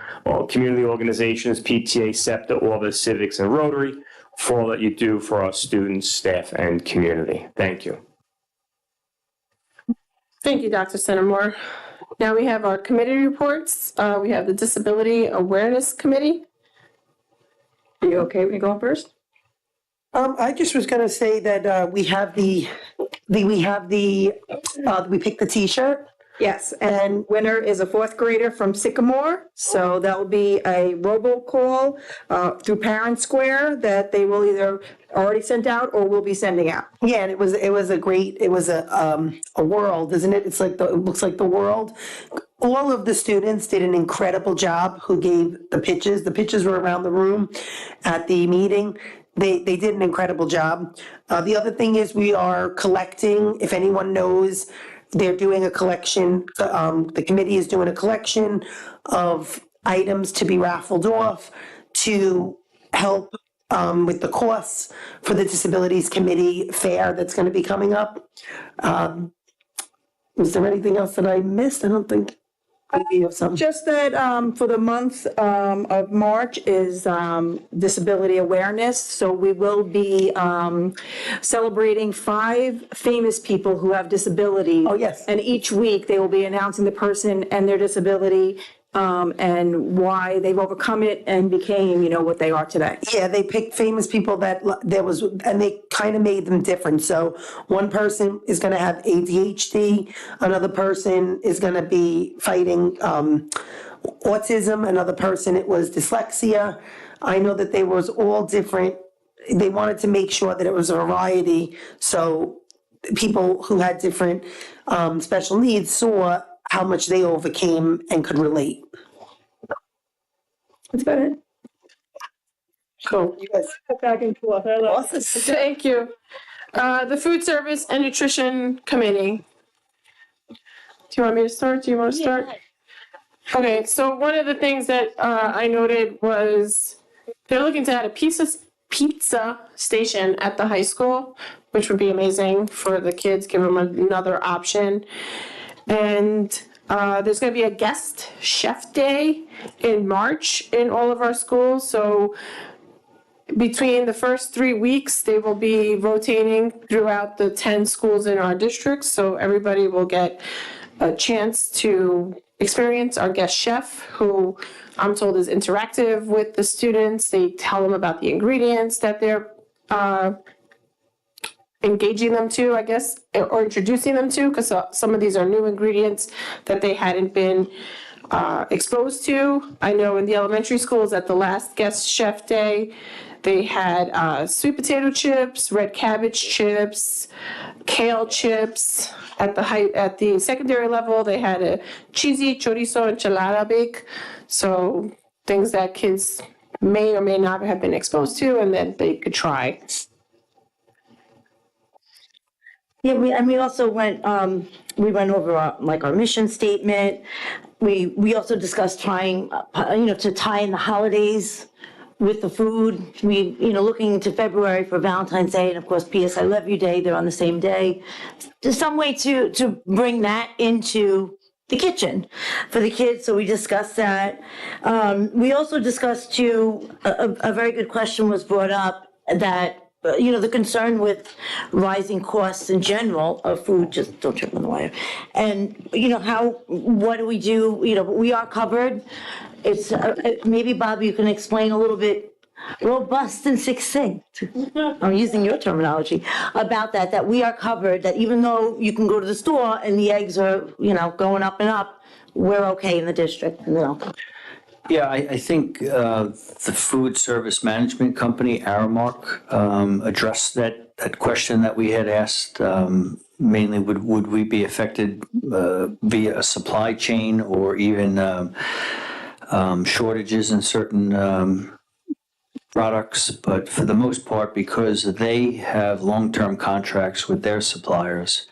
community organizations, PTA, SEPTA, Orbis, Civics, and Rotary, for all that you do for our students, staff, and community. Thank you. Thank you, Dr. Centimore. Now we have our committee reports. We have the Disability Awareness Committee. Are you okay with me going first? I just was gonna say that we picked the T-shirt. Yes, and winner is a fourth grader from Sycamore. So that'll be a robocall through Parent Square that they will either already sent out or will be sending out. Yeah, and it was a world, isn't it? It looks like the world. All of the students did an incredible job who gave the pitches. The pitches were around the room at the meeting. They did an incredible job. The other thing is we are collecting, if anyone knows, they're doing a collection. The committee is doing a collection of items to be raffled off to help with the costs for the Disabilities Committee fair that's going to be coming up. Was there anything else that I missed? I don't think. Just that for the month of March is disability awareness. So we will be celebrating 5 famous people who have disabilities. Oh, yes. And each week they will be announcing the person and their disability and why they've overcome it and became, what they are today. Yeah, they picked famous people and they kind of made them different. So one person is going to have ADHD, another person is going to be fighting autism, another person, it was dyslexia. I know that they was all different. They wanted to make sure that it was a variety. So people who had different special needs saw how much they overcame and could relate. That's about it. Cool. You guys back and forth. Awesome. Thank you. The Food Service and Nutrition Committee. Do you want me to start? Do you want to start? Okay, so one of the things that I noted was they're looking to add a pizza station at the high school, which would be amazing for the kids, give them another option. And there's going to be a guest chef day in March in all of our schools. So between the first 3 weeks, they will be rotating throughout the 10 schools in our district. So everybody will get a chance to experience our guest chef, who I'm told is interactive with the students. They tell them about the ingredients that they're engaging them to, I guess, or introducing them to, because some of these are new ingredients that they hadn't been exposed to. I know in the elementary schools at the last guest chef day, they had sweet potato chips, red cabbage chips, kale chips. At the secondary level, they had a cheesy chorizo enchilada bake. So things that kids may or may not have been exposed to, and then they could try. Yeah, we also went over our mission statement. We also discussed trying, to tie in the holidays with the food. We, looking into February for Valentine's Day and of course PS I Love You Day, they're on the same day. There's some way to bring that into the kitchen for the kids, so we discussed that. We also discussed too, a very good question was brought up that, the concern with rising costs in general of food, just don't trip on the wire. And, what do we do? We are covered. It's, maybe Bob, you can explain a little bit robust and succinct, I'm using your terminology, about that we are covered, that even though you can go to the store and the eggs are, going up and up, we're okay in the district, Yeah, I think the Food Service Management Company, Aramark, addressed that question that we had asked. Mainly, would we be affected via a supply chain or even shortages in certain products? But for the most part, because they have long-term contracts with their suppliers,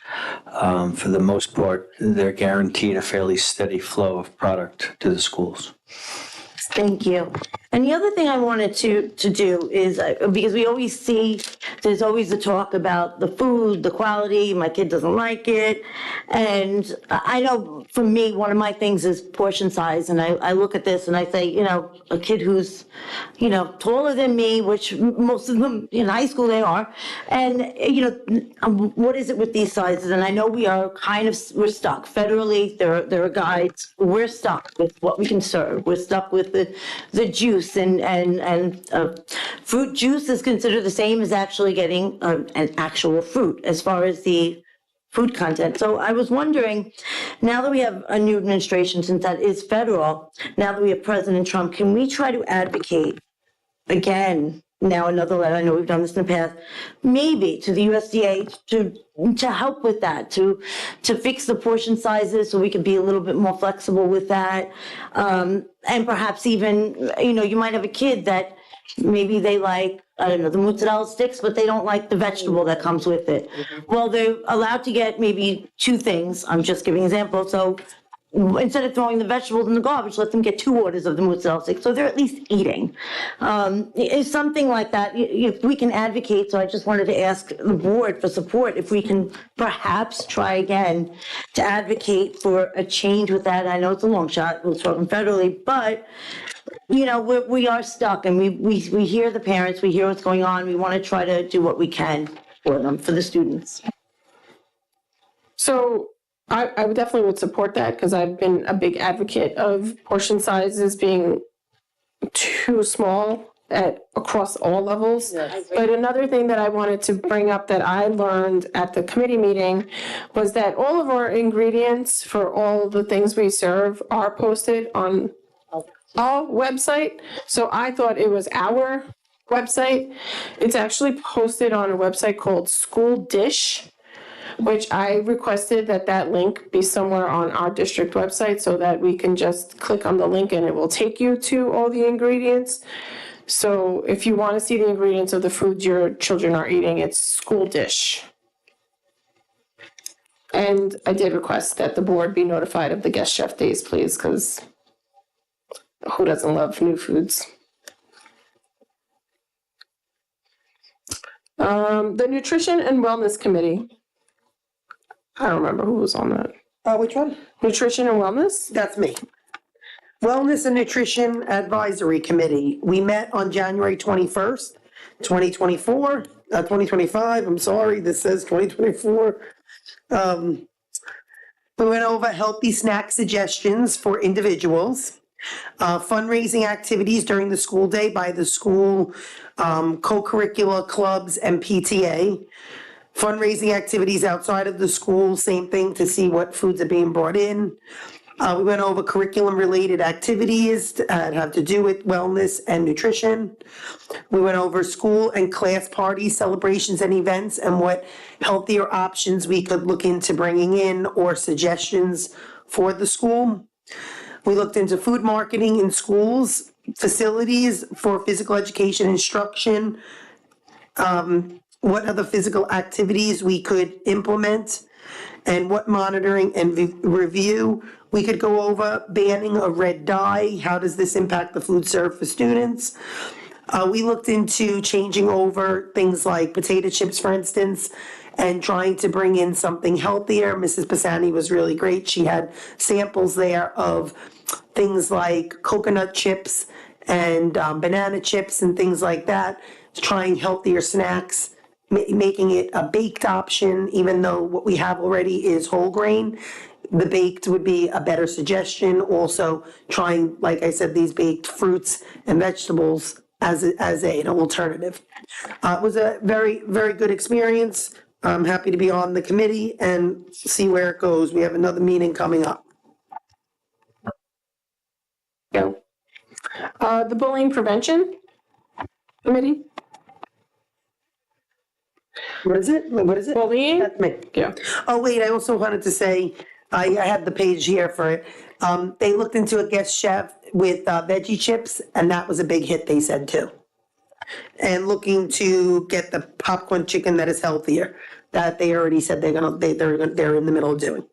for the most part, they're guaranteed a fairly steady flow of product to the schools. Thank you. And the other thing I wanted to do is, because we always see, there's always the talk about the food, the quality, my kid doesn't like it. And I know for me, one of my things is portion size. And I look at this and I say, a kid who's, taller than me, which most of them in high school they are. And, what is it with these sizes? And I know we're stuck federally. There are guides. We're stuck with what we can serve. We're stuck with the juice and fruit juice is considered the same as actually getting an actual fruit as far as the food content. So I was wondering, now that we have a new administration, since that is federal, now that we have President Trump, can we try to advocate again, now another letter, I know we've done this in the past, maybe to the USDA to help with that, to fix the portion sizes so we can be a little bit more flexible with that. And perhaps even, you might have a kid that maybe they like, I don't know, the mozzarella sticks, but they don't like the vegetable that comes with it. Well, they're allowed to get maybe 2 things. I'm just giving an example. So instead of throwing the vegetables in the garbage, let them get 2 orders of the mozzarella sticks, so they're at least eating. It's something like that, if we can advocate. So I just wanted to ask the board for support, if we can perhaps try again to advocate for a change with that. I know it's a long shot, we're talking federally, but we are stuck, and we hear the parents, we hear what's going on, we want to try to do what we can for them, for the students. So I would definitely support that, because I've been a big advocate of portion sizes being too small across all levels. Yes. But another thing that I wanted to bring up that I learned at the committee meeting was that all of our ingredients for all the things we serve are posted on our website. So I thought it was our website. It's actually posted on a website called School Dish, which I requested that link be somewhere on our district website so that we can just click on the link and it will take you to all the ingredients. So if you want to see the ingredients of the foods your children are eating, it's School Dish. And I did request that the board be notified of the guest chef days, please, because who doesn't love new foods? The Nutrition and Wellness Committee. I don't remember who was on that. Which one? Nutrition and Wellness? That's me. Wellness and Nutrition Advisory Committee. We met on January 21st, 2025. I'm sorry, this says 2024. We went over healthy snack suggestions for individuals, fundraising activities during the school day by the school, co-curricular clubs and PTA. Fundraising activities outside of the school, same thing, to see what foods are being brought in. We went over curriculum-related activities that have to do with wellness and nutrition. We went over school and class parties, celebrations, and events, and what healthier options we could look into bringing in or suggestions for the school. We looked into food marketing in schools, facilities for physical education instruction, what other physical activities we could implement, and what monitoring and review we could go over. Banning of red dye, how does this impact the food served for students? We looked into changing over things like potato chips, for instance, and trying to bring in something healthier. Mrs. Pisani was really great. She had samples there of things like coconut chips and banana chips and things like that, trying healthier snacks, making it a baked option, even though what we have already is whole grain. The baked would be a better suggestion. Also trying, like I said, these baked fruits and vegetables as an alternative. It was a very, very good experience. I'm happy to be on the committee and see where it goes. We have another meeting coming up. The bullying prevention committee? What is it? What is it? Bullying? That's me. Yeah. Oh, wait, I also wanted to say, I had the page here for it. They looked into a guest chef with veggie chips, and that was a big hit, they said too. And looking to get the popcorn chicken that is healthier, that they already said they're in the middle of doing.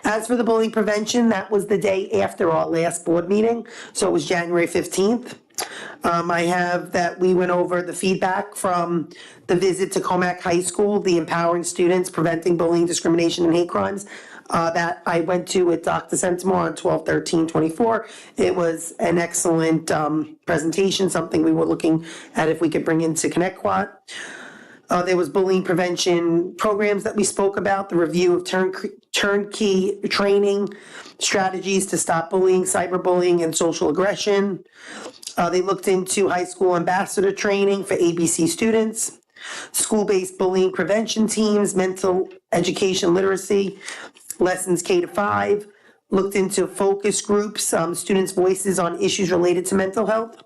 As for the bullying prevention, that was the day after our last board meeting, so it was January 15th. I have that we went over the feedback from the visit to Comac High School, the Empowering Students Preventing Bullying, Discrimination, and Hate Crimes, that I went to with Dr. Sentimore on 12/13/24. It was an excellent presentation, something we were looking at if we could bring into Connecticut. There was bullying prevention programs that we spoke about, the review of turnkey training, strategies to stop bullying, cyberbullying, and social aggression. They looked into high school ambassador training for ABC students, school-based bullying prevention teams, mental education literacy, lessons K to 5, looked into focus groups, students' voices on issues related to mental health.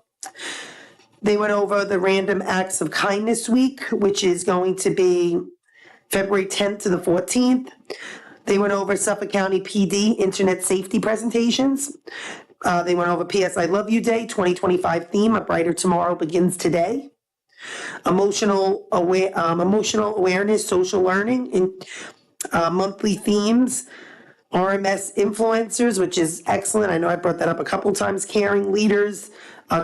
They went over the Random Acts of Kindness Week, which is going to be February 10th to the 14th. They went over Suffolk County PD Internet Safety presentations. They went over PS I Love You Day 2025 theme, A Brighter Tomorrow Begins Today. Emotional awareness, social learning, in monthly themes. RMS influencers, which is excellent. I know I brought that up a couple times. Caring leaders,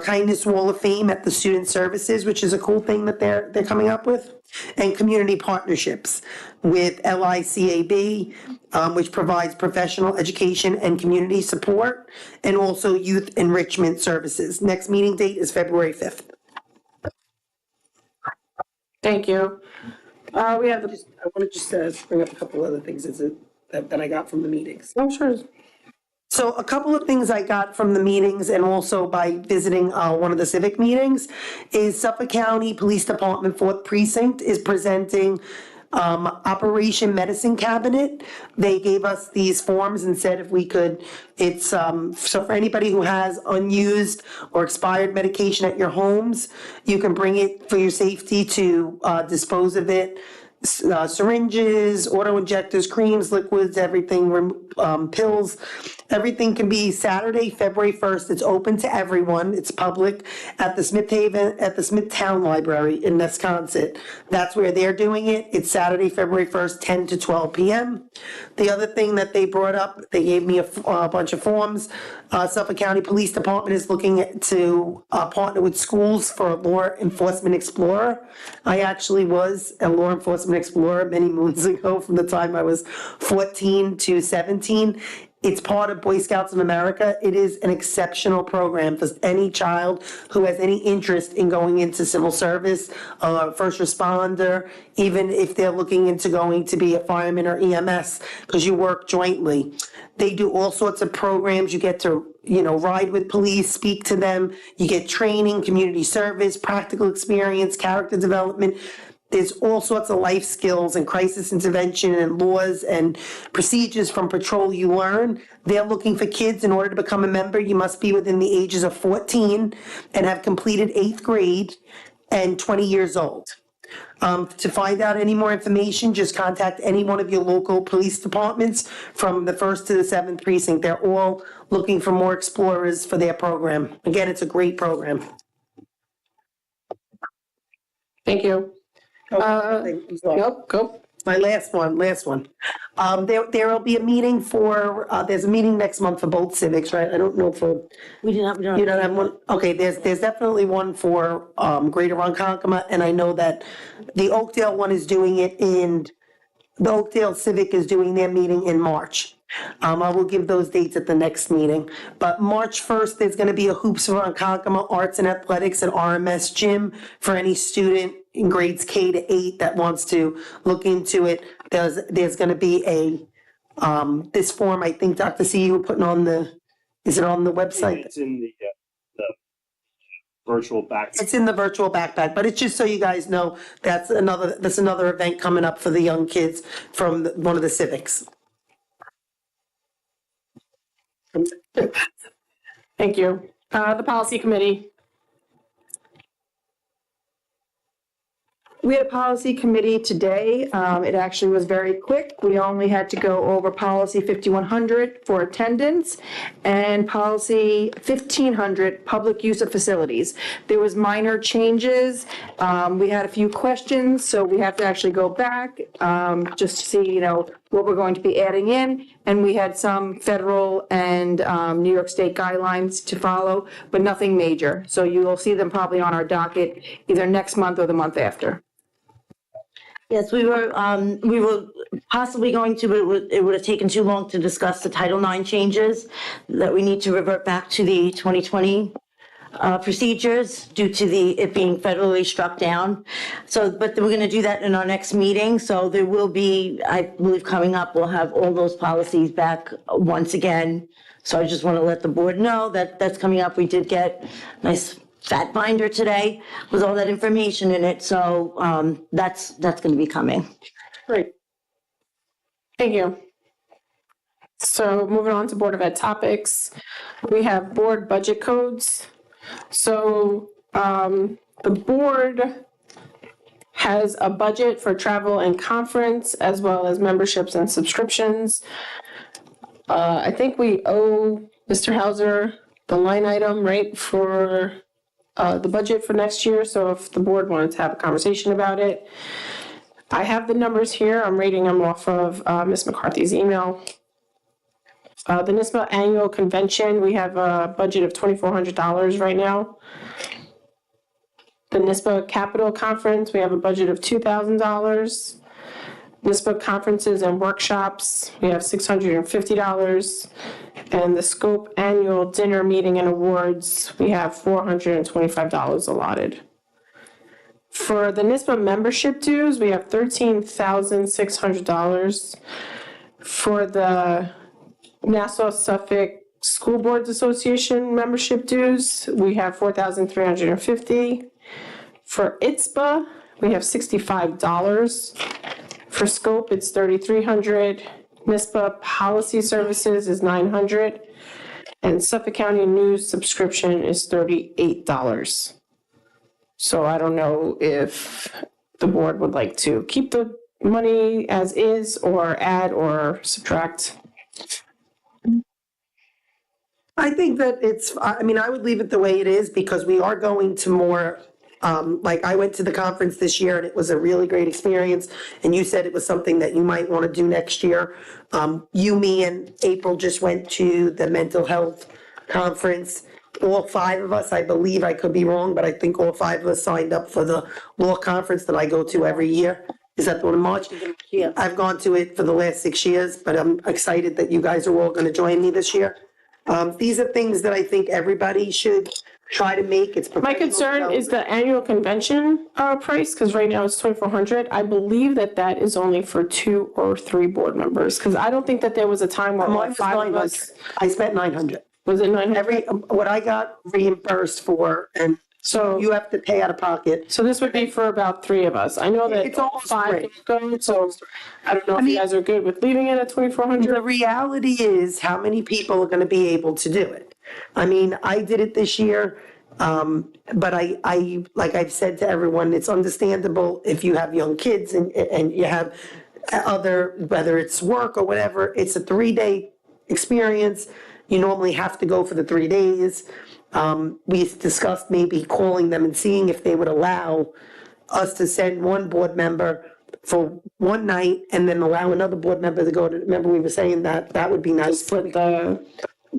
Kindness Wall of Fame at the Student Services, which is a cool thing that they're coming up with, and community partnerships with LICAB, which provides professional education and community support, and also youth enrichment services. Next meeting date is February 5th. Thank you. We have the. I want to just bring up a couple other things that I got from the meetings. Oh, sure. So a couple of things I got from the meetings and also by visiting one of the civic meetings is Suffolk County Police Department 4th Precinct is presenting Operation Medicine Cabinet. They gave us these forms and said if we could, it's so for anybody who has unused or expired medication at your homes, you can bring it for your safety to dispose of it. Syringes, auto injectors, creams, liquids, everything, pills, everything can be Saturday, February 1st. It's open to everyone. It's public at the Smithtown Library in Wisconsin. That's where they're doing it. It's Saturday, February 1st, 10 to 12 p.m. The other thing that they brought up, they gave me a bunch of forms. Suffolk County Police Department is looking to partner with schools for a Law Enforcement Explorer. I actually was a Law Enforcement Explorer many moons ago from the time I was 14 to 17. It's part of Boy Scouts of America. It is an exceptional program for any child who has any interest in going into civil service, first responder, even if they're looking into going to be a fireman or EMS, because you work jointly. They do all sorts of programs. You get to, ride with police, speak to them. You get training, community service, practical experience, character development. There's all sorts of life skills and crisis intervention and laws and procedures from patrol you learn. They're looking for kids. In order to become a member, you must be within the ages of 14 and have completed 8th grade and 20 years old. To find out any more information, just contact any one of your local police departments from the 1st to the 7th precinct. They're all looking for more explorers for their program. Again, it's a great program. Thank you. Nope, go. My last one. There will be a meeting there's a meeting next month for both civics, right? I don't know for. We don't have one. Okay, there's definitely one for Greater Ronkonkoma, and I know that the Oakdale one is doing it in the Oakdale Civic is doing their meeting in March. I will give those dates at the next meeting. But March 1st, there's gonna be a Hoops for Ronkonkoma Arts and Athletics at RMS Gym for any student in grades K to 8 that wants to look into it. There's gonna be this form, I think, Dr. C, you were putting on is it on the website? It's in the virtual back. It's in the virtual backpack, but it's just so you guys know, that's another event coming up for the young kids from one of the civics. Thank you. The policy committee. We had a policy committee today. It actually was very quick. We only had to go over policy 5100 for attendance and policy 1500, public use of facilities. There was minor changes. We had a few questions, so we have to actually go back just to see, what we're going to be adding in. And we had some federal and New York State guidelines to follow, but nothing major. So you will see them probably on our docket either next month or the month after. Yes, we were possibly going to, but it would have taken too long to discuss the Title IX changes that we need to revert back to the 2020 procedures due to it being federally struck down. So, but we're going to do that in our next meeting. So there will be, I believe coming up, we'll have all those policies back once again. So I just want to let the board know that that's coming up. We did get a nice fat binder today with all that information in it. So that's going to be coming. Great. Thank you. So moving on to Board of Ed topics, we have board budget codes. So the board has a budget for travel and conference as well as memberships and subscriptions. I think we owe Mr. Hauser the line item, right, for the budget for next year. So if the board wanted to have a conversation about it, I have the numbers here. I'm reading them off of Ms. McCarthy's email. The NISBA annual convention, we have a budget of $2,400 right now. The NISBA Capital Conference, we have a budget of $2,000. NISBA conferences and workshops, we have $650. And the Scope Annual Dinner Meeting and Awards, we have $425 allotted. For the NISBA membership dues, we have $13,600. For the Nassau-Suffolk School Boards Association membership dues, we have $4,350. For ITSPA, we have $65. For Scope, it's $3,300. NISBA Policy Services is $900. And Suffolk County News subscription is $38. So I don't know if the board would like to keep the money as is or add or subtract. I think that I would leave it the way it is because we are going to more, like I went to the conference this year and it was a really great experience. And you said it was something that you might want to do next year. Me, and April just went to the mental health conference. All 5 of us, I believe, I could be wrong, but I think all 5 of us signed up for the law conference that I go to every year. Is that the one in March? Yeah. I've gone to it for the last 6 years, but I'm excited that you guys are all going to join me this year. These are things that I think everybody should try to make. It's My concern is the annual convention price, because right now it's $2,400. I believe that is only for 2 or 3 board members, because I don't think that there was a time where all 5 of us. I spent $900. Was it $900? What I got reimbursed for, and so you have to pay out of pocket. So this would be for about 3 of us. I know that It's almost 5 free. can go, so I don't know if you guys are good with leaving it at $2,400. The reality is how many people are going to be able to do it. I mean, I did it this year, but I like I've said to everyone, it's understandable if you have young kids and you have whether it's work or whatever, it's a 3-day experience. You normally have to go for the 3 days. We discussed maybe calling them and seeing if they would allow us to send one board member for one night and then allow another board member to go to, remember we were saying that would be nice. Split the,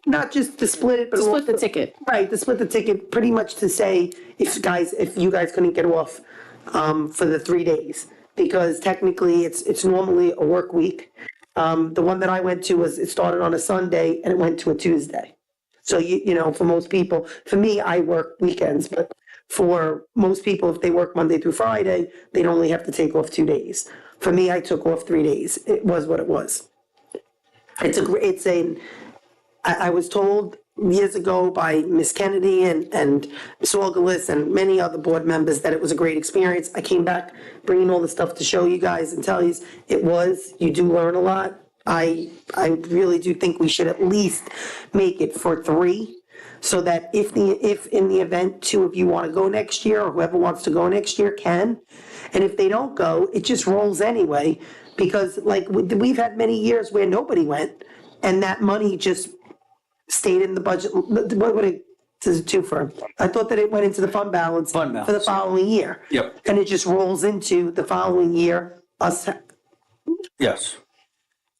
not just to split it, but to split the also- ticket. Right, to split the ticket, pretty much to say, if you guys couldn't get off for the 3 days. because technically it's normally a work week. The one that I went to it started on a Sunday and it went to a Tuesday. So you know, for most people, for me, I work weekends, but for most people, if they work Monday through Friday, they'd only have to take off 2 days. For me, I took off 3 days. It was what it was. I was told years ago by Miss Kennedy and Ms. Orgelis and many other board members that it was a great experience. I came back bringing all the stuff to show you guys and tell you you do learn a lot. I really do think we should at least make it for 3, so that if in the event 2 of you want to go next year, or whoever wants to go next year can, and if they don't go, it just rolls anyway, because like we've had many years where nobody went, and that money just stayed in the budget. What would it does it do for? I thought that it went into the fund balance for the following year. Yep. And it just rolls into the following year. Yes.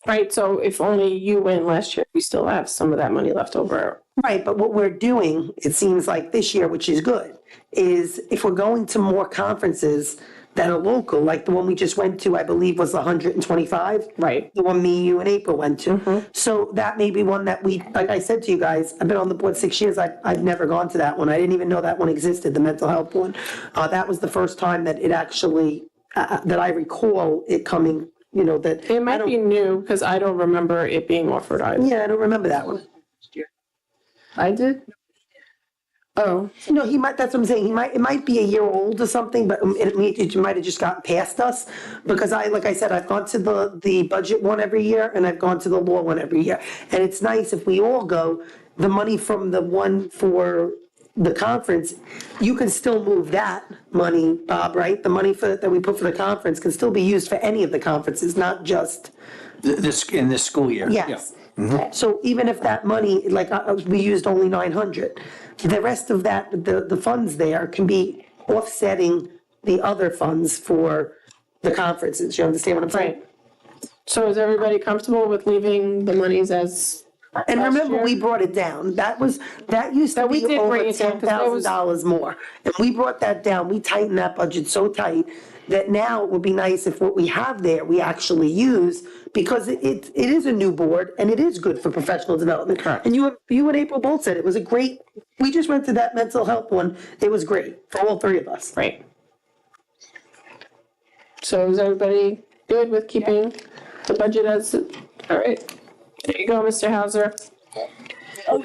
Right, so if only you went last year, we still have some of that money left over. Right, but what we're doing, it seems like this year, which is good, is if we're going to more conferences that are local, like the one we just went to, I believe was 125. Right. The one me, you, and April went to. So that may be one that we, like I said to you guys, I've been on the board 6 years, I've never gone to that one. I didn't even know that one existed, the mental health one. That was the first time that it actually, that I recall it coming, you know, that. It might be new, because I don't remember it being offered either. Yeah, I don't remember that one. I did? Oh. No, he might, that's what I'm saying, it might be a year old or something, but it might have just gotten past us, because like I said, I've gone to the budget one every year, and I've gone to the law one every year, and it's nice if we all go, the money from the one for the conference, you can still move that money, Bob, right? The money that we put for the conference can still be used for any of the conferences, not just. In this school year? Yes. Yeah. So even if that money, like, we used only 900, the rest of that, the funds there can be offsetting the other funds for the conferences. You understand what I'm saying? Right. So is everybody comfortable with leaving the monies as? And remember, we brought it down. That used to be over $10,000 more. And we brought that down. We tightened that budget so tight that now it would be nice if what we have there, we actually use, because it is a new board and it is good for professional development. And you and April both said it was a great, we just went to that mental health one. It was great for all 3 of us. Right. So is everybody good with keeping the budget as, all right? There you go, Mr. Hauser. Oh,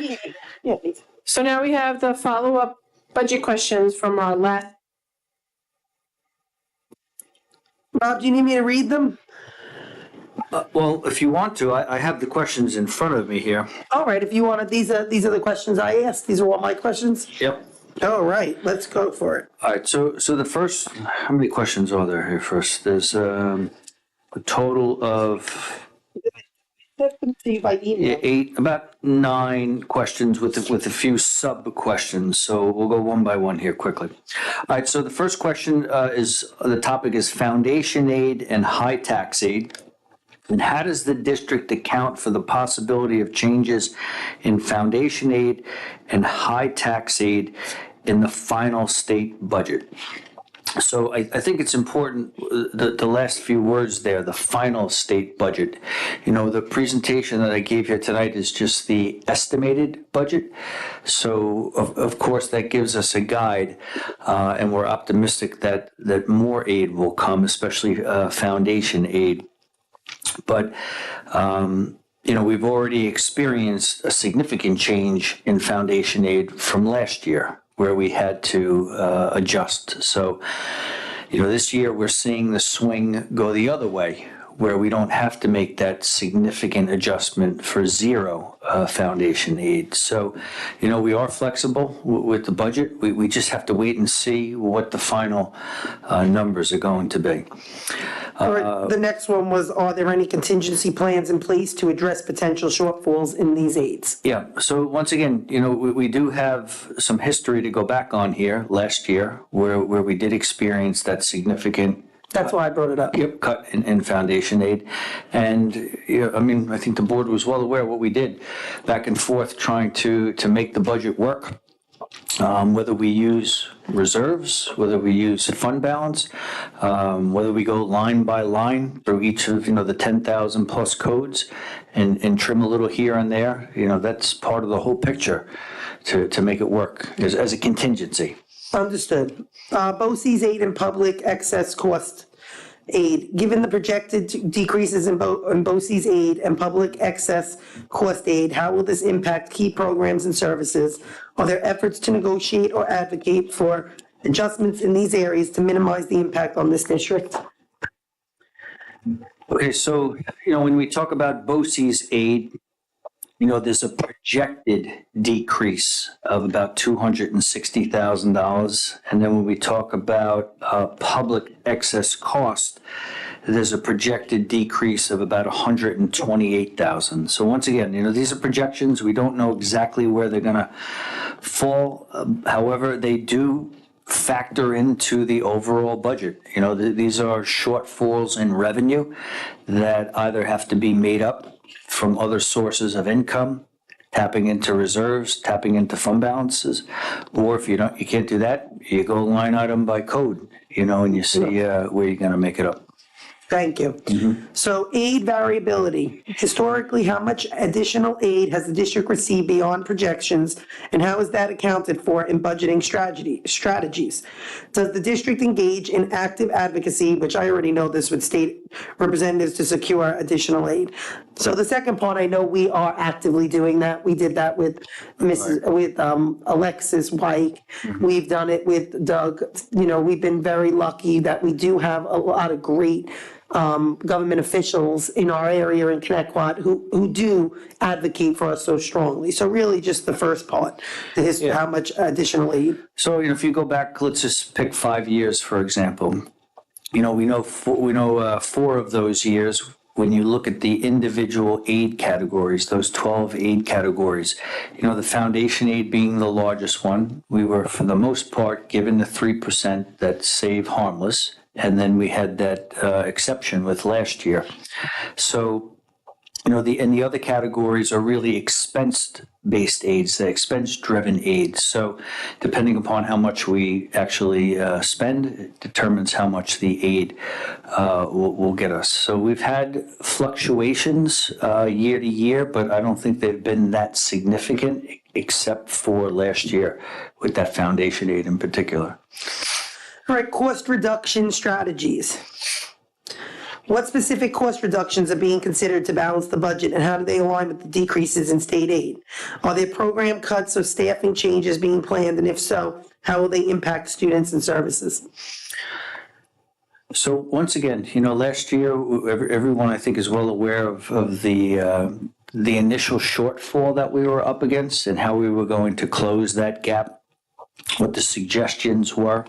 yeah. So now we have the follow-up budget questions from our last. Bob, do you need me to read them? Well, if you want to, I have the questions in front of me here. All right, if you wanted, these are the questions I asked. These are all my questions? Yep. All right, let's go for it. All right, so the first, how many questions are there here first? There's a total of By email. 8, about 9 questions with a few sub-questions. So we'll go one by one here quickly. All right, so the first question the topic is foundation aid and high tax aid. And how does the district account for the possibility of changes in foundation aid and high tax aid in the final state budget? So I think it's important, the last few words there, the final state budget. You know, the presentation that I gave you tonight is just the estimated budget. So of course, that gives us a guide, and we're optimistic that more aid will come, especially foundation aid. But, you know, we've already experienced a significant change in foundation aid from last year, where we had to adjust. So, you know, this year we're seeing the swing go the other way, where we don't have to make that significant adjustment for zero foundation aid. So, you know, we are flexible with the budget. We just have to wait and see what the final numbers are going to be. All right, the next one was, are there any contingency plans in place to address potential shortfalls in these aids? Yeah, so once again, you know, we do have some history to go back on here last year where we did experience that significant. That's why I brought it up. Yep, cut in foundation aid. And, you know, I mean, I think the board was well aware of what we did back and forth trying to make the budget work. whether we use reserves, whether we use fund balance, whether we go line by line through each of, the 10,000 plus codes and trim a little here and there, that's part of the whole picture to make it work as a contingency. Understood. BOCES aid and public excess cost aid. Given the projected decreases in BOCES aid and public excess cost aid, how will this impact key programs and services? Are there efforts to negotiate or advocate for adjustments in these areas to minimize the impact on this district? Okay, so, when we talk about BOCES aid, there's a projected decrease of about $260,000. And then when we talk about public excess cost, there's a projected decrease of about $128,000. So once again, these are projections. We don't know exactly where they're going to fall. However, they do factor into the overall budget. These are shortfalls in revenue that either have to be made up from other sources of income, tapping into reserves, tapping into fund balances, or if you can't do that, you go line item by code, and you see where you're going to make it up. Thank you. So aid variability. Historically, how much additional aid has the district received beyond projections, and how is that accounted for in budgeting strategies? Does the district engage in active advocacy, which I already know this with state representatives, to secure additional aid? So the second part, I know we are actively doing that. We did that with Alexis White. We've done it with Doug. We've been very lucky that we do have a lot of great government officials in our area in Connecticut who do advocate for us so strongly. So really just the first part, how much additional aid. So, if you go back, let's just pick 5 years, for example. We know 4 of those years. When you look at the individual aid categories, those 12 aid categories, the foundation aid being the largest one, we were, for the most part, given the 3% that save harmless, and then we had that exception with last year. So, the other categories are really expense-based aids, the expense-driven aids. So depending upon how much we actually spend, it determines how much the aid will get us. So we've had fluctuations year to year, but I don't think they've been that significant except for last year with that foundation aid in particular. All right, cost reduction strategies. What specific cost reductions are being considered to balance the budget, and how do they align with the decreases in state aid? Are there program cuts or staffing changes being planned, and if so, how will they impact students and services? So once again, last year, everyone I think is well aware of the initial shortfall that we were up against and how we were going to close that gap, what the suggestions were,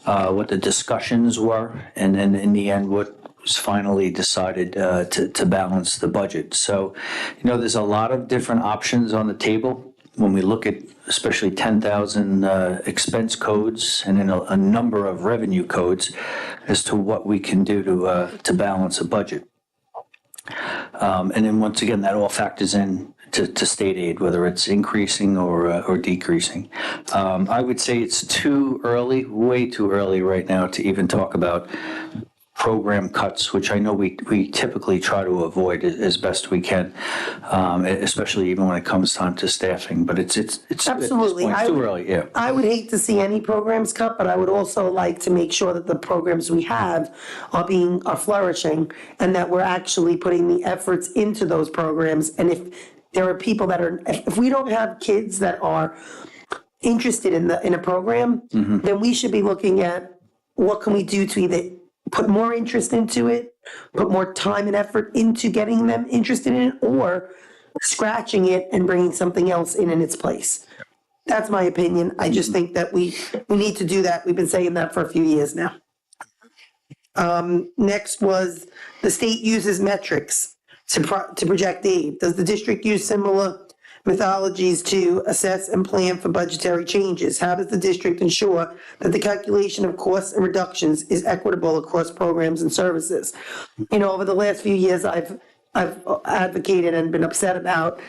what the discussions were, and then in the end, what was finally decided to balance the budget. So, there's a lot of different options on the table when we look at especially 10,000 expense codes and then a number of revenue codes as to what we can do to balance a budget. And then once again, that all factors in to state aid, whether it's increasing or decreasing. I would say it's too early, way too early right now to even talk about program cuts, which I know we typically try to avoid as best we can, especially even when it comes time to staffing. But it's Absolutely. It's too early. Yeah. I would hate to see any programs cut, but I would also like to make sure that the programs we have are flourishing, and that we're actually putting the efforts into those programs. And if there are people if we don't have kids that are interested in a program, then we should be looking at what can we do to either put more interest into it, put more time and effort into getting them interested in it, or scratching it and bringing something else in its place. That's my opinion. I just think that we need to do that. We've been saying that for a few years now. Next was the state uses metrics to project aid. Does the district use similar methodologies to assess and plan for budgetary changes? How does the district ensure that the calculation of costs and reductions is equitable across programs and services? Over the last few years, I've advocated and been upset about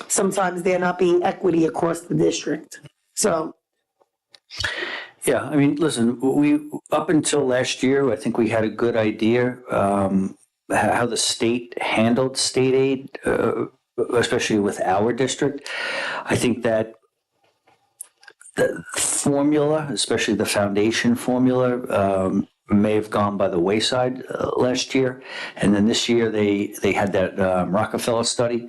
sometimes there not being equity across the district. So Yeah, I mean, listen, up until last year, I think we had a good idea how the state handled state aid, especially with our district. I think that the formula, especially the foundation formula, may have gone by the wayside last year. And then this year, they had that Rockefeller study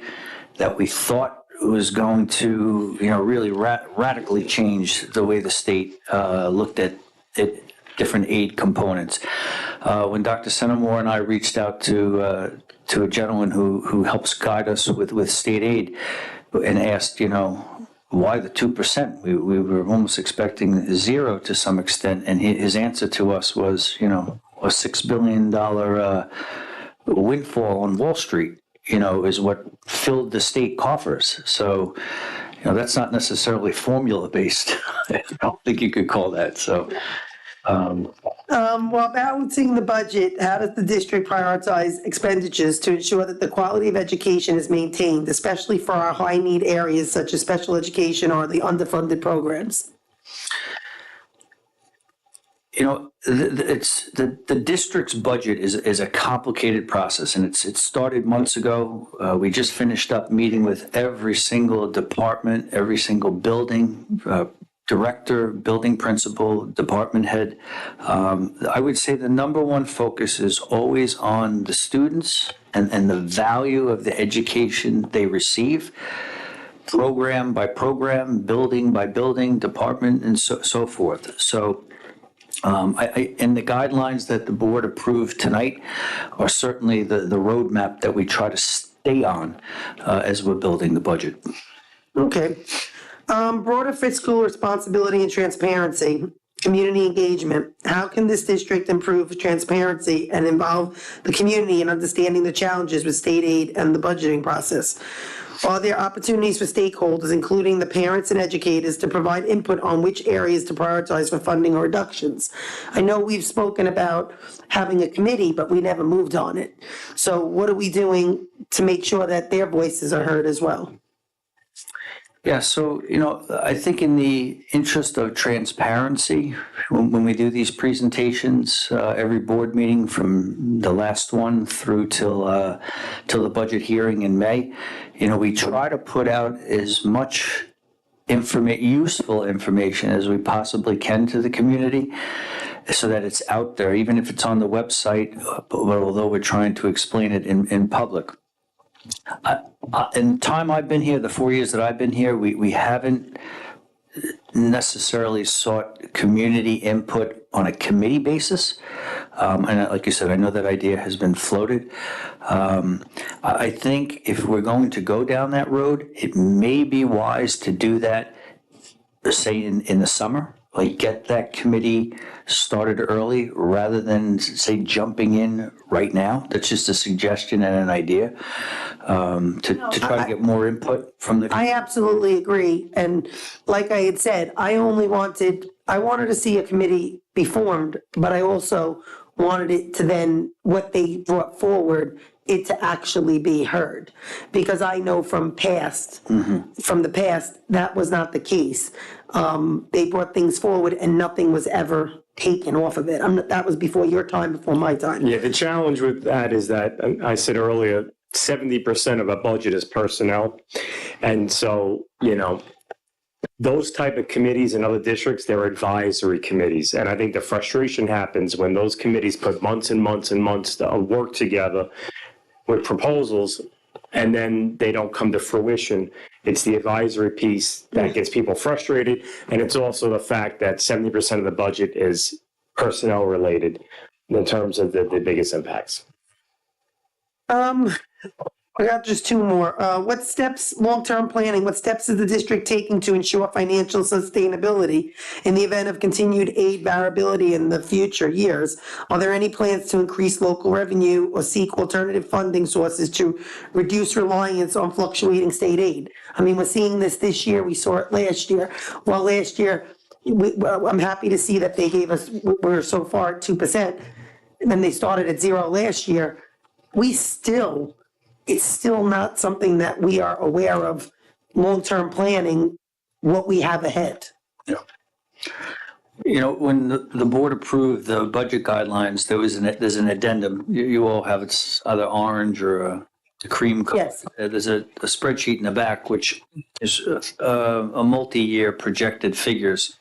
that we thought was going to, really radically change the way the state looked at different aid components. When Dr. Centimore and I reached out to a gentleman who helps guide us with state aid and asked, why the 2%? We were almost expecting zero to some extent, and his answer to us was, a $6 billion windfall on Wall Street, is what filled the state coffers. So, that's not necessarily formula based. I don't think you could call that. So, While balancing the budget, how does the district prioritize expenditures to ensure that the quality of education is maintained, especially for our high-need areas such as special education or the underfunded programs? It's the district's budget is a complicated process, and it started months ago. We just finished up meeting with every single department, every single building, director, building principal, department head. I would say the number one focus is always on the students and the value of the education they receive, program by program, building by building, department, and so forth. So and the guidelines that the board approved tonight are certainly the roadmap that we try to stay on as we're building the budget. Okay. Broader fiscal responsibility and transparency, community engagement. How can this district improve transparency and involve the community in understanding the challenges with state aid and the budgeting process? Are there opportunities for stakeholders, including the parents and educators, to provide input on which areas to prioritize for funding or reductions? I know we've spoken about having a committee, but we never moved on it. So what are we doing to make sure that their voices are heard as well? Yeah, so, I think in the interest of transparency, when we do these presentations, every board meeting from the last one through till the budget hearing in May, we try to put out as much useful information as we possibly can to the community so that it's out there, even if it's on the website, although we're trying to explain it in public. In the time I've been here, the 4 years that I've been here, we haven't necessarily sought community input on a committee basis. And like you said, I know that idea has been floated. I think if we're going to go down that road, it may be wise to do that, say, in the summer. Like get that committee started early rather than, say, jumping in right now. That's just a suggestion and an idea to try to get more input from the. I absolutely agree. And like I had said, I wanted to see a committee be formed, but I also wanted it to then, what they brought forward, it to actually be heard. Because I know from the past, that was not the case. They brought things forward and nothing was ever taken off of it. That was before your time, before my time. Yeah, the challenge with that is that, I said earlier, 70% of a budget is personnel. And so, those type of committees in other districts, they're advisory committees. And I think the frustration happens when those committees put months and months and months of work together with proposals, and then they don't come to fruition. It's the advisory piece that gets people frustrated, and it's also the fact that 70% of the budget is personnel related in terms of the biggest impacts. I got just two more. What steps, long-term planning, what steps is the district taking to ensure financial sustainability in the event of continued aid variability in the future years? Are there any plans to increase local revenue or seek alternative funding sources to reduce reliance on fluctuating state aid? I mean, we're seeing this year, we saw it last year. Well, last year, I'm happy to see that they gave us, we're so far at 2%, and then they started at 0 last year. It's still not something that we are aware of, long-term planning, what we have ahead. Yeah. You know, when the board approved the budget guidelines, there's an addendum. You all have it's either orange or a cream color. Yes. There's a spreadsheet in the back, which is a multi-year projected figures.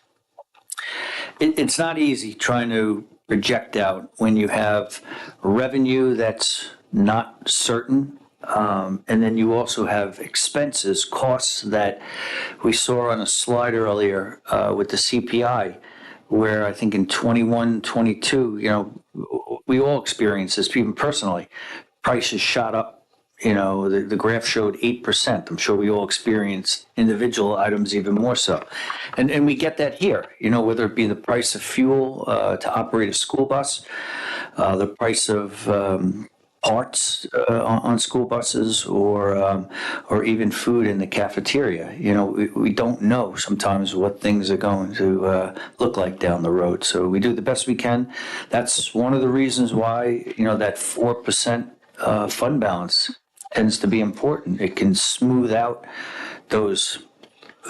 It's not easy trying to project out when you have revenue that's not certain. And then you also have expenses, costs that we saw on a slide earlier with the CPI, where I think in 21, 22, you know, we all experience this, even personally. Prices shot up. You know, the graph showed 8%. I'm sure we all experience individual items even more so. And we get that here, you know, whether it be the price of fuel to operate a school bus, the price of parts on school buses, or even food in the cafeteria. You know, we don't know sometimes what things are going to look like down the road. So we do the best we can. That's one of the reasons why, you know, that 4% fund balance tends to be important. It can smooth out those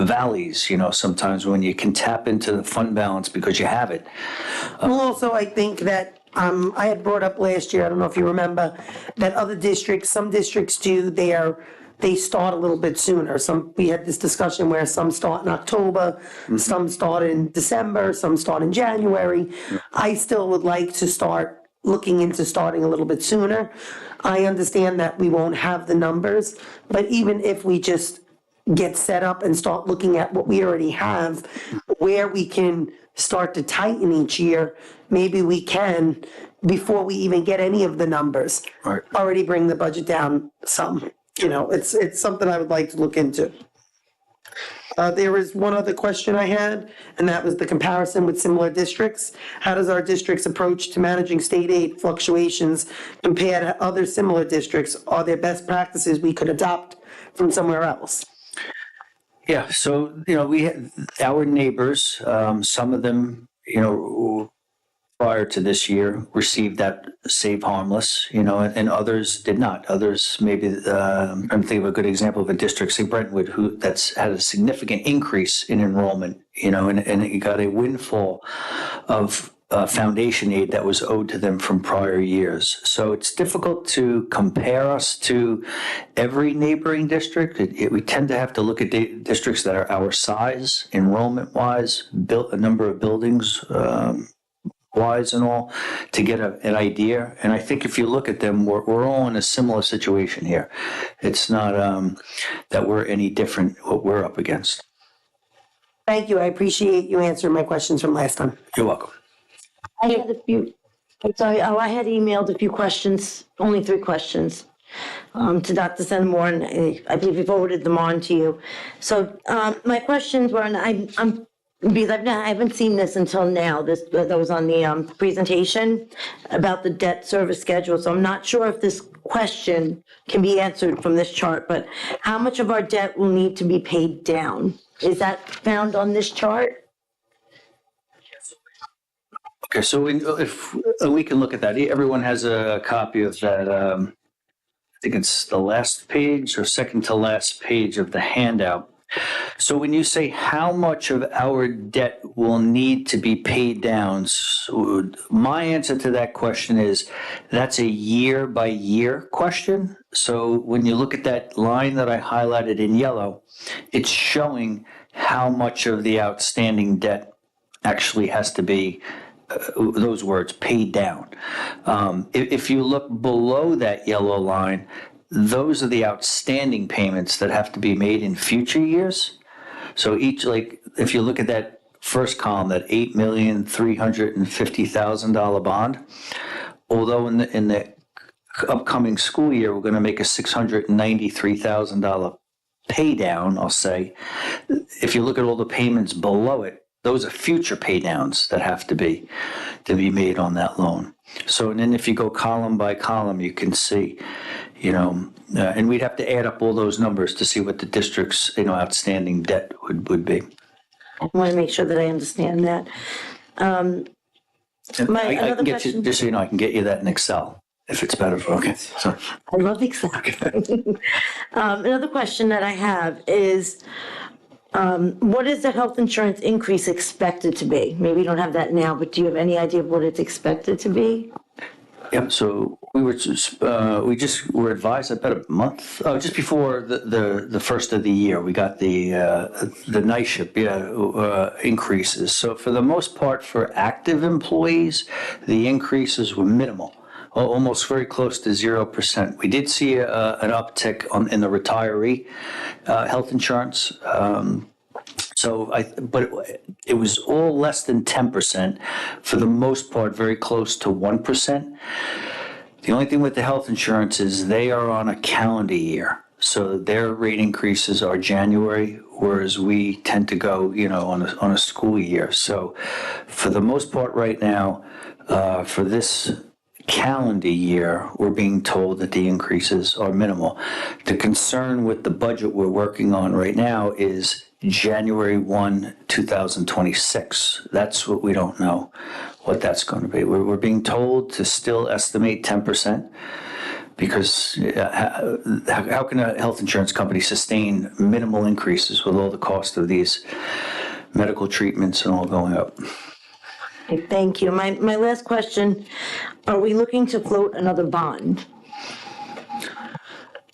valleys, you know, sometimes when you can tap into the fund balance because you have it. Well, also, I think that I had brought up last year, I don't know if you remember, that other districts, some districts do, they start a little bit sooner. We had this discussion where some start in October, some start in December, some start in January. I still would like to start looking into starting a little bit sooner. I understand that we won't have the numbers, but even if we just get set up and start looking at what we already have, where we can start to tighten each year, maybe we can, before we even get any of the numbers, already bring the budget down some. You know, it's something I would like to look into. There was one other question I had, and that was the comparison with similar districts. How does our district's approach to managing state aid fluctuations compare to other similar districts? Are there best practices we could adopt from somewhere else? Yeah, so, you know, we had our neighbors, some of them, you know, prior to this year received that Save Harmless, you know, and others did not. Others, maybe, I'm thinking of a good example of a district, say Brentwood, that's had a significant increase in enrollment, you know, and it got a windfall of foundation aid that was owed to them from prior years. So it's difficult to compare us to every neighboring district. We tend to have to look at districts that are our size, enrollment-wise, built a number of buildings, wise and all, to get an idea. And I think if you look at them, we're all in a similar situation here. It's not that we're any different what we're up against. Thank you. I appreciate you answering my questions from last time. You're welcome. I had a few, I had emailed a few questions, only 3 questions, to Dr. Sentimore, and I believe we forwarded them on to you. So my questions were, and because I haven't seen this until now, that was on the presentation about the debt service schedule. So I'm not sure if this question can be answered from this chart, but how much of our debt will need to be paid down? Is that found on this chart? Okay, so if we can look at that, everyone has a copy of that. I think it's the last page or second to last page of the handout. So when you say how much of our debt will need to be paid down, so my answer to that question is that's a year by year question. So when you look at that line that I highlighted in yellow, it's showing how much of the outstanding debt actually has to be, those words, paid down. If you look below that yellow line, those are the outstanding payments that have to be made in future years. So each, like, if you look at that first column, that $8,350,000 bond, although in the upcoming school year, we're going to make a $693,000 pay down, I'll say, if you look at all the payments below it, those are future pay downs that have to be made on that loan. So, and then if you go column by column, you can see, you know, and we'd have to add up all those numbers to see what the district's, you know, outstanding debt would be. I want to make sure that I understand that. And I can get you, just so you know, I can get you that in Excel if it's better for, okay, sorry. I love Excel. Another question that I have is, What is the health insurance increase expected to be? Maybe you don't have that now, but do you have any idea of what it's expected to be? Yep, so we just were advised about a month, just before the first of the year, we got the NYSHIP increases. So for the most part, for active employees, the increases were minimal, almost very close to 0%. We did see an uptick in the retiree health insurance. But it was all less than 10%. For the most part, very close to 1%. The only thing with the health insurance is they are on a calendar year. So their rate increases are January, whereas we tend to go, on a school year. So for the most part right now, for this calendar year, we're being told that the increases are minimal. The concern with the budget we're working on right now is January 1, 2026. That's what we don't know what that's going to be. We're being told to still estimate 10% because how can a health insurance company sustain minimal increases with all the cost of these medical treatments and all going up? Okay, thank you. My last question, are we looking to float another bond?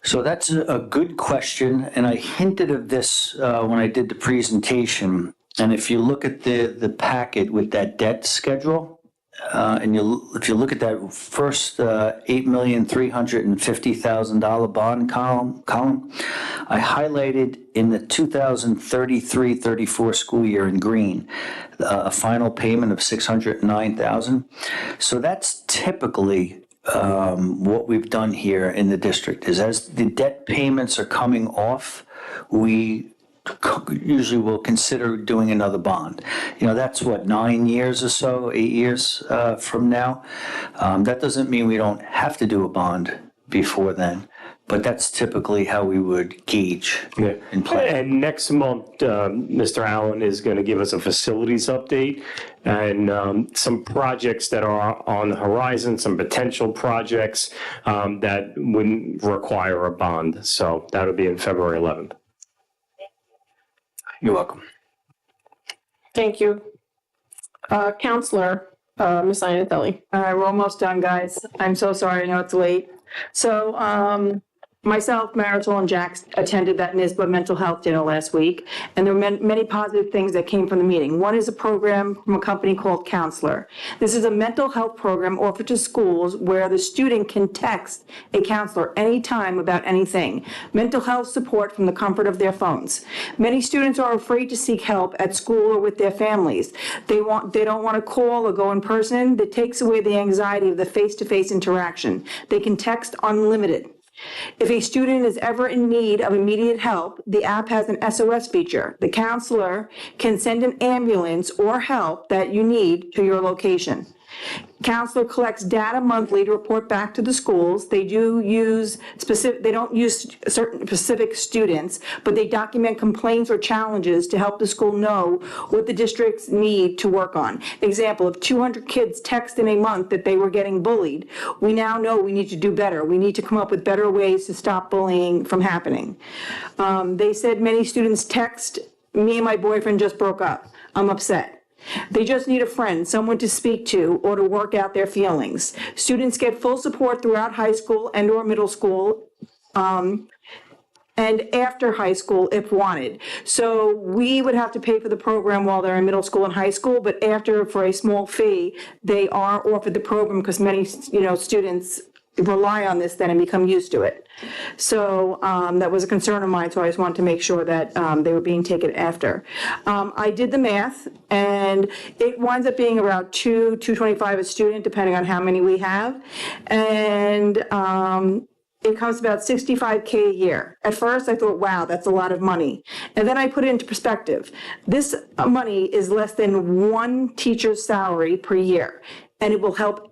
So that's a good question, and I hinted of this when I did the presentation. And if you look at the packet with that debt schedule, and if you look at that first $8,350,000 bond column, I highlighted in the 2033-34 school year in green a final payment of $609,000. So that's typically what we've done here in the district is as the debt payments are coming off, we usually will consider doing another bond. That's what, 9 years or so, 8 years from now. That doesn't mean we don't have to do a bond before then, but that's typically how we would gauge and plan. And next month, Mr. Allen is going to give us a facilities update and some projects that are on the horizon, some potential projects that wouldn't require a bond. So that'll be in February 11th. You're welcome. Thank you. Counselor, Ms. Iannatelli. All right, we're almost done, guys. I'm so sorry, I know it's late. So, myself, Marisol, and Jax attended that NYSBA mental health dinner last week, and there were many positive things that came from the meeting. One is a program from a company called Counselor. This is a mental health program offered to schools where the student can text a counselor anytime about anything. Mental health support from the comfort of their phones. Many students are afraid to seek help at school or with their families. They don't want to call or go in person. That takes away the anxiety of the face-to-face interaction. They can text unlimited. If a student is ever in need of immediate help, the app has an SOS feature. The counselor can send an ambulance or help that you need to your location. Counselor collects data monthly to report back to the schools. They don't use certain specific students, but they document complaints or challenges to help the school know what the districts need to work on. Example, if 200 kids text in a month that they were getting bullied, we now know we need to do better. We need to come up with better ways to stop bullying from happening. They said many students text, "Me and my boyfriend just broke up. I'm upset." They just need a friend, someone to speak to, or to work out their feelings. Students get full support throughout high school and or middle school, and after high school if wanted. So we would have to pay for the program while they're in middle school and high school, but after, for a small fee, they are offered the program because many, students rely on this then and become used to it. So that was a concern of mine, so I just wanted to make sure that they were being taken after. I did the math, and it winds up being about $225 a student, depending on how many we have. And it comes about $65K a year. At first, I thought, wow, that's a lot of money. And then I put it into perspective. This money is less than one teacher's salary per year, and it will help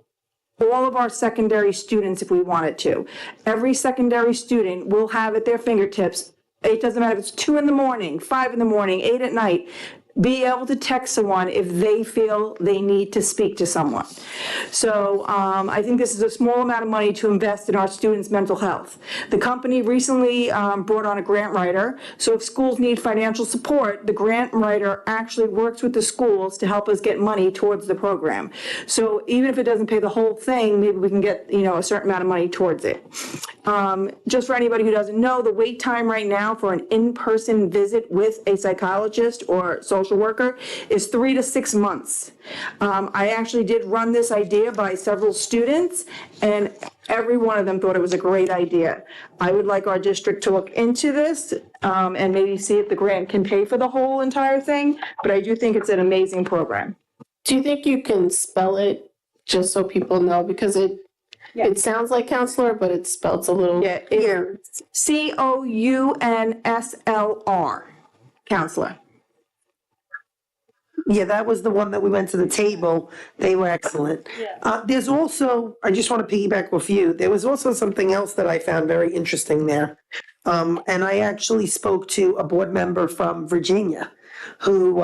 all of our secondary students if we wanted to. Every secondary student will have at their fingertips, it doesn't matter if it's 2 in the morning, 5 in the morning, 8 at night, be able to text someone if they feel they need to speak to someone. So I think this is a small amount of money to invest in our students' mental health. The company recently brought on a grant writer, so if schools need financial support, the grant writer actually works with the schools to help us get money towards the program. So even if it doesn't pay the whole thing, maybe we can get, a certain amount of money towards it. Just for anybody who doesn't know, the wait time right now for an in-person visit with a psychologist or social worker is 3 to 6 months. I actually did run this idea by several students, and every one of them thought it was a great idea. I would like our district to look into this and maybe see if the grant can pay for the whole entire thing, but I do think it's an amazing program. Do you think you can spell it just so people know? Because it sounds like counselor, but it's spelled a little. Yeah, it's COUNSLR, counselor. Yeah, that was the one that we went to the table. They were excellent. There's also, I just want to piggyback with you. There was also something else that I found very interesting there. And I actually spoke to a board member from Virginia who,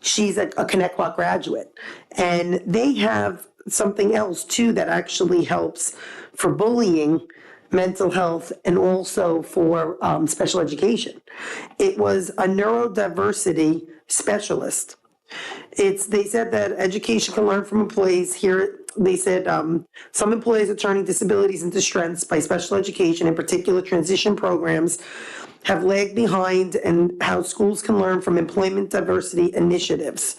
she's a Connecticut graduate. And they have something else too that actually helps for bullying, mental health, and also for special education. It was a neurodiversity specialist. They said that education can learn from employees. Here, they said some employees are turning disabilities into strengths by special education, in particular transition programs, have lagged behind, and how schools can learn from employment diversity initiatives.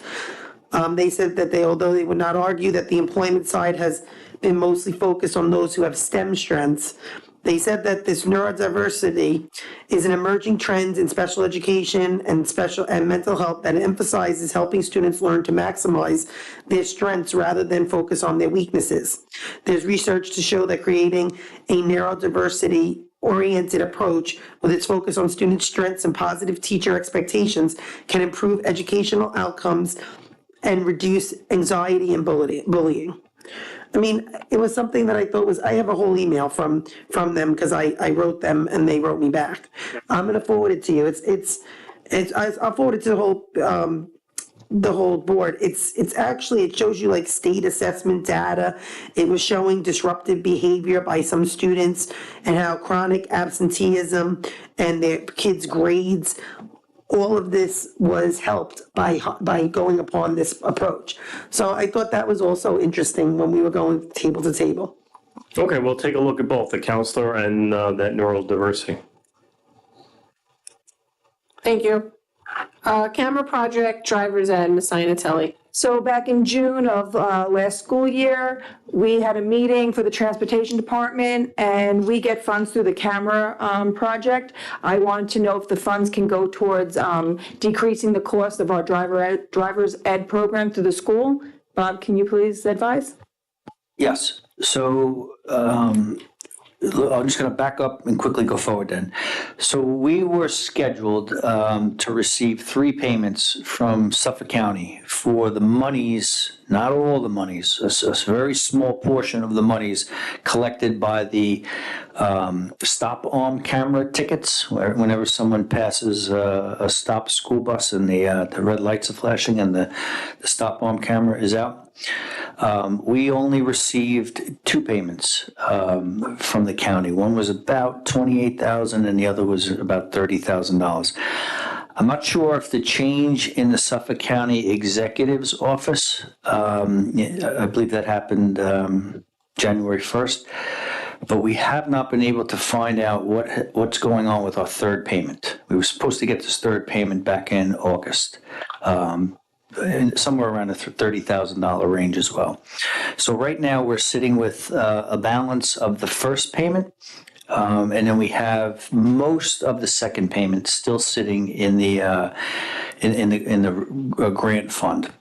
They said that although they would not argue that the employment side has been mostly focused on those who have STEM strengths, they said that this neurodiversity is an emerging trend in special education and mental health that emphasizes helping students learn to maximize their strengths rather than focus on their weaknesses. There's research to show that creating a neurodiversity-oriented approach with its focus on student strengths and positive teacher expectations can improve educational outcomes and reduce anxiety and bullying. I mean, it was something that I thought was, I have a whole email from them because I wrote them and they wrote me back. I'm going to forward it to you. I'll forward it to the whole board. It's actually, it shows you like state assessment data. It was showing disruptive behavior by some students and how chronic absenteeism and their kids' grades, all of this was helped by going upon this approach. So I thought that was also interesting when we were going table to table. Okay, we'll take a look at both the counselor and that neurodiversity. Thank you. Camera project, driver's ed, Ms. Iannatelli. So back in June of last school year, we had a meeting for the transportation department, and we get funds through the camera project. I wanted to know if the funds can go towards decreasing the cost of our driver's ed program through the school. Bob, can you please advise? Yes. So I'm just going to back up and quickly go forward then. So we were scheduled to receive 3 payments from Suffolk County for the monies, not all the monies, a very small portion of the monies collected by the stop arm camera tickets, whenever someone passes a stop school bus and the red lights are flashing and the stop arm camera is out. We only received 2 payments from the county. One was about $28,000 and the other was about $30,000. I'm not sure if the change in the Suffolk County Executive's office, I believe that happened January 1st, but we have not been able to find out what's going on with our 3rd payment. We were supposed to get this 3rd payment back in August. Somewhere around the $30,000 range as well. So right now we're sitting with a balance of the 1st payment, and then we have most of the 2nd payment still sitting in the grant fund.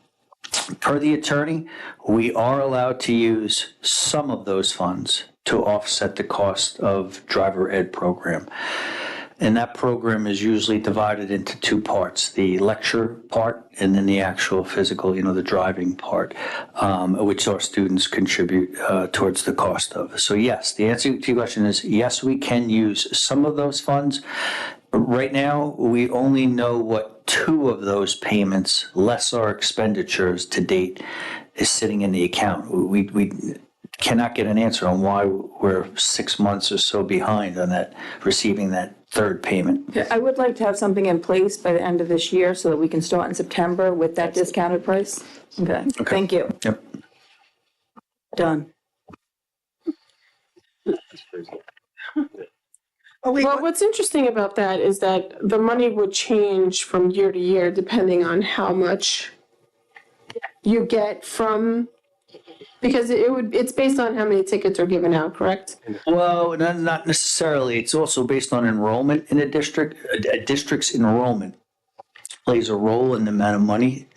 Per the attorney, we are allowed to use some of those funds to offset the cost of driver ed program. And that program is usually divided into 2 parts, the lecture part and then the actual physical, the driving part, which our students contribute towards the cost of. So yes, the answer to your question is yes, we can use some of those funds. Right now, we only know what 2 of those payments, less our expenditures to date, is sitting in the account. We cannot get an answer on why we're 6 months or so behind on that, receiving that third payment. I would like to have something in place by the end of this year so that we can start in September with that discounted price. Okay, thank you. Yep. Done. Well, what's interesting about that is that the money would change from year to year depending on how much you get from, because it's based on how many tickets are given out, correct? Well, not necessarily. It's also based on enrollment in a district. A district's enrollment plays a role in the amount of money.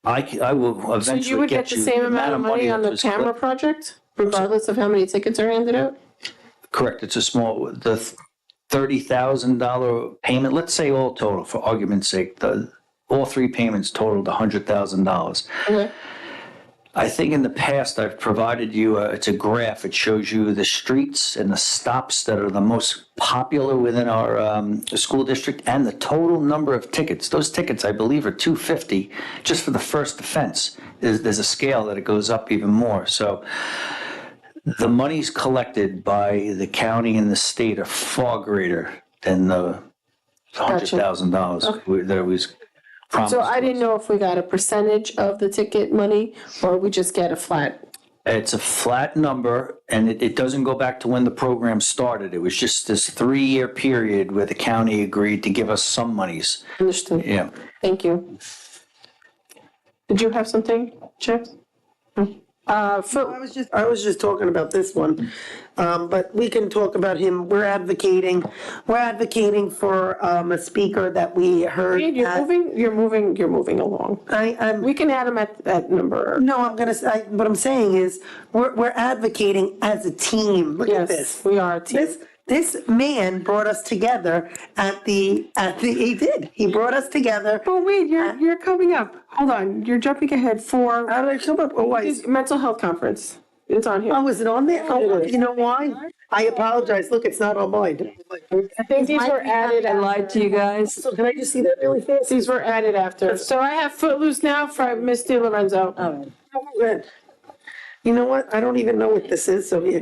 I will So eventually you would get the same amount of money on the that was camera project, regardless of how many tickets are handed out? correct. It's a small, the $30,000 payment, let's say all total, for argument's sake, all 3 payments totaled $100,000. Okay. I think in the past I've provided you, it's a graph. It shows you the streets and the stops that are the most popular within our school district and the total number of tickets. Those tickets, I believe, are $250 just for the first offense. There's a scale that it goes up even more. So the monies collected by the county and the state are far greater than the $100,000 that was promised. So I didn't know if we got a percentage of the ticket money or we just get a flat. It's a flat number, and it doesn't go back to when the program started. It was just this 3-year period where the county agreed to give us some monies. Understood. Yeah. Thank you. Did you have something, Chip? I was just talking about this one, but we can talk about him. We're advocating for a speaker that we heard. Wade, you're moving along. We can add him at that number. No, what I'm saying is, we're advocating as a team. Look at this. We are a team. This man brought us together he brought us together. Oh, wait, you're coming up. Hold on, you're jumping ahead for. How did I come up? Oh, mental health conference. It's on here. Oh, is it on there? Oh, you know why? I apologize. Look, it's not on mine. I think these were added. I lied to you guys. So can I just see that really fast? These were added after. So I have Footloose now from Miss DiLorenzo. Oh, good. You know what? I don't even know what this is, so yeah.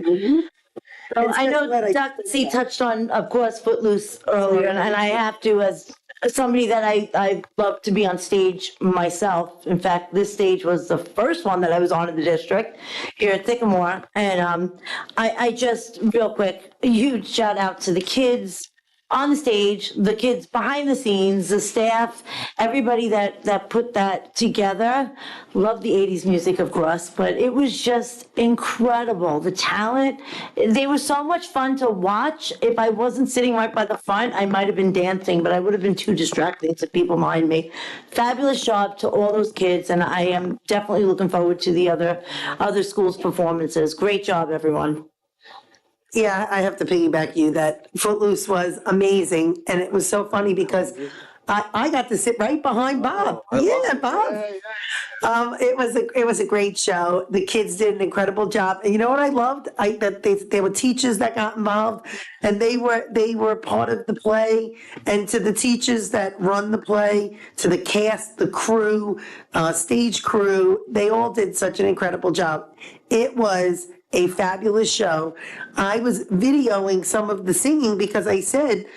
So I know Dr. C touched on, of course, Footloose earlier, and I have to, as somebody that I love to be on stage myself. In fact, this stage was the first one that I was on in the district here at Sycamore. And I just, real quick, a huge shout out to the kids on the stage, the kids behind the scenes, the staff, everybody that put that together. Love the 80s music, of course, but it was just incredible. The talent, they were so much fun to watch. If I wasn't sitting right by the front, I might have been dancing, but I would have been too distracting to people behind me. Fabulous job to all those kids, and I am definitely looking forward to the other schools' performances. Great job, everyone. Yeah, I have to piggyback you that Footloose was amazing, and it was so funny because I got to sit right behind Bob. Yeah, Bob. It was a great show. The kids did an incredible job. And you know what I loved? That there were teachers that got involved, and they were part of the play. And to the teachers that run the play, to the cast, the crew, stage crew, they all did such an incredible job. It was a fabulous show. I was videoing some of the singing because I said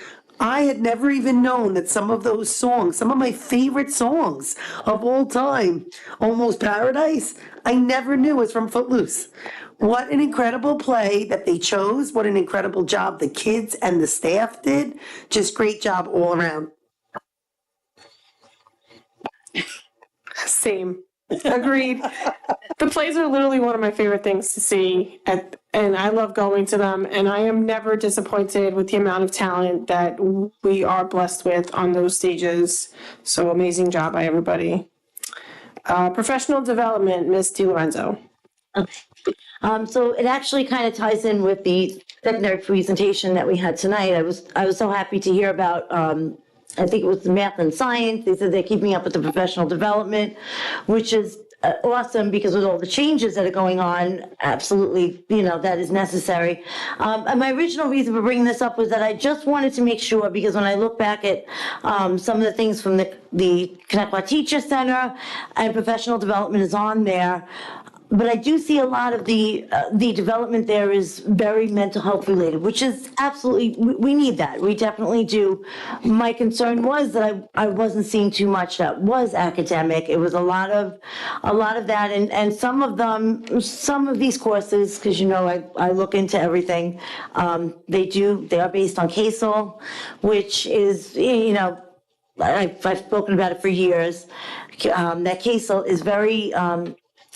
I had never even known that some of those songs, some of my favorite songs of all time, Almost Paradise, I never knew was from Footloose. What an incredible play that they chose. What an incredible job the kids and the staff did. Just great job all around. Same. Agreed. The plays are literally one of my favorite things to see, and I love going to them, and I am never disappointed with the amount of talent that we are blessed with on those stages. So amazing job by everybody. Professional development, Miss DiLorenzo. Okay. So it actually kind of ties in with the secondary presentation that we had tonight. I was so happy to hear about I think it was the math and science. They said they're keeping up with the professional development, which is awesome because with all the changes that are going on, absolutely, that is necessary. And my original reason for bringing this up was that I just wanted to make sure, because when I look back at some of the things from the Connecticut Teacher Center and professional development is on there, but I do see a lot of the development there is very mental health related, which is absolutely, we need that. We definitely do. My concern was that I wasn't seeing too much that was academic. It was a lot of that, and some of these courses, because I look into everything. They are based on CASEL, which is I've spoken about it for years. That CASEL is very.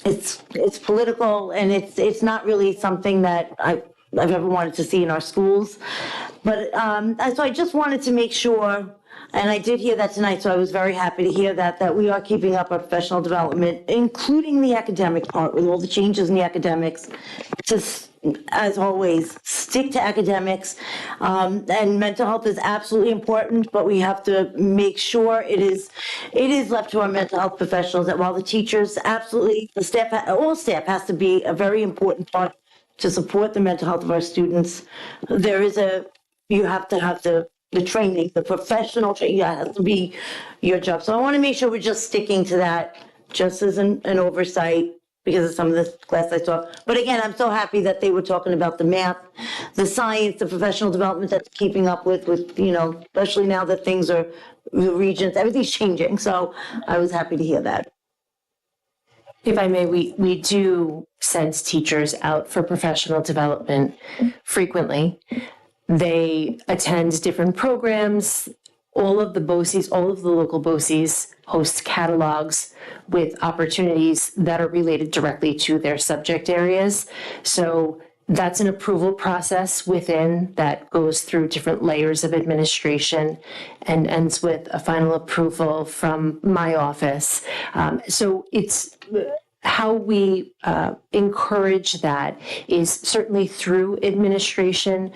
It's political, and it's not really something that I've ever wanted to see in our schools. But so I just wanted to make sure, and I did hear that tonight, so I was very happy to hear that we are keeping up our professional development, including the academic part, with all the changes in the academics, to, as always, stick to academics. And mental health is absolutely important, but we have to make sure it is left to our mental health professionals, that while the teachers, absolutely, the staff, all staff has to be a very important part to support the mental health of our students. You have to have the training, the professional training, that has to be your job. So I want to make sure we're just sticking to that, just as an oversight, because of some of the class I saw. But again, I'm so happy that they were talking about the math, the science, the professional development that's keeping up with, especially now that things are, the regions, everything's changing. So I was happy to hear that. If I may, we do send teachers out for professional development frequently. They attend different programs. All of the BOCES, all of the local BOCES host catalogs with opportunities that are related directly to their subject areas. So that's an approval process within that goes through different layers of administration and ends with a final approval from my office. So it's how we encourage that is certainly through administration,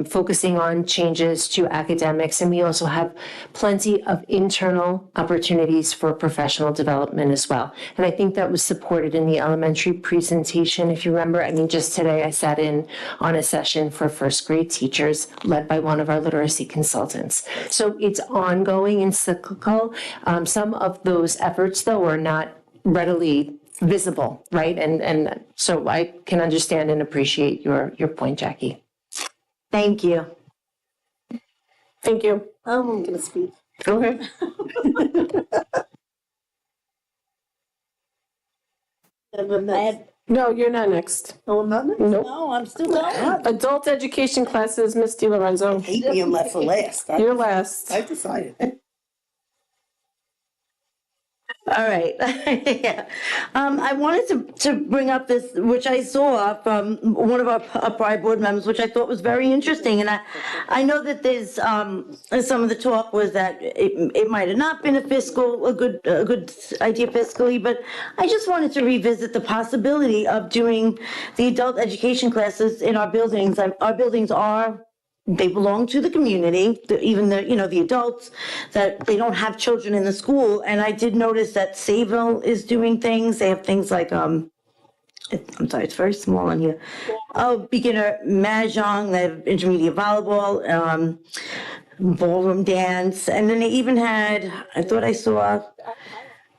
focusing on changes to academics. And we also have plenty of internal opportunities for professional development as well. And I think that was supported in the elementary presentation. If you remember, just today I sat in on a session for first grade teachers led by one of our literacy consultants. So it's ongoing and cyclical. Some of those efforts, though, are not readily visible, right? And so I can understand and appreciate your point, Jackie. Thank you. Thank you. I'm going to speak. Go ahead. No, you're not next. No, I'm not next? Nope. No, I'm still not. Adult education classes, Ms. DiLorenzo. I hate being left for last. You're last. I decided. All right. Yeah. I wanted to bring up this, which I saw from one of our prior board members, which I thought was very interesting. And I know that there's some of the talk was that it might have not been a good idea fiscally, but I just wanted to revisit the possibility of doing the adult education classes in our buildings. Our buildings they belong to the community, even the adults, that they don't have children in the school. And I did notice that Sayville is doing things. They have things like, I'm sorry, it's very small on here. Beginner mahjong, they have intermediate volleyball, ballroom dance. And then they even had, I thought I saw,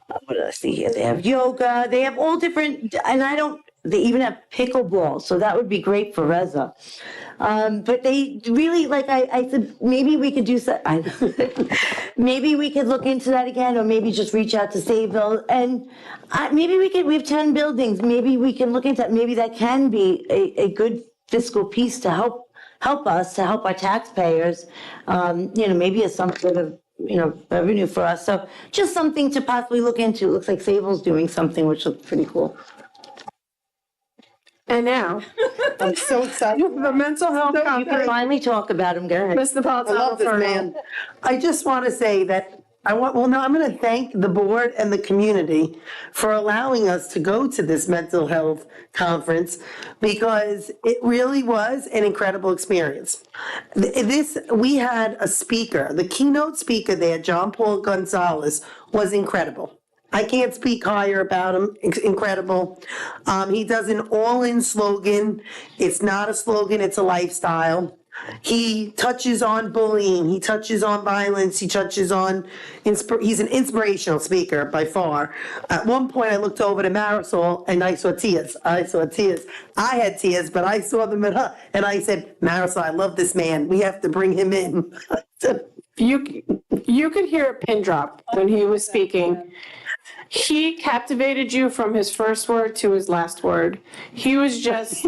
what did I see here? They have yoga, they have all different, they even have pickleball. So that would be great for Reza. But they really, I said, maybe we could do maybe we could look into that again, or maybe just reach out to Sayville. And maybe we have 10 buildings. Maybe we can look into that. Maybe that can be a good fiscal piece to help us, to help our taxpayers, maybe as some sort of, revenue for us. So just something to possibly look into. It looks like Sayville's doing something, which looks pretty cool. And now, I'm so excited. The mental health You can conference. finally talk about him. Go ahead. Ms. Napolitano. I love this man. I just want to say that I'm going to thank the board and the community for allowing us to go to this mental health conference, because it really was an incredible experience. We had a speaker, the keynote speaker there, John Paul Gonzalez, was incredible. I can't speak higher about him. Incredible. He does an all-in slogan. It's not a slogan, it's a lifestyle. He touches on bullying, he touches on violence, he touches on, he's an inspirational speaker by far. At one point, I looked over to Marisol and I saw tears. I had tears, but I saw them at her. And I said, Marisol, I love this man. We have to bring him in. You could hear a pin drop when he was speaking. He captivated you from his first word to his last word. He was just,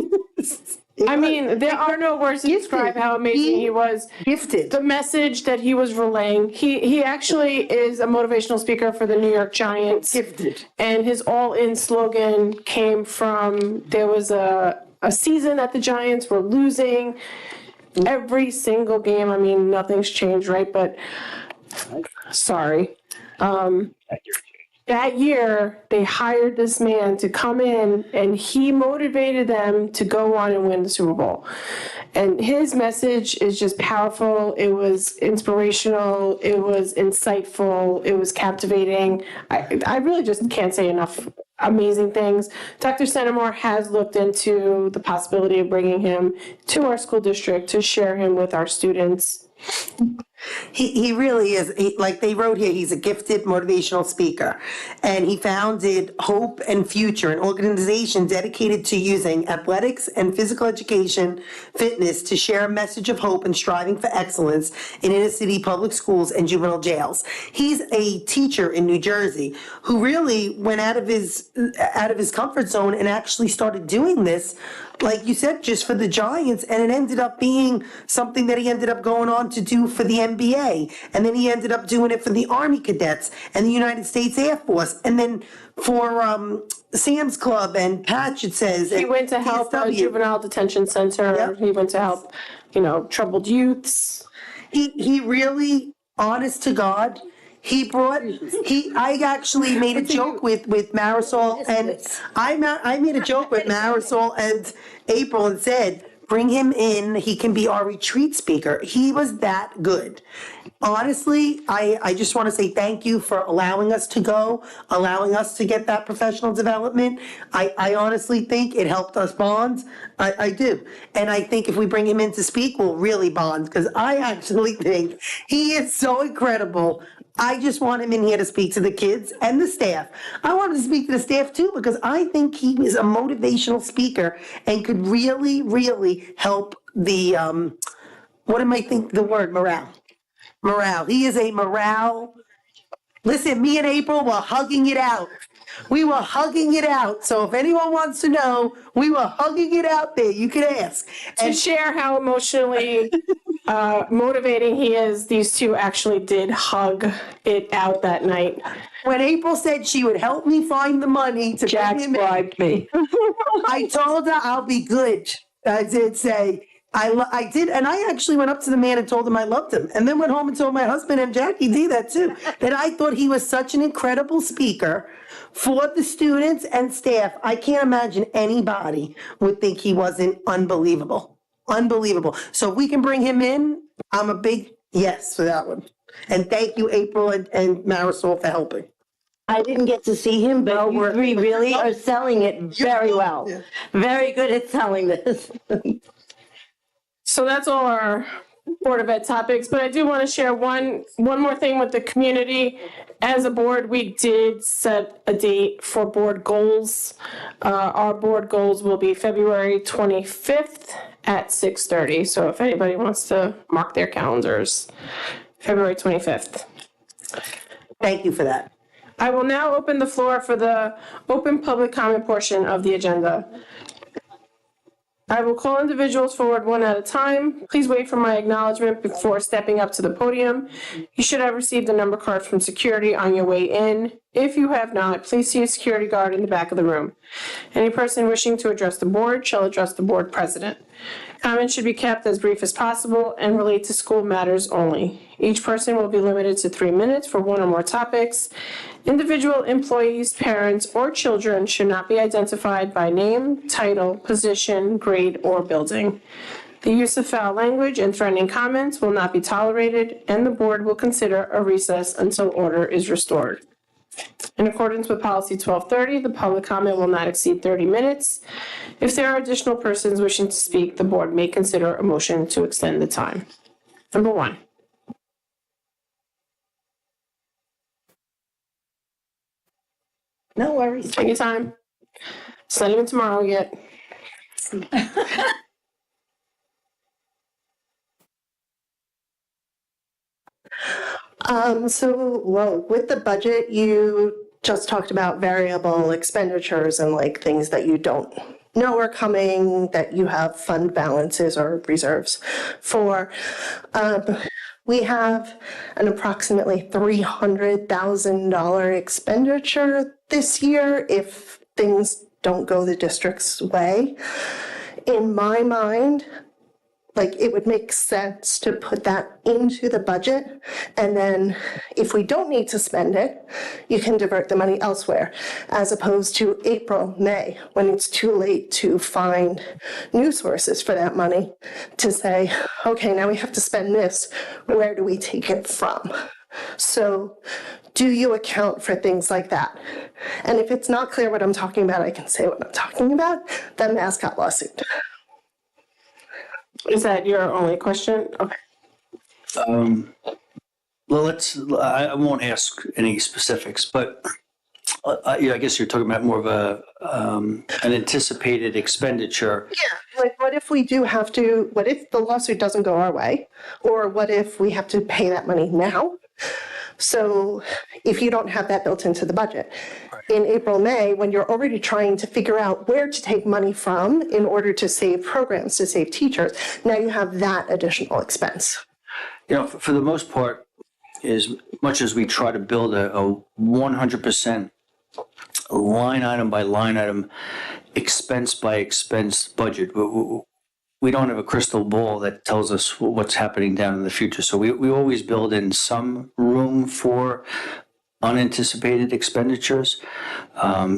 I mean, there are no words to describe how amazing he was. Gifted. The message that he was relaying. He actually is a motivational speaker for the New York Giants. Gifted. And his all-in slogan came from, there was a season that the Giants were losing every single game. I mean, nothing's changed, right? But, sorry. That year, they hired this man to come in and he motivated them to go on and win the Super Bowl. And his message is just powerful. It was inspirational. It was insightful. It was captivating. I really just can't say enough amazing things. Dr. Centimore has looked into the possibility of bringing him to our school district to share him with our students. He really is. Like they wrote here, he's a gifted motivational speaker. And he founded Hope and Future, an organization dedicated to using athletics and physical education, fitness to share a message of hope and striving for excellence in inner city public schools and juvenile jails. He's a teacher in New Jersey who really went out of his comfort zone and actually started doing this, like you said, just for the Giants, and it ended up being something that he ended up going on to do for the NBA, and then he ended up doing it for the Army Cadets and the United States Air Force, and then for Sam's Club and Patch, it says. He went to help a juvenile detention center. Yep. He went to help, troubled youths. He really, honest to God, I actually made a joke with Marisol, and I made a joke with Marisol and April and said, bring him in, he can be our retreat speaker. He was that good. Honestly, I just want to say thank you for allowing us to go, allowing us to get that professional development. I honestly think it helped us bond. I do. And I think if we bring him in to speak, we'll really bond, because I actually think he is so incredible. I just want him in here to speak to the kids and the staff. I want him to speak to the staff too, because I think he is a motivational speaker and could really, really help the, morale. Morale. He is a morale. Listen, me and April were hugging it out. We were hugging it out. So if anyone wants to know, we were hugging it out there. You can ask. To share how emotionally motivating he is, these two actually did hug it out that night. When April said she would help me find the money to Jack bring him bribed me. I told her I'll be good. I did say. I did, and I actually went up to the man and told him I loved him, and then went home and told my husband and Jackie did that too, that I thought he was such an incredible speaker for the students and staff. I can't imagine anybody would think he wasn't unbelievable. Unbelievable. So if we can bring him in, I'm a big yes for that one. And thank you, April and Marisol, for helping. I didn't get to see him, but you three really are selling it very well. Very good at selling this. So that's all our Board of Ed topics, but I do want to share one more thing with the community. As a board, we did set a date for board goals. Our board goals will be February 25th at 6:30. So if anybody wants to mark their calendars, February 25th. Thank you for that. I will now open the floor for the open public comment portion of the agenda. I will call individuals forward one at a time. Please wait for my acknowledgement before stepping up to the podium. You should have received a number card from security on your way in. If you have not, please see a security guard in the back of the room. Any person wishing to address the board shall address the board president. Comments should be kept as brief as possible and relate to school matters only. Each person will be limited to 3 minutes for one or more topics. Individual employees, parents, or children should not be identified by name, title, position, grade, or building. The use of foul language and threatening comments will not be tolerated, and the board will consider a recess until order is restored. In accordance with policy 1230, the public comment will not exceed 30 minutes. If there are additional persons wishing to speak, the board may consider a motion to extend the time. Number 1. No worries. Take your time. It's not even tomorrow yet. With the budget, you just talked about variable expenditures and like things that you don't know are coming, that you have fund balances or reserves for. We have an approximately $300,000 expenditure this year if things don't go the district's way. In my mind, it would make sense to put that into the budget. And then if we don't need to spend it, you can divert the money elsewhere, as opposed to April, May, when it's too late to find new sources for that money to say, okay, now we have to spend this. Where do we take it from? So do you account for things like that? And if it's not clear what I'm talking about, I can say what I'm talking about, the mascot lawsuit. Is that your only question? Okay. Well, I won't ask any specifics, but I guess you're talking about more of an anticipated expenditure. Yeah, what if we do have to, what if the lawsuit doesn't go our way? Or what if we have to pay that money now? So if you don't have that built into the budget, in April, May, when you're already trying to figure out where to take money from in order to save programs, to save teachers, now you have that additional expense. For the most part, as much as we try to build a 100% line item by line item, expense by expense budget, we don't have a crystal ball that tells us what's happening down in the future. So we always build in some room for unanticipated expenditures,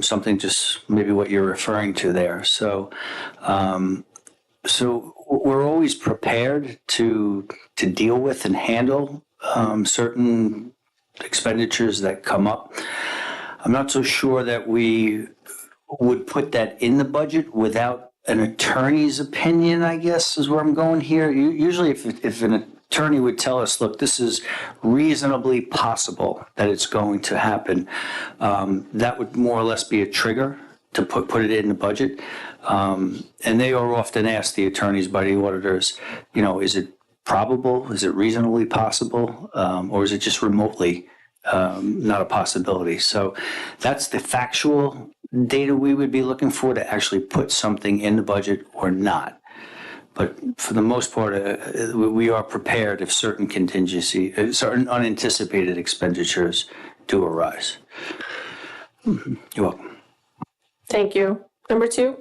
something just maybe what you're referring to there. So we're always prepared to deal with and handle certain expenditures that come up. I'm not so sure that we would put that in the budget without an attorney's opinion, I guess, is where I'm going here. Usually if an attorney would tell us, look, this is reasonably possible that it's going to happen, that would more or less be a trigger to put it in the budget. And they are often asked, the attorneys by the auditors, is it probable? Is it reasonably possible? Or is it just remotely not a possibility? So that's the factual data we would be looking for to actually put something in the budget or not. But for the most part, we are prepared if certain certain unanticipated expenditures do arise. You're welcome. Thank you. Number 2.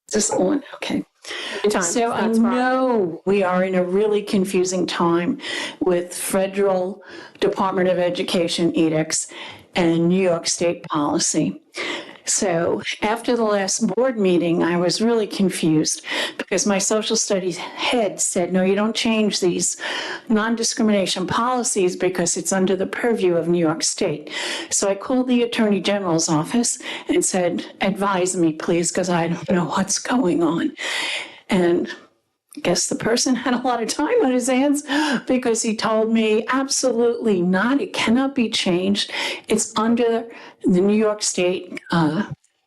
Is this on? Okay. Time. So I know we are in a really confusing time with federal Department of Education edicts and New York State policy. So after the last board meeting, I was really confused because my social studies head said, no, you don't change these non-discrimination policies because it's under the purview of New York State. So I called the Attorney General's office and said, advise me, please, because I don't know what's going on. And I guess the person had a lot of time on his hands because he told me absolutely not. It cannot be changed. It's under the New York State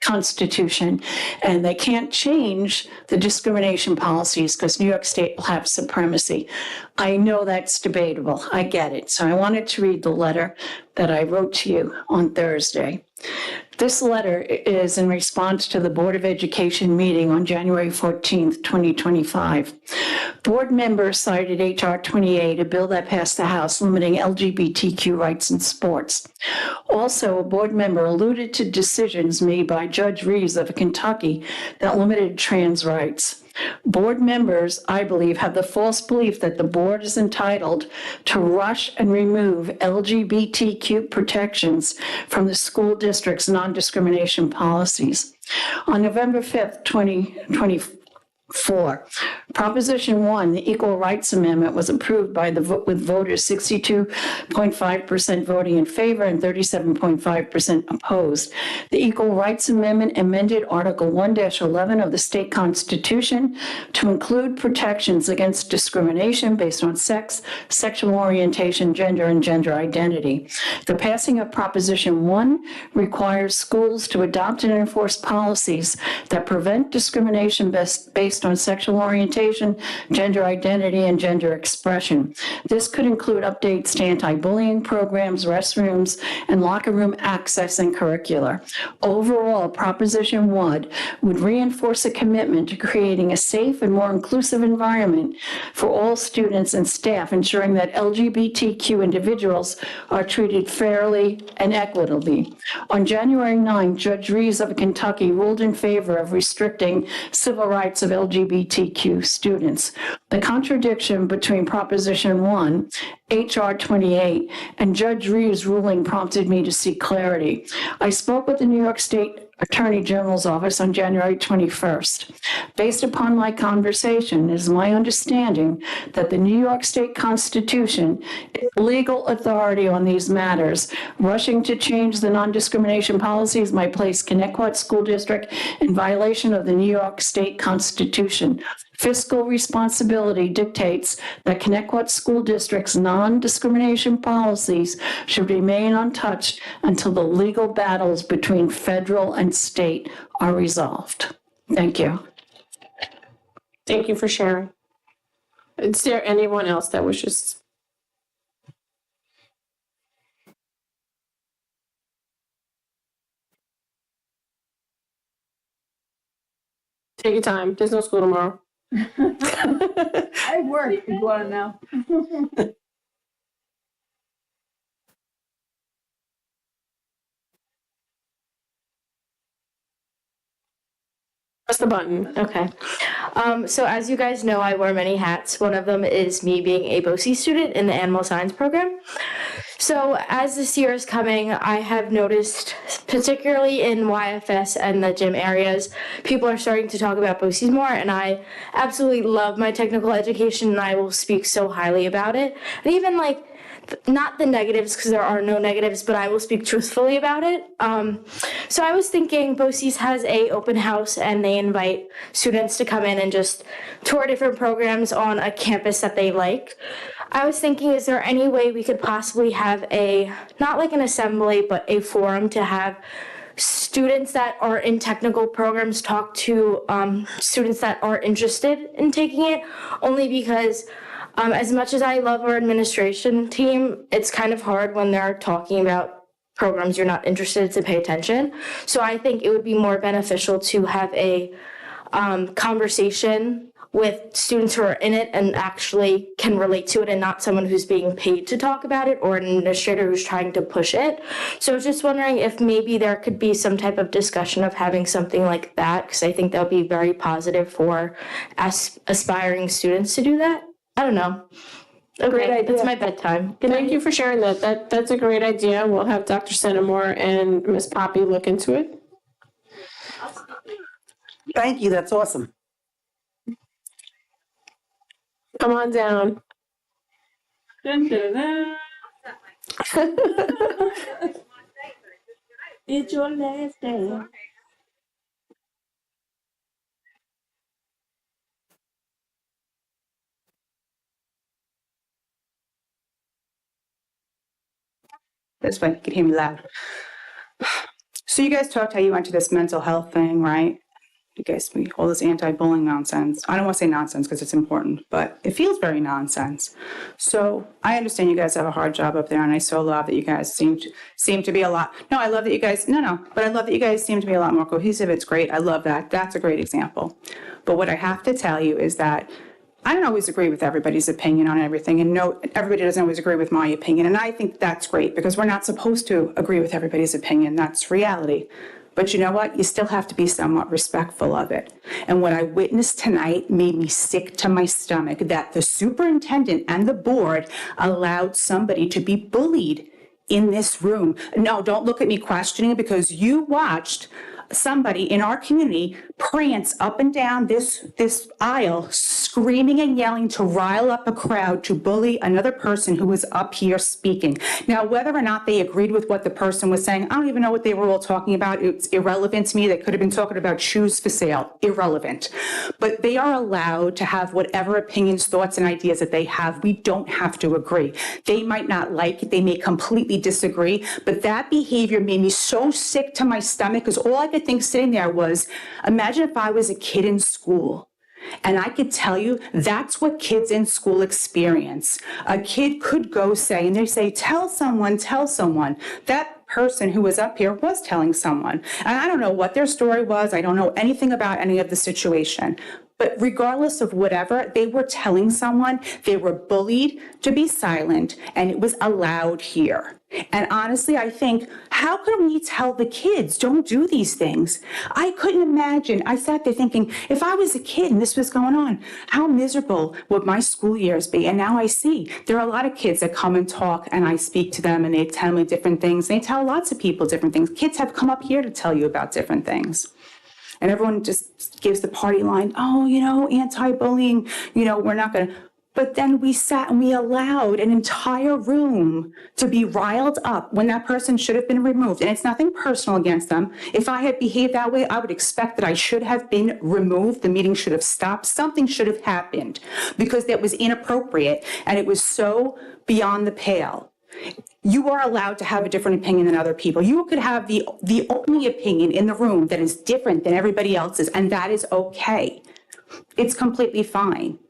Constitution, and they can't change the discrimination policies because New York State will have supremacy. I know that's debatable. I get it. So I wanted to read the letter that I wrote to you on Thursday. This letter is in response to the Board of Education meeting on January 14th, 2025. Board members cited H.R. 28, a bill that passed the House limiting LGBTQ rights in sports. Also, a board member alluded to decisions made by Judge Reeves of Kentucky that limited trans rights. Board members, I believe, have the false belief that the board is entitled to rush and remove LGBTQ protections from the school district's non-discrimination policies. On November 5th, 2024, Proposition 1, the Equal Rights Amendment, was approved by with voters 62.5% voting in favor and 37.5% opposed. The Equal Rights Amendment amended Article 1-11 of the state constitution to include protections against discrimination based on sex, sexual orientation, gender, and gender identity. The passing of Proposition 1 requires schools to adopt and enforce policies that prevent discrimination based on sexual orientation, gender identity, and gender expression. This could include updates to anti-bullying programs, restrooms, and locker room access and curricular. Overall, Proposition 1 would reinforce a commitment to creating a safe and more inclusive environment for all students and staff, ensuring that LGBTQ individuals are treated fairly and equitably. On January 9, Judge Reeves of Kentucky ruled in favor of restricting civil rights of LGBTQ students. The contradiction between Proposition 1, HR 28, and Judge Reeves' ruling prompted me to seek clarity. I spoke with the New York State Attorney General's office on January 21st. Based upon my conversation, it is my understanding that the New York State Constitution is legal authority on these matters. Rushing to change the non-discrimination policies might place Connecticut School District in violation of the New York State Constitution. Fiscal responsibility dictates that Connecticut School District's non-discrimination policies should remain untouched until the legal battles between federal and state are resolved. Thank you. Thank you for sharing. Is there anyone else that wishes? Take your time. There's no school tomorrow. I work, if you want to know. Press the button. Okay. So as you guys know, I wear many hats. One of them is me being a BOCES student in the animal science program. So as this year is coming, I have noticed, particularly in YFS and the gym areas, people are starting to talk about BOCES more, and I absolutely love my technical education, and I will speak so highly about it. And even like, not the negatives, because there are no negatives, but I will speak truthfully about it. So I was thinking BOCES has a open house, and they invite students to come in and just tour different programs on a campus that they like. I was thinking, is there any way we could possibly have a, not like an assembly, but a forum to have students that are in technical programs talk to students that are interested in taking it, only because as much as I love our administration team, it's kind of hard when they're talking about programs you're not interested to pay attention. So I think it would be more beneficial to have a conversation with students who are in it and actually can relate to it, and not someone who's being paid to talk about it or an administrator who's trying to push it. So I was just wondering if maybe there could be some type of discussion of having something like that, because I think that would be very positive for aspiring students to do that. I don't know. Okay, Great idea. That's my bedtime. Thank you for sharing that. That's a great idea. We'll have Dr. Centimore and Ms. Poppy look into it. Thank you, that's awesome. Come on down. Dun, dun, dun. It's your last day. This way, you can hear me loud. So you guys talked how you went to this mental health thing, right? You guys, all this anti-bullying nonsense. I don't want to say nonsense because it's important, but it feels very nonsense. So I understand you guys have a hard job up there, and I so love that you guys seem to be a lot. No, I love that you guys. But I love that you guys seem to be a lot more cohesive. It's great. I love that. That's a great example. But what I have to tell you is that I don't always agree with everybody's opinion on everything, and no, everybody doesn't always agree with my opinion, and I think that's great because we're not supposed to agree with everybody's opinion. That's reality. But you know what? You still have to be somewhat respectful of it. And what I witnessed tonight made me sick to my stomach, that the superintendent and the board allowed somebody to be bullied in this room. No, don't look at me questioning, because you watched somebody in our community prance up and down this aisle, screaming and yelling to rile up a crowd to bully another person who was up here speaking. Now, whether or not they agreed with what the person was saying, I don't even know what they were all talking about. It's irrelevant to me. They could have been talking about shoes for sale. Irrelevant. But they are allowed to have whatever opinions, thoughts, and ideas that they have. We don't have to agree. They might not like it. They may completely disagree. But that behavior made me so sick to my stomach, because all I could think sitting there was, imagine if I was a kid in school. And I could tell you that's what kids in school experience. A kid could go say, and they say, tell someone. That person who was up here was telling someone. And I don't know what their story was. I don't know anything about any of the situation. But regardless of whatever, they were telling someone, they were bullied to be silent, and it was allowed here. And honestly, I think, how can we tell the kids, don't do these things? I couldn't imagine. I sat there thinking, if I was a kid and this was going on, how miserable would my school years be? And now I see there are a lot of kids that come and talk, and I speak to them, and they tell me different things. They tell lots of people different things. Kids have come up here to tell you about different things. And everyone just gives the party line, oh, anti-bullying, we're not going to. But then we sat and we allowed an entire room to be riled up when that person should have been removed. And it's nothing personal against them. If I had behaved that way, I would expect that I should have been removed. The meeting should have stopped. Something should have happened, because that was inappropriate and it was so beyond the pale. You are allowed to have a different opinion than other people. You could have the only opinion in the room that is different than everybody else's, and that is okay. It's completely fine.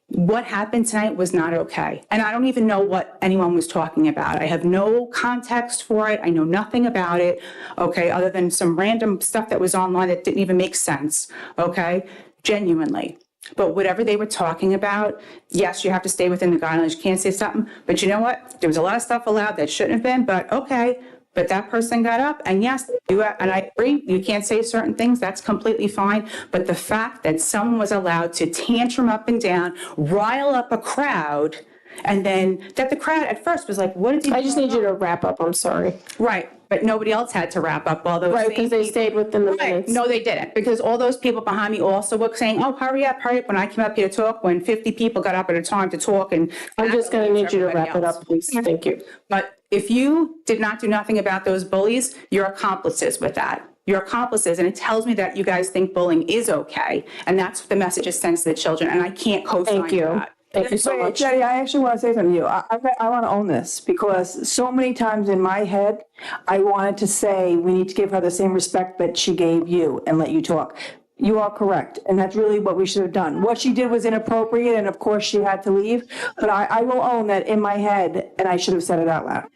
What happened tonight was not okay. And I don't even know what anyone was talking about. I have no context for it. I know nothing about it, okay, other than some random stuff that was online that didn't even make sense, okay, genuinely. But whatever they were talking about, yes, you have to stay within the guidelines. You can't say something. But you know what? There was a lot of stuff allowed that shouldn't have been, but okay. But that person got up, and yes, and I agree, you can't say certain things. That's completely fine. But the fact that someone was allowed to tantrum up and down, rile up a crowd, and then that the crowd at first was like, what did you do? I just need you to wrap up. I'm sorry. Right. But nobody else had to wrap up. All those right, because they stayed within the minutes. No, they didn't, because all those people behind me also were saying, oh, hurry up. When I came up here to talk, when 50 people got up at a time to talk. And I'm just going to need you to wrap it up, please. Thank you. But if you did not do nothing about those bullies, you're accomplices with that. You're accomplices, and it tells me that you guys think bullying is okay. And that's what the message is sent to the children, and I can't co-sign that. Thank you so much. Jenny, I actually want to say something to you. I want to own this, because so many times in my head, I wanted to say we need to give her the same respect that she gave you and let you talk. You are correct, and that's really what we should have done. What she did was inappropriate, and of course she had to leave, but I will own that in my head, and I should have said it out loud.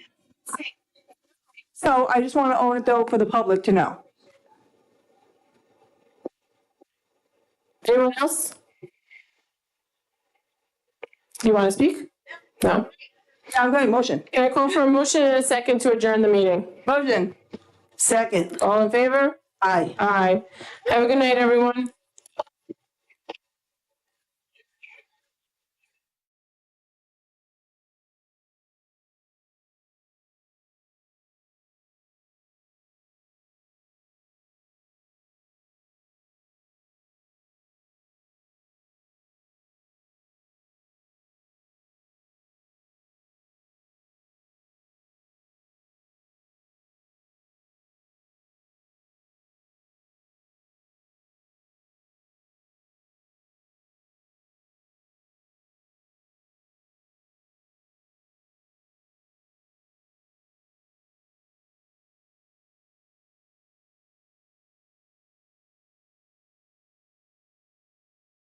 So I just want to own it, though, for the public to know. Anyone else? You want to speak? No? I'm going motion. Can I call for a motion and a second to adjourn the meeting? Motion. Second. All in favor? Aye. Aye. Have a good night, everyone.